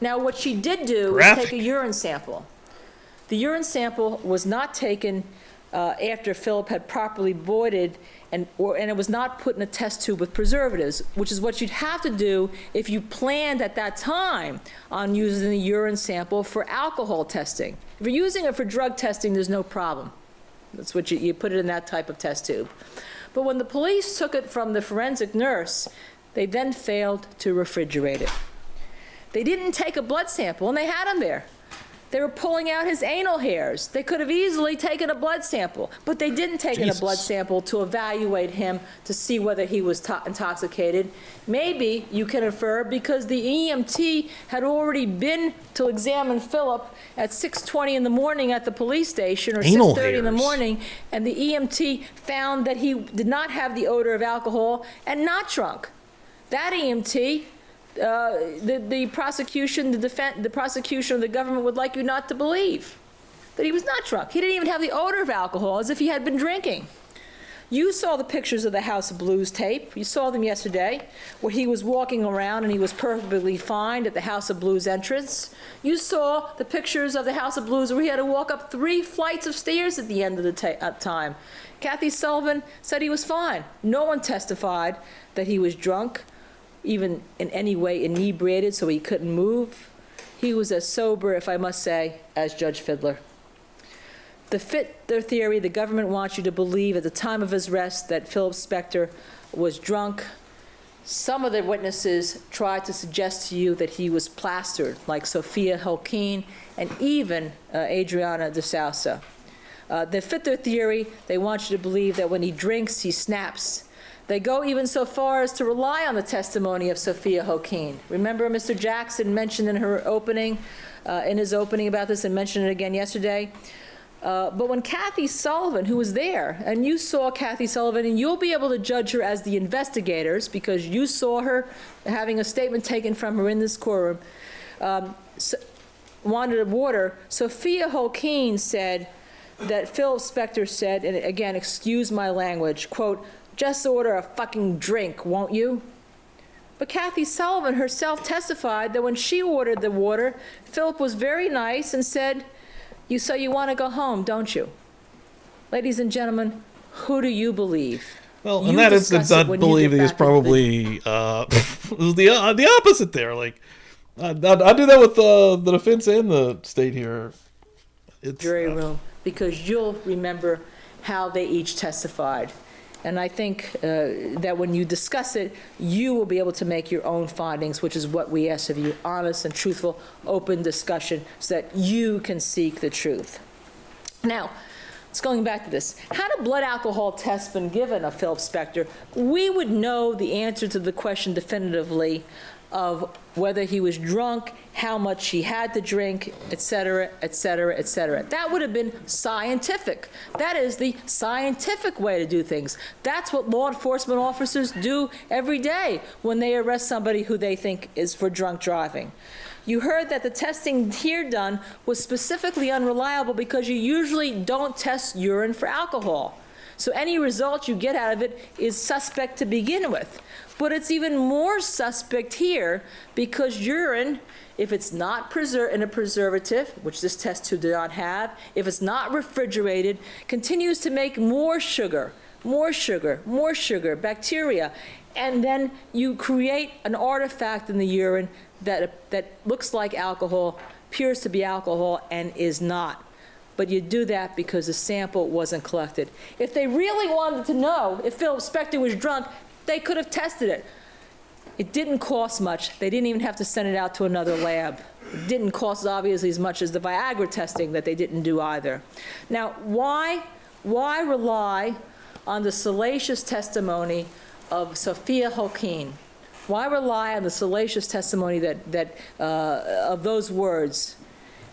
Now, what she did do was take a urine sample. The urine sample was not taken after Philip had properly voided, and it was not put in a test tube with preservatives, which is what you'd have to do if you planned at that time on using the urine sample for alcohol testing. If you're using it for drug testing, there's no problem. That's what you put it in that type of test tube. But when the police took it from the forensic nurse, they then failed to refrigerate it. They didn't take a blood sample, and they had him there. They were pulling out his anal hairs. They could have easily taken a blood sample, but they didn't take a blood sample to evaluate him to see whether he was intoxicated. Maybe you can infer because the EMT had already been to examine Philip at 6:20 in the morning at the police station, or 6:30 in the morning, and the EMT found that he did not have the odor of alcohol and not drunk. That EMT, the prosecution, the prosecution of the government would like you not to believe that he was not drunk. He didn't even have the odor of alcohol, as if he had been drinking. You saw the pictures of the House of Blues tape. You saw them yesterday, where he was walking around and he was perfectly fine at the House of Blues entrance. You saw the pictures of the House of Blues where he had to walk up 3 flights of stairs at the end of the time. Kathy Sullivan said he was fine. No one testified that he was drunk, even in any way inebriated so he couldn't move. He was as sober, if I must say, as Judge Fiddler. To fit their theory, the government wants you to believe at the time of his arrest that Philip Spector was drunk. Some of the witnesses tried to suggest to you that he was plastered, like Sophia Holkeen and even Adriana de Sousa. To fit their theory, they want you to believe that when he drinks, he snaps. They go even so far as to rely on the testimony of Sophia Holkeen. Remember Mr. Jackson mentioned in his opening about this, and mentioned it again yesterday. But when Kathy Sullivan, who was there, and you saw Kathy Sullivan, and you'll be able to judge her as the investigators because you saw her having a statement taken from her in this courtroom, wanted water. Sophia Holkeen said that Philip Spector said, and again, excuse my language, quote, "Just order a fucking drink, won't you?" But Kathy Sullivan herself testified that when she ordered the water, Philip was very nice and said, "So you want to go home, don't you?" Ladies and gentlemen, who do you believe? Well, in that instance, I believe he's probably the opposite there. Like, I do that with the defense and the state here. It's, jury room, because you'll remember how they each testified. And I think that when you discuss it, you will be able to make your own findings, which is what we ask of you, honest and truthful, open discussion, so that you can seek the truth. Now, let's going back to this. Had a blood alcohol test been given of Philip Spector, we would know the answer to the question definitively of whether he was drunk, how much he had to drink, et cetera, et cetera, et cetera. That would have been scientific. That is the scientific way to do things. That's what law enforcement officers do every day when they arrest somebody who they think is for drunk driving. You heard that the testing here done was specifically unreliable because you usually don't test urine for alcohol. So any result you get out of it is suspect to begin with. But it's even more suspect here because urine, if it's not in a preservative, which this test tube did not have, if it's not refrigerated, continues to make more sugar, more sugar, more sugar, bacteria. And then you create an artifact in the urine that looks like alcohol, appears to be alcohol, and is not. But you do that because the sample wasn't collected. If they really wanted to know if Philip Spector was drunk, they could have tested it. It didn't cost much. They didn't even have to send it out to another lab. It didn't cost obviously as much as the Viagra testing that they didn't do either. Now, why rely on the salacious testimony of Sophia Hokin? Why rely on the salacious testimony of those words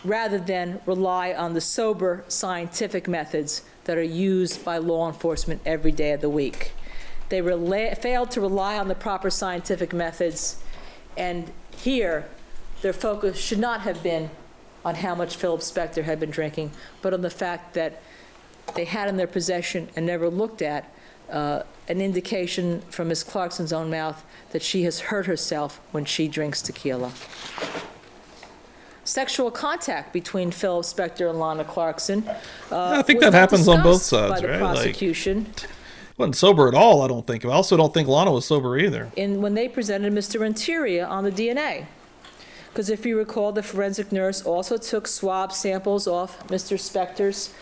rather than rely on the sober scientific methods that are used by law enforcement every day of the week? They failed to rely on the proper scientific methods, and here their focus should not have been on how much Philip Spector had been drinking, but on the fact that they had in their possession and never looked at an indication from Ms. Clarkson's own mouth that she has hurt herself when she drinks tequila. Sexual contact between Philip Spector and Lana Clarkson. I think that happens on both sides, by the right? prosecution. Wasn't sober at all, I don't think. I also don't think Lana was sober either. When they presented Mr. Renteria on the DNA. Because if you recall, the forensic nurse also took swab samples off Mr. Spector's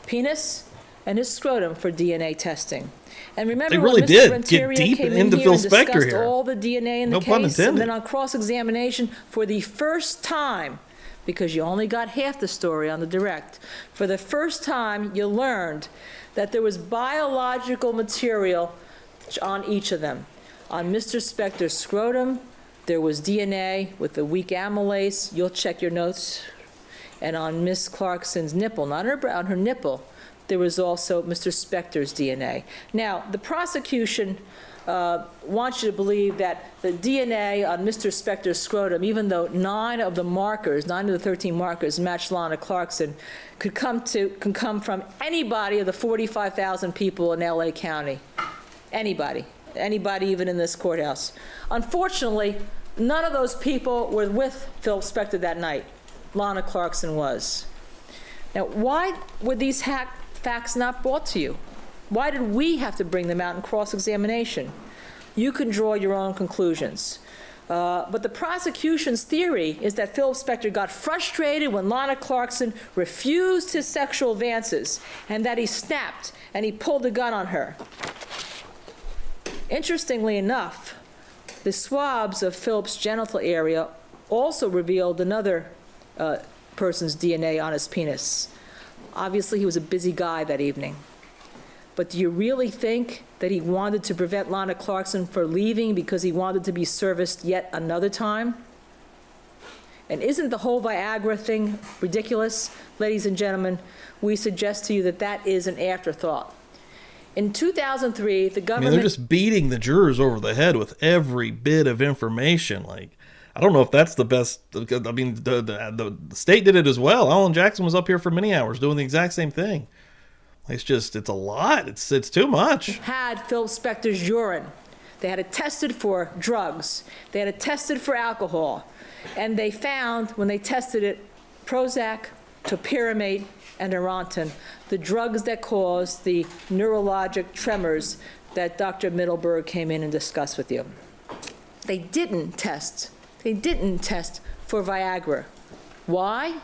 penis and his scrotum for DNA testing. And remember, they really when Mr. did Renteria get deep came into in Phil here and Spector discussed here. all the DNA in the No pun case, and intended. then on cross-examination, for the first time, because you only got half the story on the direct, for the first time you learned that there was biological material on each of them. On Mr. Spector's scrotum, there was DNA with the weak amylase. You'll check your notes. And on Miss Clarkson's nipple, not her brow, on her nipple, there was also Mr. Spector's DNA. Now, the prosecution wants you to believe that the DNA on Mr. Spector's scrotum, even though 9 of the 13 markers match Lana Clarkson, can come from anybody of the 45,000 people in LA County. Anybody even in this courthouse. Unfortunately, none of those people were with Philip Spector that night. Lana Clarkson was. Now, why were these facts not brought to you? Why did we have to bring them out in cross-examination? You can draw your own conclusions. But the prosecution's theory is that Philip Spector got frustrated when Lana Clarkson refused his sexual advances, and that he snapped and he pulled a gun on her. Interestingly enough, the swabs of Philip's genital area also revealed another person's DNA on his penis. Obviously, he was a busy guy that evening. But do you really think that he wanted to prevent Lana Clarkson from leaving because he wanted to be serviced yet another time? And isn't the whole Viagra thing ridiculous? Ladies and gentlemen, we suggest to you that that is an afterthought. In 2003, the government... they're just beating the jurors over the head with every bit of information. Like, I don't know if that's the best. I mean, the state did it as well. Alan Jackson was up here for many hours doing the exact same thing. It's a lot. It's too much. Had Philip Spector's urine. They had it tested for drugs. They had it tested for alcohol. And they found, when they tested it, Prozac, topiramate, and Neurontin, the drugs that cause the neurologic tremors that Dr. Middleberg came in and discussed with you. They didn't test for Viagra. Why?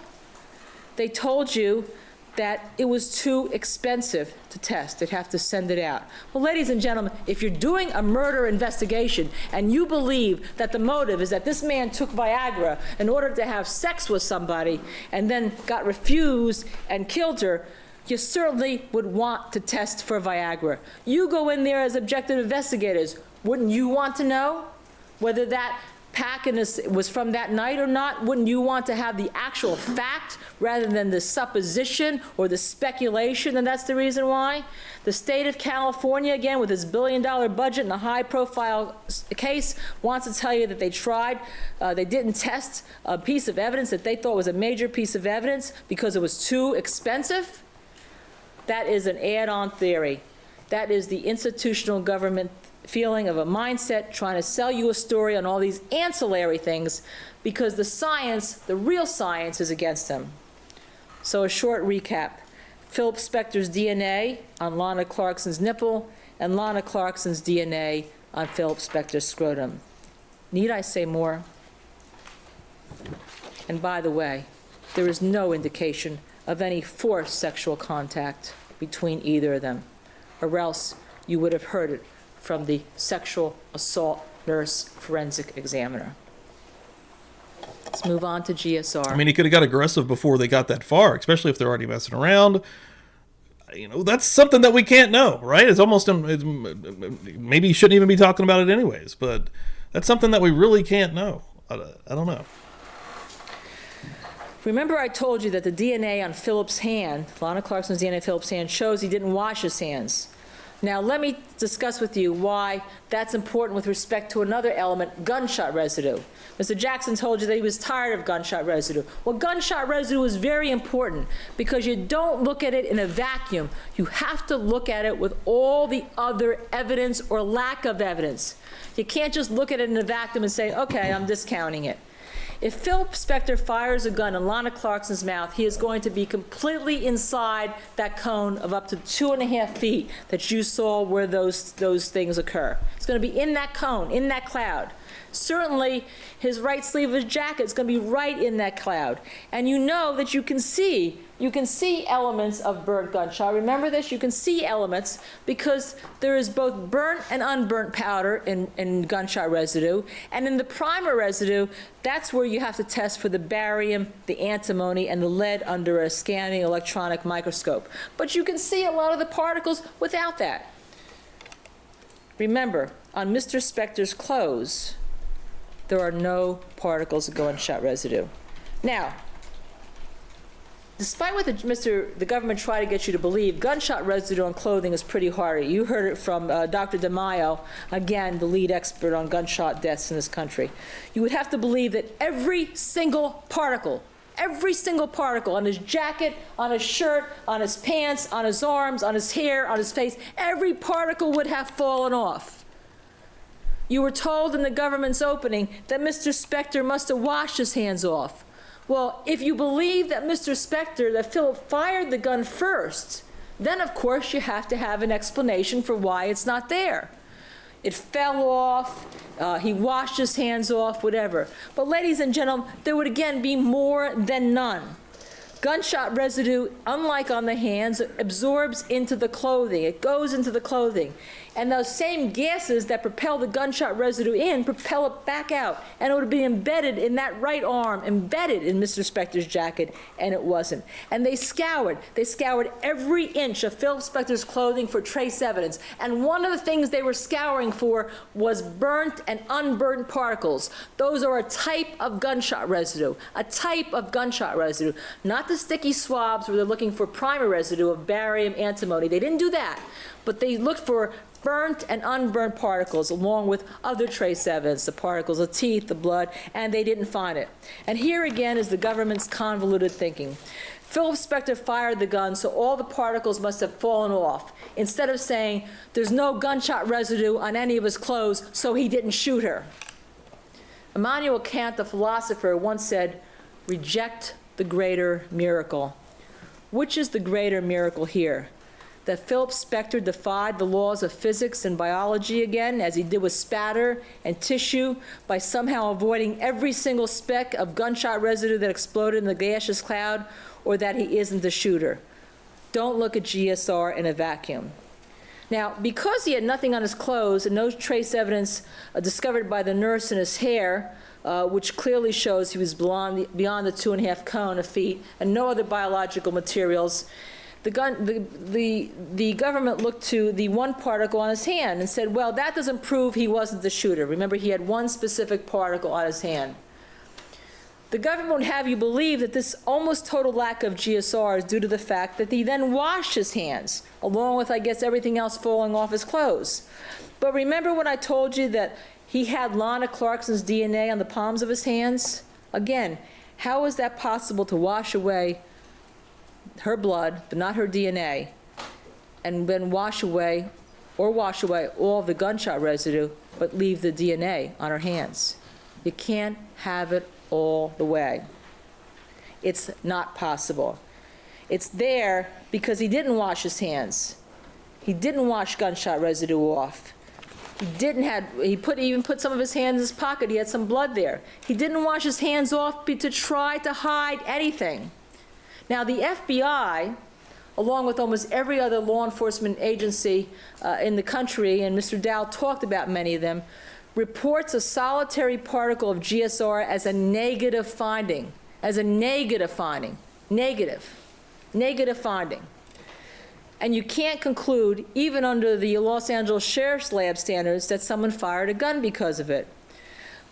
They told you that it was too expensive to test. They'd have to send it out. Well, ladies and gentlemen, if you're doing a murder investigation and you believe that the motive is that this man took Viagra in order to have sex with somebody and then got refused and killed her, you certainly would want to test for Viagra. You go in there as objective investigators. Wouldn't you want to know whether that packet was from that night or not? Wouldn't you want to have the actual fact rather than the supposition or the speculation? And that's the reason why the state of California, again, with its billion-dollar budget and a high-profile case, wants to tell you that they tried. They didn't test a piece of evidence that they thought was a major piece of evidence because it was too expensive. That is an add-on theory. That is the institutional government feeling of a mindset trying to sell you a story on all these ancillary things because the science, the real science, is against them. So a short recap. Philip Spector's DNA on Lana Clarkson's nipple and Lana Clarkson's DNA on Philip Spector's scrotum. Need I say more? And by the way, there is no indication of any forced sexual contact between either of them, or else you would have heard it from the sexual assault nurse forensic examiner. Let's move on to GSR. I mean, he could have got aggressive before they got that far, especially if they're already messing around. You know, that's something that we can't know, right? It's almost, maybe you shouldn't even be talking about it anyways, but that's something that we really can't know. I don't know. Remember I told you that the DNA on Philip's hand, Lana Clarkson's DNA on Philip's hand, shows he didn't wash his hands. Now let me discuss with you why that's important with respect to another element, gunshot residue. Mr. Jackson told you that he was tired of gunshot residue. Well, gunshot residue is very important because you don't look at it in a vacuum. You have to look at it with all the other evidence or lack of evidence. You can't just look at it in a vacuum and say, okay, I'm discounting it. If Philip Spector fires a gun in Lana Clarkson's mouth, he is going to be completely inside that cone of up to 2.5 feet that you saw where those things occur. It's going to be in that cone, in that cloud. Certainly, his right sleeve of his jacket is going to be right in that cloud. And you know that you can see elements of burnt gunshot. Remember this, you can see elements because there is both burnt and unburnt powder in gunshot residue. And in the primer residue, that's where you have to test for the barium, the antimony, and the lead under a scanning electronic microscope. But you can see a lot of the particles without that. Remember, on Mr. Spector's clothes, there are no particles of gunshot residue. Now, despite what the government tried to get you to believe, gunshot residue on clothing is pretty hardy. You heard it from Dr. DeMaio, again, the lead expert on gunshot deaths in this country. You would have to believe that every single particle on his jacket, on his shirt, on his pants, on his arms, on his hair, on his face, every particle would have fallen off. You were told in the government's opening that Mr. Spector must have washed his hands off. Well, if you believe that Mr. Spector, that Philip fired the gun first, then of course you have to have an explanation for why it's not there. It fell off, he washed his hands off, whatever. But ladies and gentlemen, there would again be more than none. Gunshot residue, unlike on the hands, absorbs into the clothing. It goes into the clothing. And those same gases that propel the gunshot residue in propel it back out. And it would be embedded in that right arm, embedded in Mr. Spector's jacket, and it wasn't. And they scoured every inch of Philip Spector's clothing for trace evidence. And one of the things they were scouring for was burnt and unburnt particles. Those are a type of gunshot residue, not the sticky swabs where they're looking for primer residue of barium, antimony. They didn't do that, but they looked for burnt and unburnt particles along with other trace evidence, the particles of teeth, the blood, and they didn't find it. And here again is the government's convoluted thinking. Philip Spector fired the gun, so all the particles must have fallen off, instead of saying there's no gunshot residue on any of his clothes, so he didn't shoot her. Immanuel Kant, the philosopher, once said, reject the greater miracle. Which is the greater miracle here? That Philip Spector defied the laws of physics and biology again, as he did with spatter and tissue, by somehow avoiding every single speck of gunshot residue that exploded in the gaseous cloud, or that he isn't the shooter. Don't look at GSR in a vacuum. Now, because he had nothing on his clothes and no trace evidence discovered by the nurse in his hair, which clearly shows he was beyond the 2.5 cone of feet, and no other biological materials, the government looked to the one particle on his hand and said, well, that doesn't prove he wasn't the shooter. Remember, he had one specific particle on his hand. The government would have you believe that this almost total lack of GSR is due to the fact that he then washed his hands, along with, I guess, everything else falling off his clothes. But remember when I told you that he had Lana Clarkson's DNA on the palms of his hands? Again, how is that possible to wash away her blood, but not her DNA, and then wash away all the gunshot residue, but leave the DNA on her hands? You can't have it all the way. It's not possible. It's there because he didn't wash his hands. He didn't wash gunshot residue off. He even put some of his hands in his pocket. He had some blood there. He didn't wash his hands off to try to hide anything. Now, the FBI, along with almost every other law enforcement agency in the country, and Mr. Dow talked about many of them, reports a solitary particle of GSR as a negative finding, negative finding. And you can't conclude, even under the Los Angeles Sheriff's Lab standards, that someone fired a gun because of it.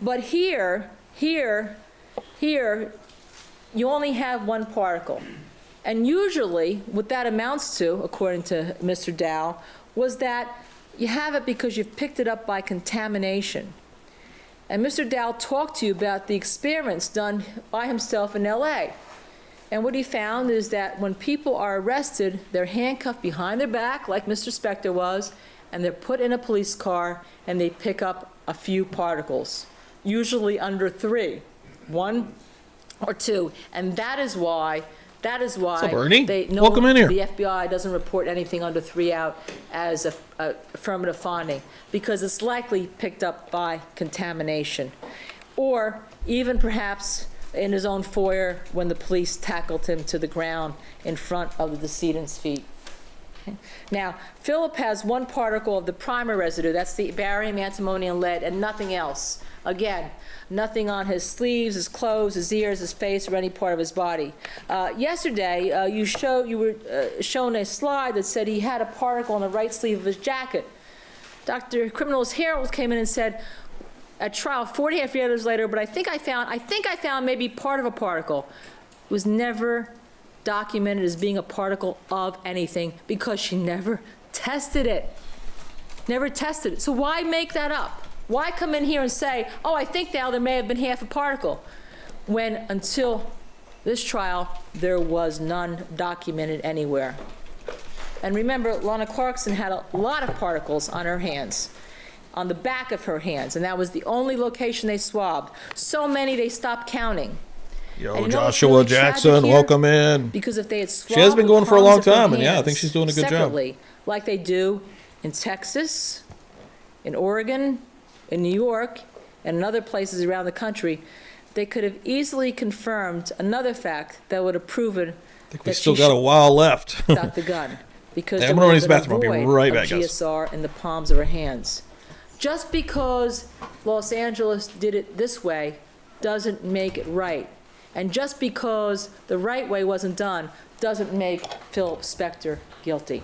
But here, you only have one particle. And usually, what that amounts to, according to Mr. Dow, was that you have it because you've picked it up by contamination. And Mr. Dow talked to you about the experiments done by himself in LA. And what he found is that when people are arrested, they're handcuffed behind their back, like Mr. Spector was, and they're put in a police car, and they pick up a few particles, usually under 3, 1 or 2. And that is why What's up, Ernie? Welcome in here. The FBI doesn't report anything under 3 out as a affirmative finding, because it's likely picked up by contamination. Or even perhaps in his own foyer when the police tackled him to the ground in front of the decedent's feet. Okay. Now, Philip has one particle of the primer residue, that's the barium, antimony, and lead, and nothing else. Again, nothing on his sleeves, his clothes, his ears, his face, or any part of his body. Yesterday, you were shown a slide that said he had a particle on the right sleeve of his jacket. Dr. Criminalist Harold came in and said, at trial 40 years later, but I think I found maybe part of a particle. It was never documented as being a particle of anything because she never tested it. Never tested it. So why make that up? Why come in here and say, oh, I think now there may have been half a particle, when until this trial, there was none documented anywhere. And remember, Lana Clarkson had a lot of particles on her hands, on the back of her hands, and that was the only location they swabbed. So many they stopped counting. Yo, Joshua Jackson, welcome in. Because if they had swabbed, she has been going for a long time, and yeah, I think she's doing a good job. Like they do in Texas, in Oregon, in New York, and in other places around the country, they could have easily confirmed another fact that would have proven I think we still got a while left. got the gun, because I'm there going to was the bathroom. I'll be right back, guys. GSR in the palms of her hands. Just because Los Angeles did it this way doesn't make it right. And just because the right way wasn't done doesn't make Philip Spector guilty.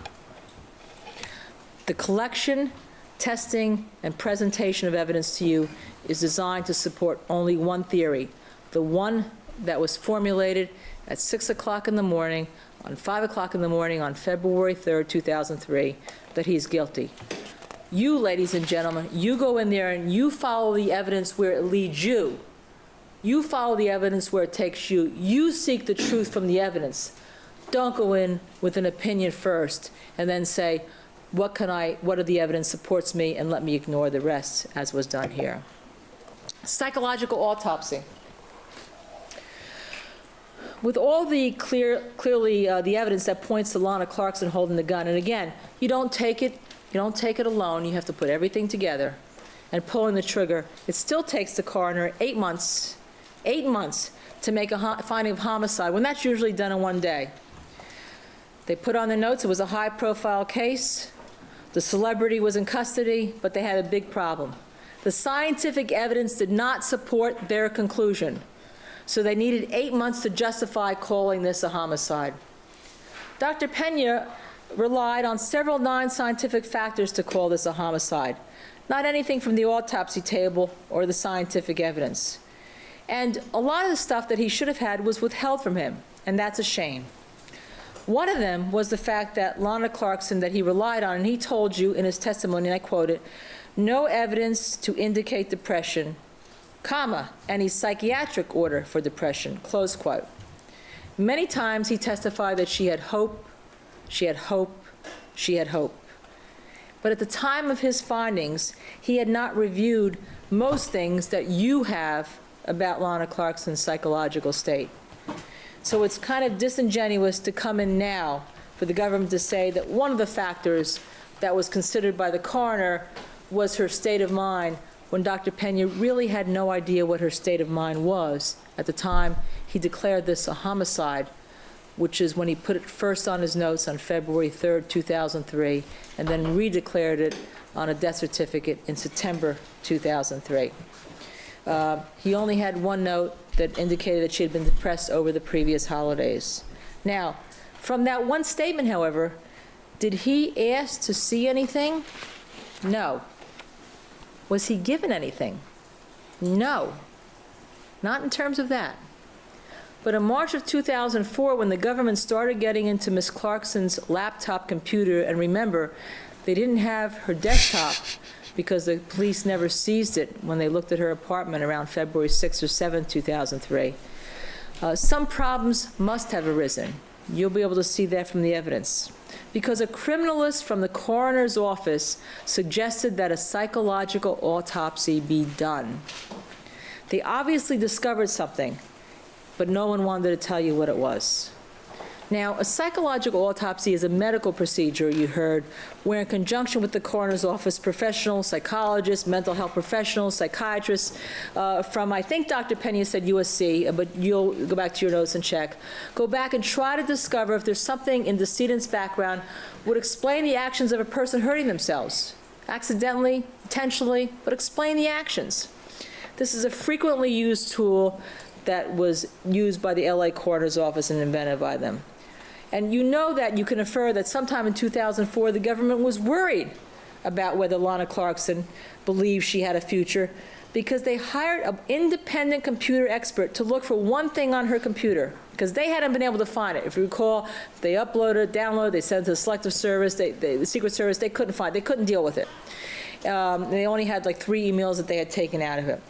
The collection, testing, and presentation of evidence to you is designed to support only one theory, the one that was formulated at 6 o'clock in the morning, on 5 o'clock in the morning on February 3rd, 2003, that he's guilty. You, ladies and gentlemen, you go in there and you follow the evidence where it leads you. You follow the evidence where it takes you. You seek the truth from the evidence. Don't go in with an opinion first and then say, what are the evidence supports me, and let me ignore the rest, as was done here. Psychological autopsy. With all the clearly the evidence that points to Lana Clarkson holding the gun, and again, you don't take it alone. You have to put everything together. And pulling the trigger, it still takes the coroner 8 months to make a finding of homicide, when that's usually done in 1 day. They put on their notes it was a high-profile case. The celebrity was in custody, but they had a big problem. The scientific evidence did not support their conclusion, so they needed 8 months to justify calling this a homicide. Dr. Pena relied on several non-scientific factors to call this a homicide, not anything from the autopsy table or the scientific evidence. And a lot of the stuff that he should have had was withheld from him, and that's a shame. One of them was the fact that Lana Clarkson, that he relied on, and he told you in his testimony, and I quote it, no evidence to indicate depression, comma, any psychiatric order for depression, close quote. Many times he testified that she had hope, she had hope, she had hope. But at the time of his findings, he had not reviewed most things that you have about Lana Clarkson's psychological state. So it's kind of disingenuous to come in now for the government to say that one of the factors that was considered by the coroner was her state of mind when Dr. Pena really had no idea what her state of mind was at the time he declared this a homicide, which is when he put it first on his notes on February 3rd, 2003, and then redeclared it on a death certificate in September 2003. He only had one note that indicated that she had been depressed over the previous holidays. Now, from that one statement, however, did he ask to see anything? No. Was he given anything? No. Not in terms of that. But in March of 2004, when the government started getting into Miss Clarkson's laptop computer, and remember, they didn't have her desktop because the police never seized it when they looked at her apartment around February 6th or 7th, 2003. Some problems must have arisen. You'll be able to see that from the evidence. Because a criminalist from the coroner's office suggested that a psychological autopsy be done. They obviously discovered something, but no one wanted to tell you what it was. Now, a psychological autopsy is a medical procedure, you heard, where in conjunction with the coroner's office, professionals, psychologists, mental health professionals, psychiatrists, from, I think Dr. Pena said USC, but you'll go back to your notes and check, go back and try to discover if there's something in decedent's background would explain the actions of a person hurting themselves, accidentally, intentionally, but explain the actions. This is a frequently used tool that was used by the LA coroner's office and invented by them. And you know that you can infer that sometime in 2004, the government was worried about whether Lana Clarkson believed she had a future because they hired an independent computer expert to look for one thing on her computer because they hadn't been able to find it. If you recall, they uploaded, downloaded, they sent it to the Selective Service, the Secret Service, they couldn't deal with it. They only had like 3 emails that they had taken out of it.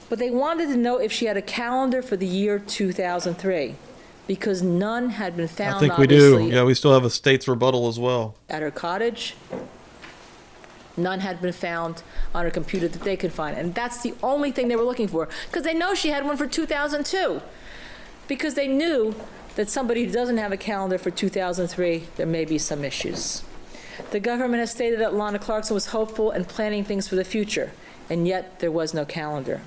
But they wanted to know if she had a calendar for the year 2003. Because none had been found, I think we do. Yeah, we still have a state's rebuttal as well. At her cottage. None had been found on her computer that they could find. And that's the only thing they were looking for. Because they know she had one for 2002. Because they knew that somebody who doesn't have a calendar for 2003, there may be some issues. The government has stated that Lana Clarkson was hopeful and planning things for the future. And yet there was no calendar.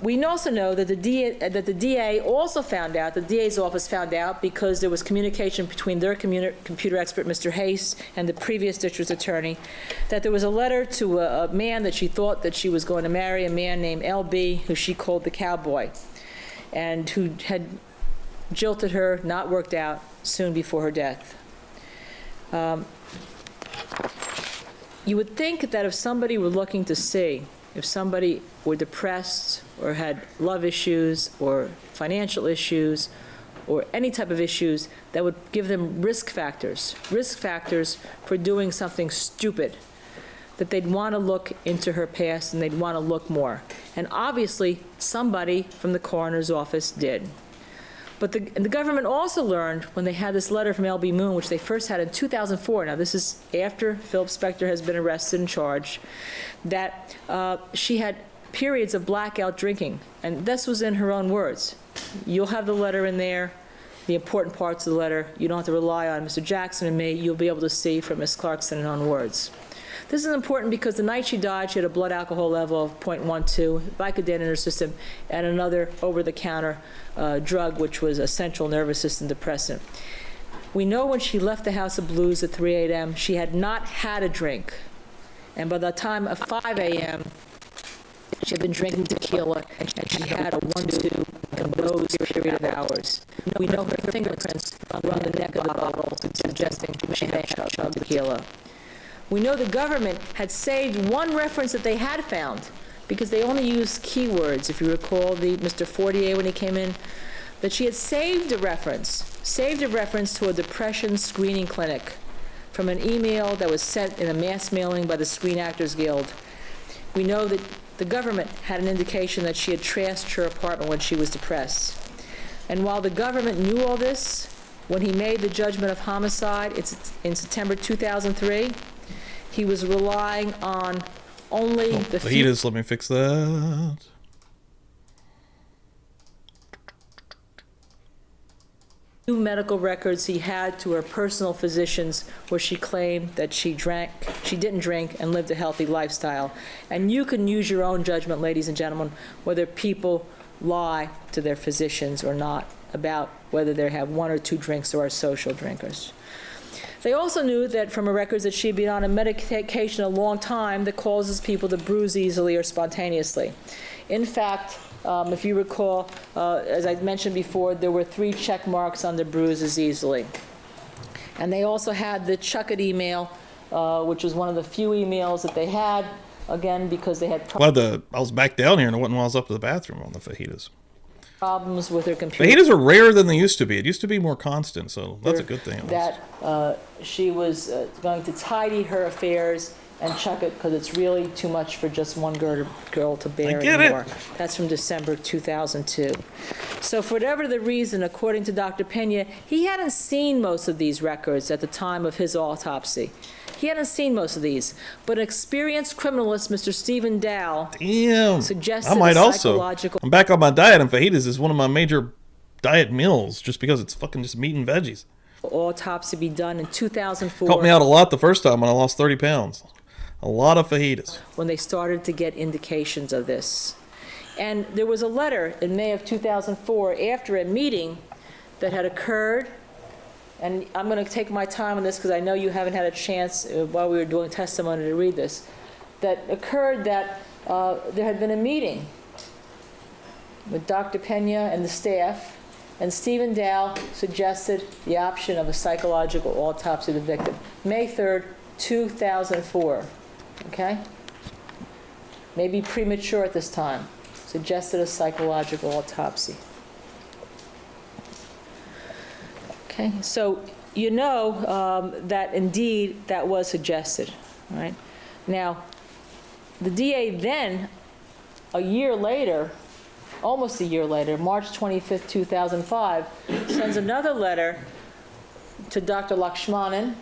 We also know that the DA also found out, the DA's office found out, because there was communication between their computer expert, Mr. Hayes, and the previous district attorney, that there was a letter to a man that she thought that she was going to marry, a man named LB, who she called the cowboy, and who had jilted her, not worked out, soon before her death. You would think that if somebody were looking to see, if somebody were depressed or had love issues or financial issues or any type of issues, that would give them risk factors for doing something stupid, that they'd want to look into her past and they'd want to look more. And obviously, somebody from the coroner's office did. But the government also learned when they had this letter from L.B. Moon, which they first had in 2004, now this is after Philip Spector has been arrested and charged, that she had periods of blackout drinking. And this was in her own words. You'll have the letter in there, the important parts of the letter. You don't have to rely on Mr. Jackson and me. You'll be able to see from Ms. Clarkson in her own words. This is important because the night she died, she had a blood alcohol level of 0.12, Vicodin in her system, and another over-the-counter drug, which was a central nervous system depressant. We know when she left the House of Blues at 3 a.m., she had not had a drink. And by the time of 5 a.m., she had been drinking tequila, and she had a 1-2 in those period of hours. We know her fingerprints were on the neck of the bottle, suggesting she had chugged tequila. We know the government had saved one reference that they had found, because they only used keywords. If you recall Mr. Fortier when he came in, that she had saved a reference to a depression screening clinic from an email that was sent in a mass mailing by the Screen Actors Guild. We know that the government had an indication that she had trashed her apartment when she was depressed. And while the government knew all this, when he made the judgment of homicide in September 2003, he was relying on only the heat is, let me fix that. Two medical records he had to her personal physicians where she claimed that she didn't drink and lived a healthy lifestyle. And you can use your own judgment, ladies and gentlemen, whether people lie to their physicians or not about whether they have one or two drinks or are social drinkers. They also knew that from her records that she'd been on a medication a long time that causes people to bruise easily or spontaneously. In fact, if you recall, as I mentioned before, there were 3 check marks on the bruises easily. And they also had the Chuck It email, which was one of the few emails that they had, again, because they had I was back down here and it wasn't while I was up to the bathroom on the fajitas. problems with her computer. Fajitas are rarer than they used to be. It used to be more constant, so that's a good thing. At least. That she was going to tidy her affairs and chuck it because it's really too much for just one girl to bear anymore. That's from December 2002. So for whatever the reason, according to Dr. Pena, he hadn't seen most of these records at the time of his autopsy. He hadn't seen most of these, but an experienced criminalist, Mr. Stephen Dow, suggested I might psychological... I'm back on my diet, and fajitas is one of my major diet meals just because it's fucking just meat and veggies. Autopsy be done in 2004. Helped me out a lot the first time when I lost 30 pounds. A lot of fajitas. When they started to get indications of this. And there was a letter in May of 2004 after a meeting that had occurred, and I'm going to take my time on this because I know you haven't had a chance while we were doing testimony to read this, that occurred that there had been a meeting with Dr. Pena and the staff, and Stephen Dow suggested the option of a psychological autopsy of the victim. May 3rd, 2004. Okay? Maybe premature at this time. Suggested a psychological autopsy. Okay, so you know that indeed that was suggested, right? Now, the DA then, a year later, almost a year later, March 25th, 2005, sends another letter to Dr. Lakshmanan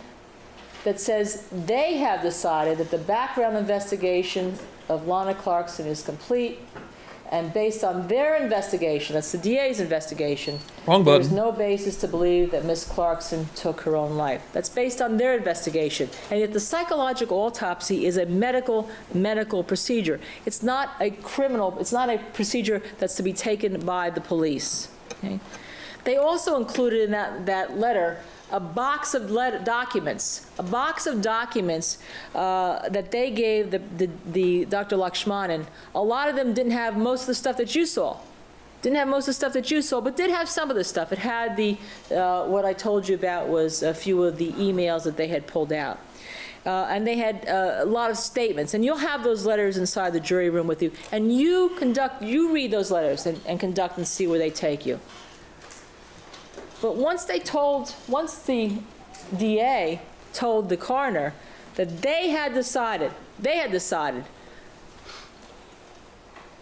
that says they have decided that the background investigation of Lana Clarkson is complete, and based on their investigation, that's the DA's investigation, there's no basis to believe that Ms. Clarkson took her own life. That's based on their investigation. And yet the psychological autopsy is a medical procedure. It's not a criminal, it's not a procedure that's to be taken by the police. Okay? They also included in that letter a box of documents that they gave the Dr. Lakshmanan. A lot of them didn't have most of the stuff that you saw. But did have some of the stuff. It had what I told you about was a few of the emails that they had pulled out. And they had a lot of statements. And you'll have those letters inside the jury room with you. And you read those letters and conduct and see where they take you. But once the DA told the coroner that they had decided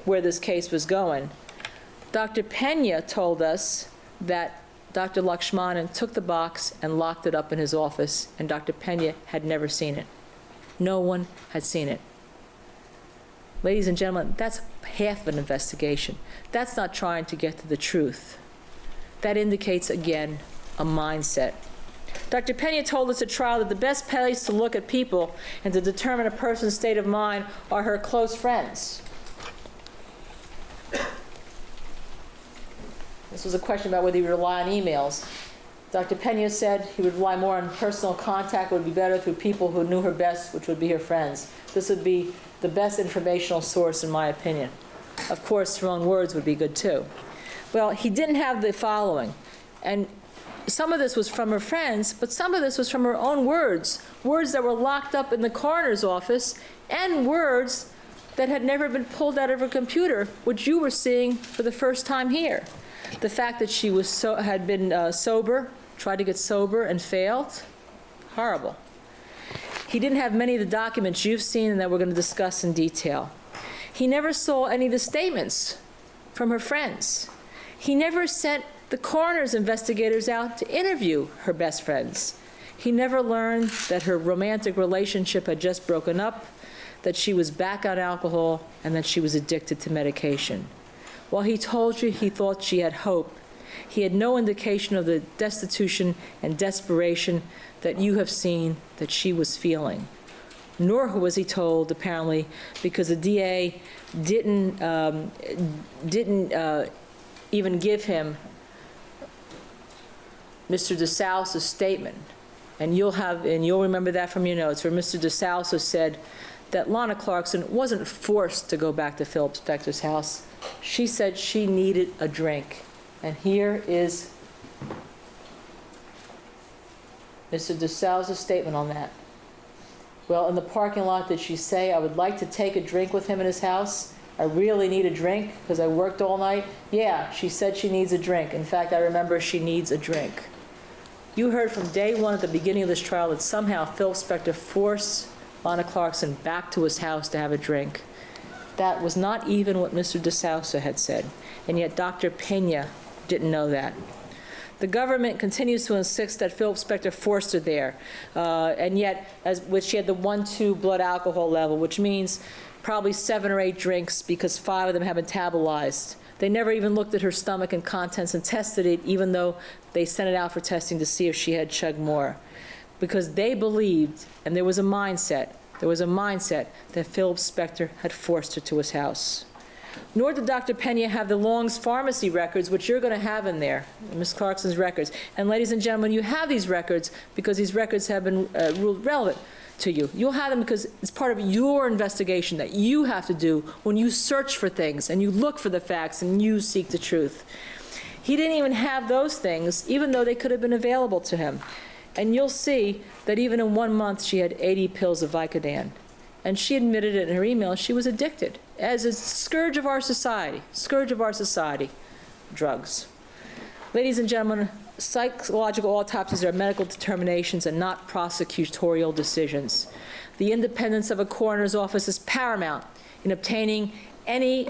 where this case was going, Dr. Pena told us that Dr. Lakshmanan took the box and locked it up in his office, and Dr. Pena had never seen it. No one had seen it. Ladies and gentlemen, that's half of an investigation. That's not trying to get to the truth. That indicates, again, a mindset. Dr. Pena told us at trial that the best place to look at people and to determine a person's state of mind are her close friends. This was a question about whether he would rely on emails. Dr. Pena said he would rely more on personal contact, would be better through people who knew her best, which would be her friends. This would be the best informational source, in my opinion. Of course, her own words would be good, too. Well, he didn't have the following, and some of this was from her friends, but some of this was from her own words that were locked up in the coroner's office, and words that had never been pulled out of her computer, which you were seeing for the first time here. The fact that she had been sober, tried to get sober and failed, horrible. He didn't have many of the documents you've seen and that we're going to discuss in detail. He never saw any of the statements from her friends. He never sent the coroner's investigators out to interview her best friends. He never learned that her romantic relationship had just broken up, that she was back on alcohol, and that she was addicted to medication. While he told you he thought she had hope, He had no indication of the destitution and desperation that you have seen that she was feeling. Nor was he told, apparently, because the DA didn't even give him Mr. DeSalce's statement. And you'll remember that from your notes, where Mr. DeSalce said that Lana Clarkson wasn't forced to go back to Philip Spector's house. She said she needed a drink. And here is Mr. DeSalce's statement on that. Well, in the parking lot, did she say, I would like to take a drink with him in his house? I really need a drink because I worked all night? Yeah, she said she needs a drink. In fact, I remember she needs a drink. You heard from day one at the beginning of this trial that somehow Phil Spector forced Lana Clarkson back to his house to have a drink. That was not even what Mr. DeSalce had said, and yet Dr. Pena didn't know that. The government continues to insist that Philip Spector forced her there, and yet, which she had the 1-2 blood alcohol level, which means probably 7 or 8 drinks because 5 of them have metabolized. They never even looked at her stomach and contents and tested it, even though they sent it out for testing to see if she had chugged more. Because they believed, and there was a mindset that Philip Spector had forced her to his house. Nor did Dr. Pena have the Long's pharmacy records, which you're going to have in there, Ms. Clarkson's records. And ladies and gentlemen, you have these records because these records have been ruled relevant to you. You'll have them because it's part of your investigation that you have to do when you search for things and you look for the facts and you seek the truth. He didn't even have those things, even though they could have been available to him. And you'll see that even in 1 month, she had 80 pills of Vicodin. And she admitted it in her email. She was addicted, as a scourge of our society, drugs. Ladies and gentlemen, psychological autopsies are medical determinations and not prosecutorial decisions. The independence of a coroner's office is paramount in maintaining any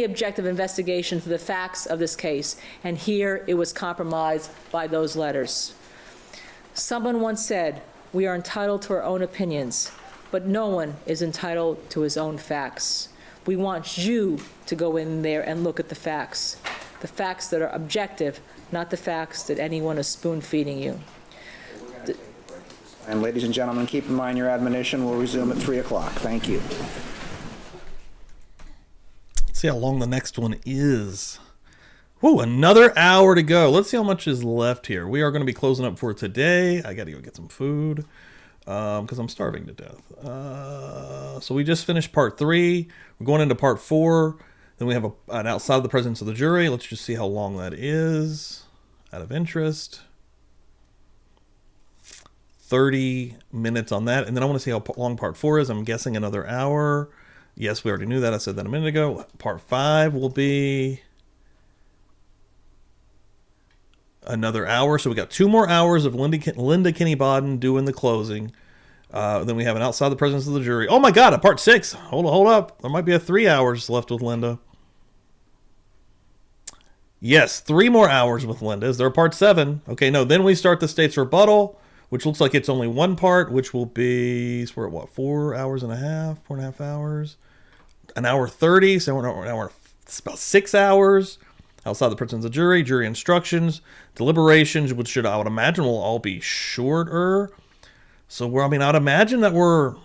objective investigation to the facts of this case. And here it was compromised by those letters. Someone once said, we are entitled to our own opinions, but no one is entitled to his own facts. We want you to go in there and look at the facts that are objective, not the facts that anyone is spoon-feeding you. And ladies and gentlemen, keep in mind your admonition will resume at 3 o'clock. Thank you. Let's see how long the next one is. Whoa, another hour to go. Let's see how much is left here. We are going to be closing up for today. I got to go get some food because I'm starving to death. So we just finished part 3. We're going into part 4. Then we have an outside the presence of the jury. Let's just see how long that is out of interest. 30 minutes on that. And then I want to see how long part 4 is. I'm guessing another hour. Yes, we already knew that. I said that a minute ago. Part 5 will be another hour. So we got 2 more hours of Linda Kinney Bodden doing the closing. Then we have an outside the presence of the jury. Oh my God, a part 6. Hold up. There might be 3 hours left with Linda. Yes, 3 more hours with Linda. Is there a part 7? Okay, no. Then we start the state's rebuttal, which looks like it's only 1 part, which will be, so we're at what, 4 hours and a half, 4.5 hours, an hour 30. So we're an hour, it's about 6 hours. Outside the presence of the jury, jury instructions, deliberations, which I would imagine will all be shorter. So I would imagine that we're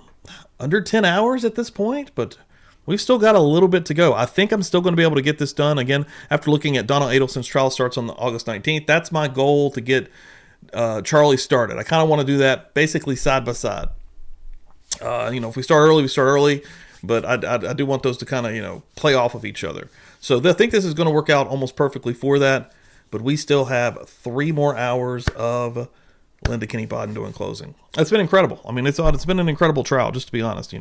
under 10 hours at this point, but we've still got a little bit to go. I think I'm still going to be able to get this done. Again, after looking at Donald Adelson's trial starts on August 19th, that's my goal to get Charlie started. I kind of want to do that basically side by side. If we start early, we start early, but I do want those to kind of, play off of each other. So I think this is going to work out almost perfectly for that, but we still have 3 more hours of Linda Kinney Bodden doing closing. It's been incredible. It's been an incredible trial, just to be honest.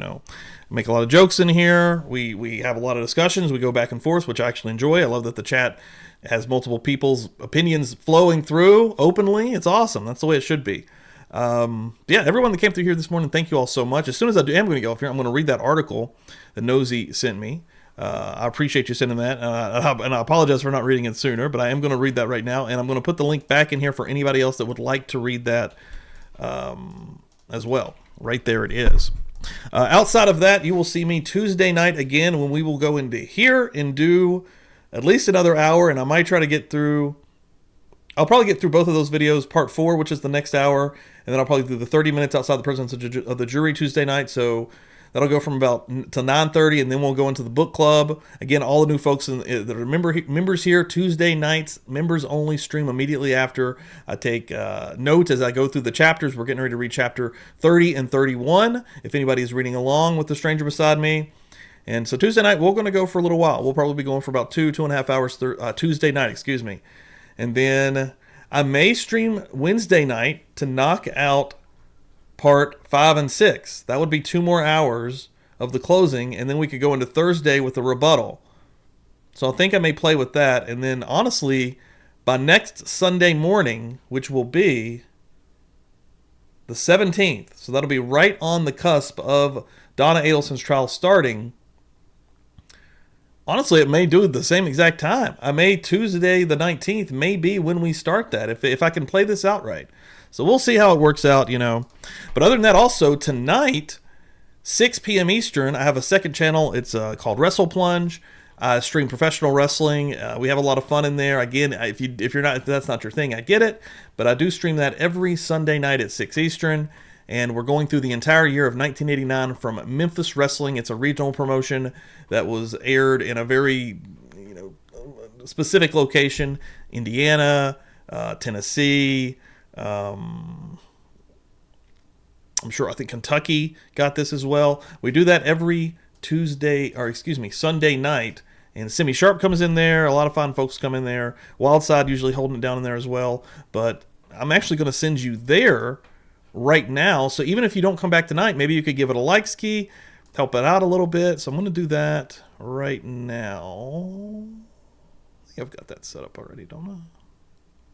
Make a lot of jokes in here. We have a lot of discussions. We go back and forth, which I actually enjoy. I love that the chat has multiple people's opinions flowing through openly. It's awesome. That's the way it should be. Everyone that came through here this morning, thank you all so much. As soon as I am going to get off here, I'm going to read that article that Nosy sent me. I appreciate you sending that, and I apologize for not reading it sooner, but I am going to read that right now, and I'm going to put the link back in here for anybody else that would like to read that as well. Right there it is. Outside of that, you will see me Tuesday night again when we will go into here and do at least another hour, and I might try to get through. I'll probably get through both of those videos, part 4, which is the next hour, and then I'll probably do the 30 minutes outside the presence of the jury Tuesday night. So that'll go from about to 9:30, and then we'll go into the book club. Again, all the new folks that are members here, Tuesday nights, members only stream immediately after. I take notes as I go through the chapters. We're getting ready to read chapter 30 and 31, if anybody is reading along with the stranger beside me. And so Tuesday night, we're going to go for a little while. We'll probably be going for about 2.5 hours, Tuesday night, excuse me. And then I may stream Wednesday night to knock out part 5 and 6. That would be 2 more hours of the closing, and then we could go into Thursday with the rebuttal. So I think I may play with that. And then honestly, by next Sunday morning, which will be the 17th, so that'll be right on the cusp of Donna Adelson's trial starting. Honestly, it may do it the same exact time. I may Tuesday the 19th may be when we start that, if I can play this out right. So we'll see how it works out, you know. But other than that, also tonight, 6 p.m. Eastern, I have a second channel. It's called Wrestle Plunge. I stream professional wrestling. We have a lot of fun in there. Again, if that's not your thing, I get it. But I do stream that every Sunday night at 6 Eastern. And we're going through the entire year of 1989 from Memphis Wrestling. It's a regional promotion that was aired in a very, specific location: Indiana, Tennessee. I'm sure, I think Kentucky got this as well. We do that every Sunday night. And Simi Sharp comes in there. A lot of fine folks come in there. Wildside usually holding it down in there as well. But I'm actually going to send you there right now. So even if you don't come back tonight, maybe you could give it a like ski, help it out a little bit. So I'm going to do that right now. I think I've got that set up already, don't I?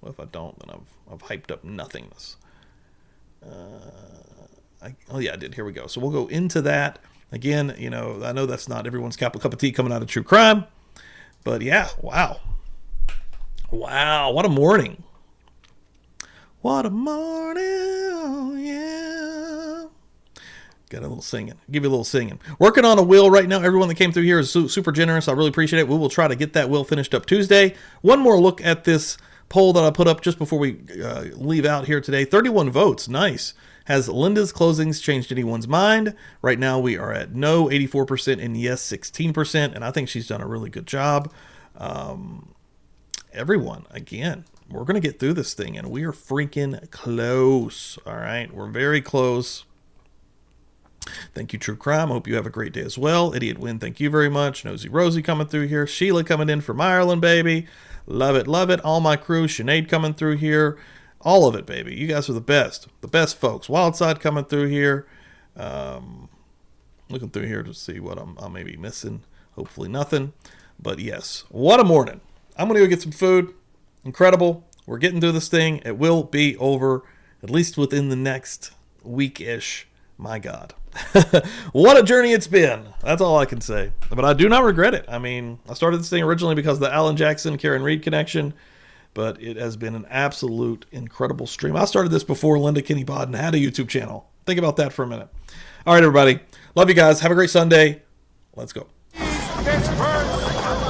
Well, if I don't, then I've hyped up nothingness. Oh yeah, I did. Here we go. So we'll go into that. Again, I know that's not everyone's cup of tea coming out of true crime, but yeah, wow, what a morning. What a morning, yeah. Got a little singing. Give you a little singing. Working on a will right now. Everyone that came through here is super generous. I really appreciate it. We will try to get that will finished up Tuesday. One more look at this poll that I put up just before we leave out here today. 31 votes. Nice. Has Linda's closings changed anyone's mind? Right now we are at no, 84%, and yes, 16%. And I think she's done a really good job. Everyone, again, we're going to get through this thing, and we are freaking close. All right, we're very close. Thank you, True Crime. I hope you have a great day as well. Idiot Win, thank you very much. Nosy Rosie coming through here. Sheila coming in from Ireland, baby. Love it, love it. All my crew. Sinead coming through here. All of it, baby. You guys are the best folks. Wildside coming through here. Looking through here to see what I may be missing. Hopefully nothing. But yes, what a morning. I'm going to go get some food. Incredible. We're getting through this thing. It will be over, at least within the next week-ish. My God. What a journey it's been. That's all I can say. But I do not regret it. I mean, I started this thing originally because of the Alan Jackson, Karen Reed connection. But it has been an absolute incredible stream. I started this before Linda Kinney Bodden had a YouTube channel. Think about that for a minute. All right, everybody. Love you guys. Have a great Sunday. Let's go. Pittsburgh.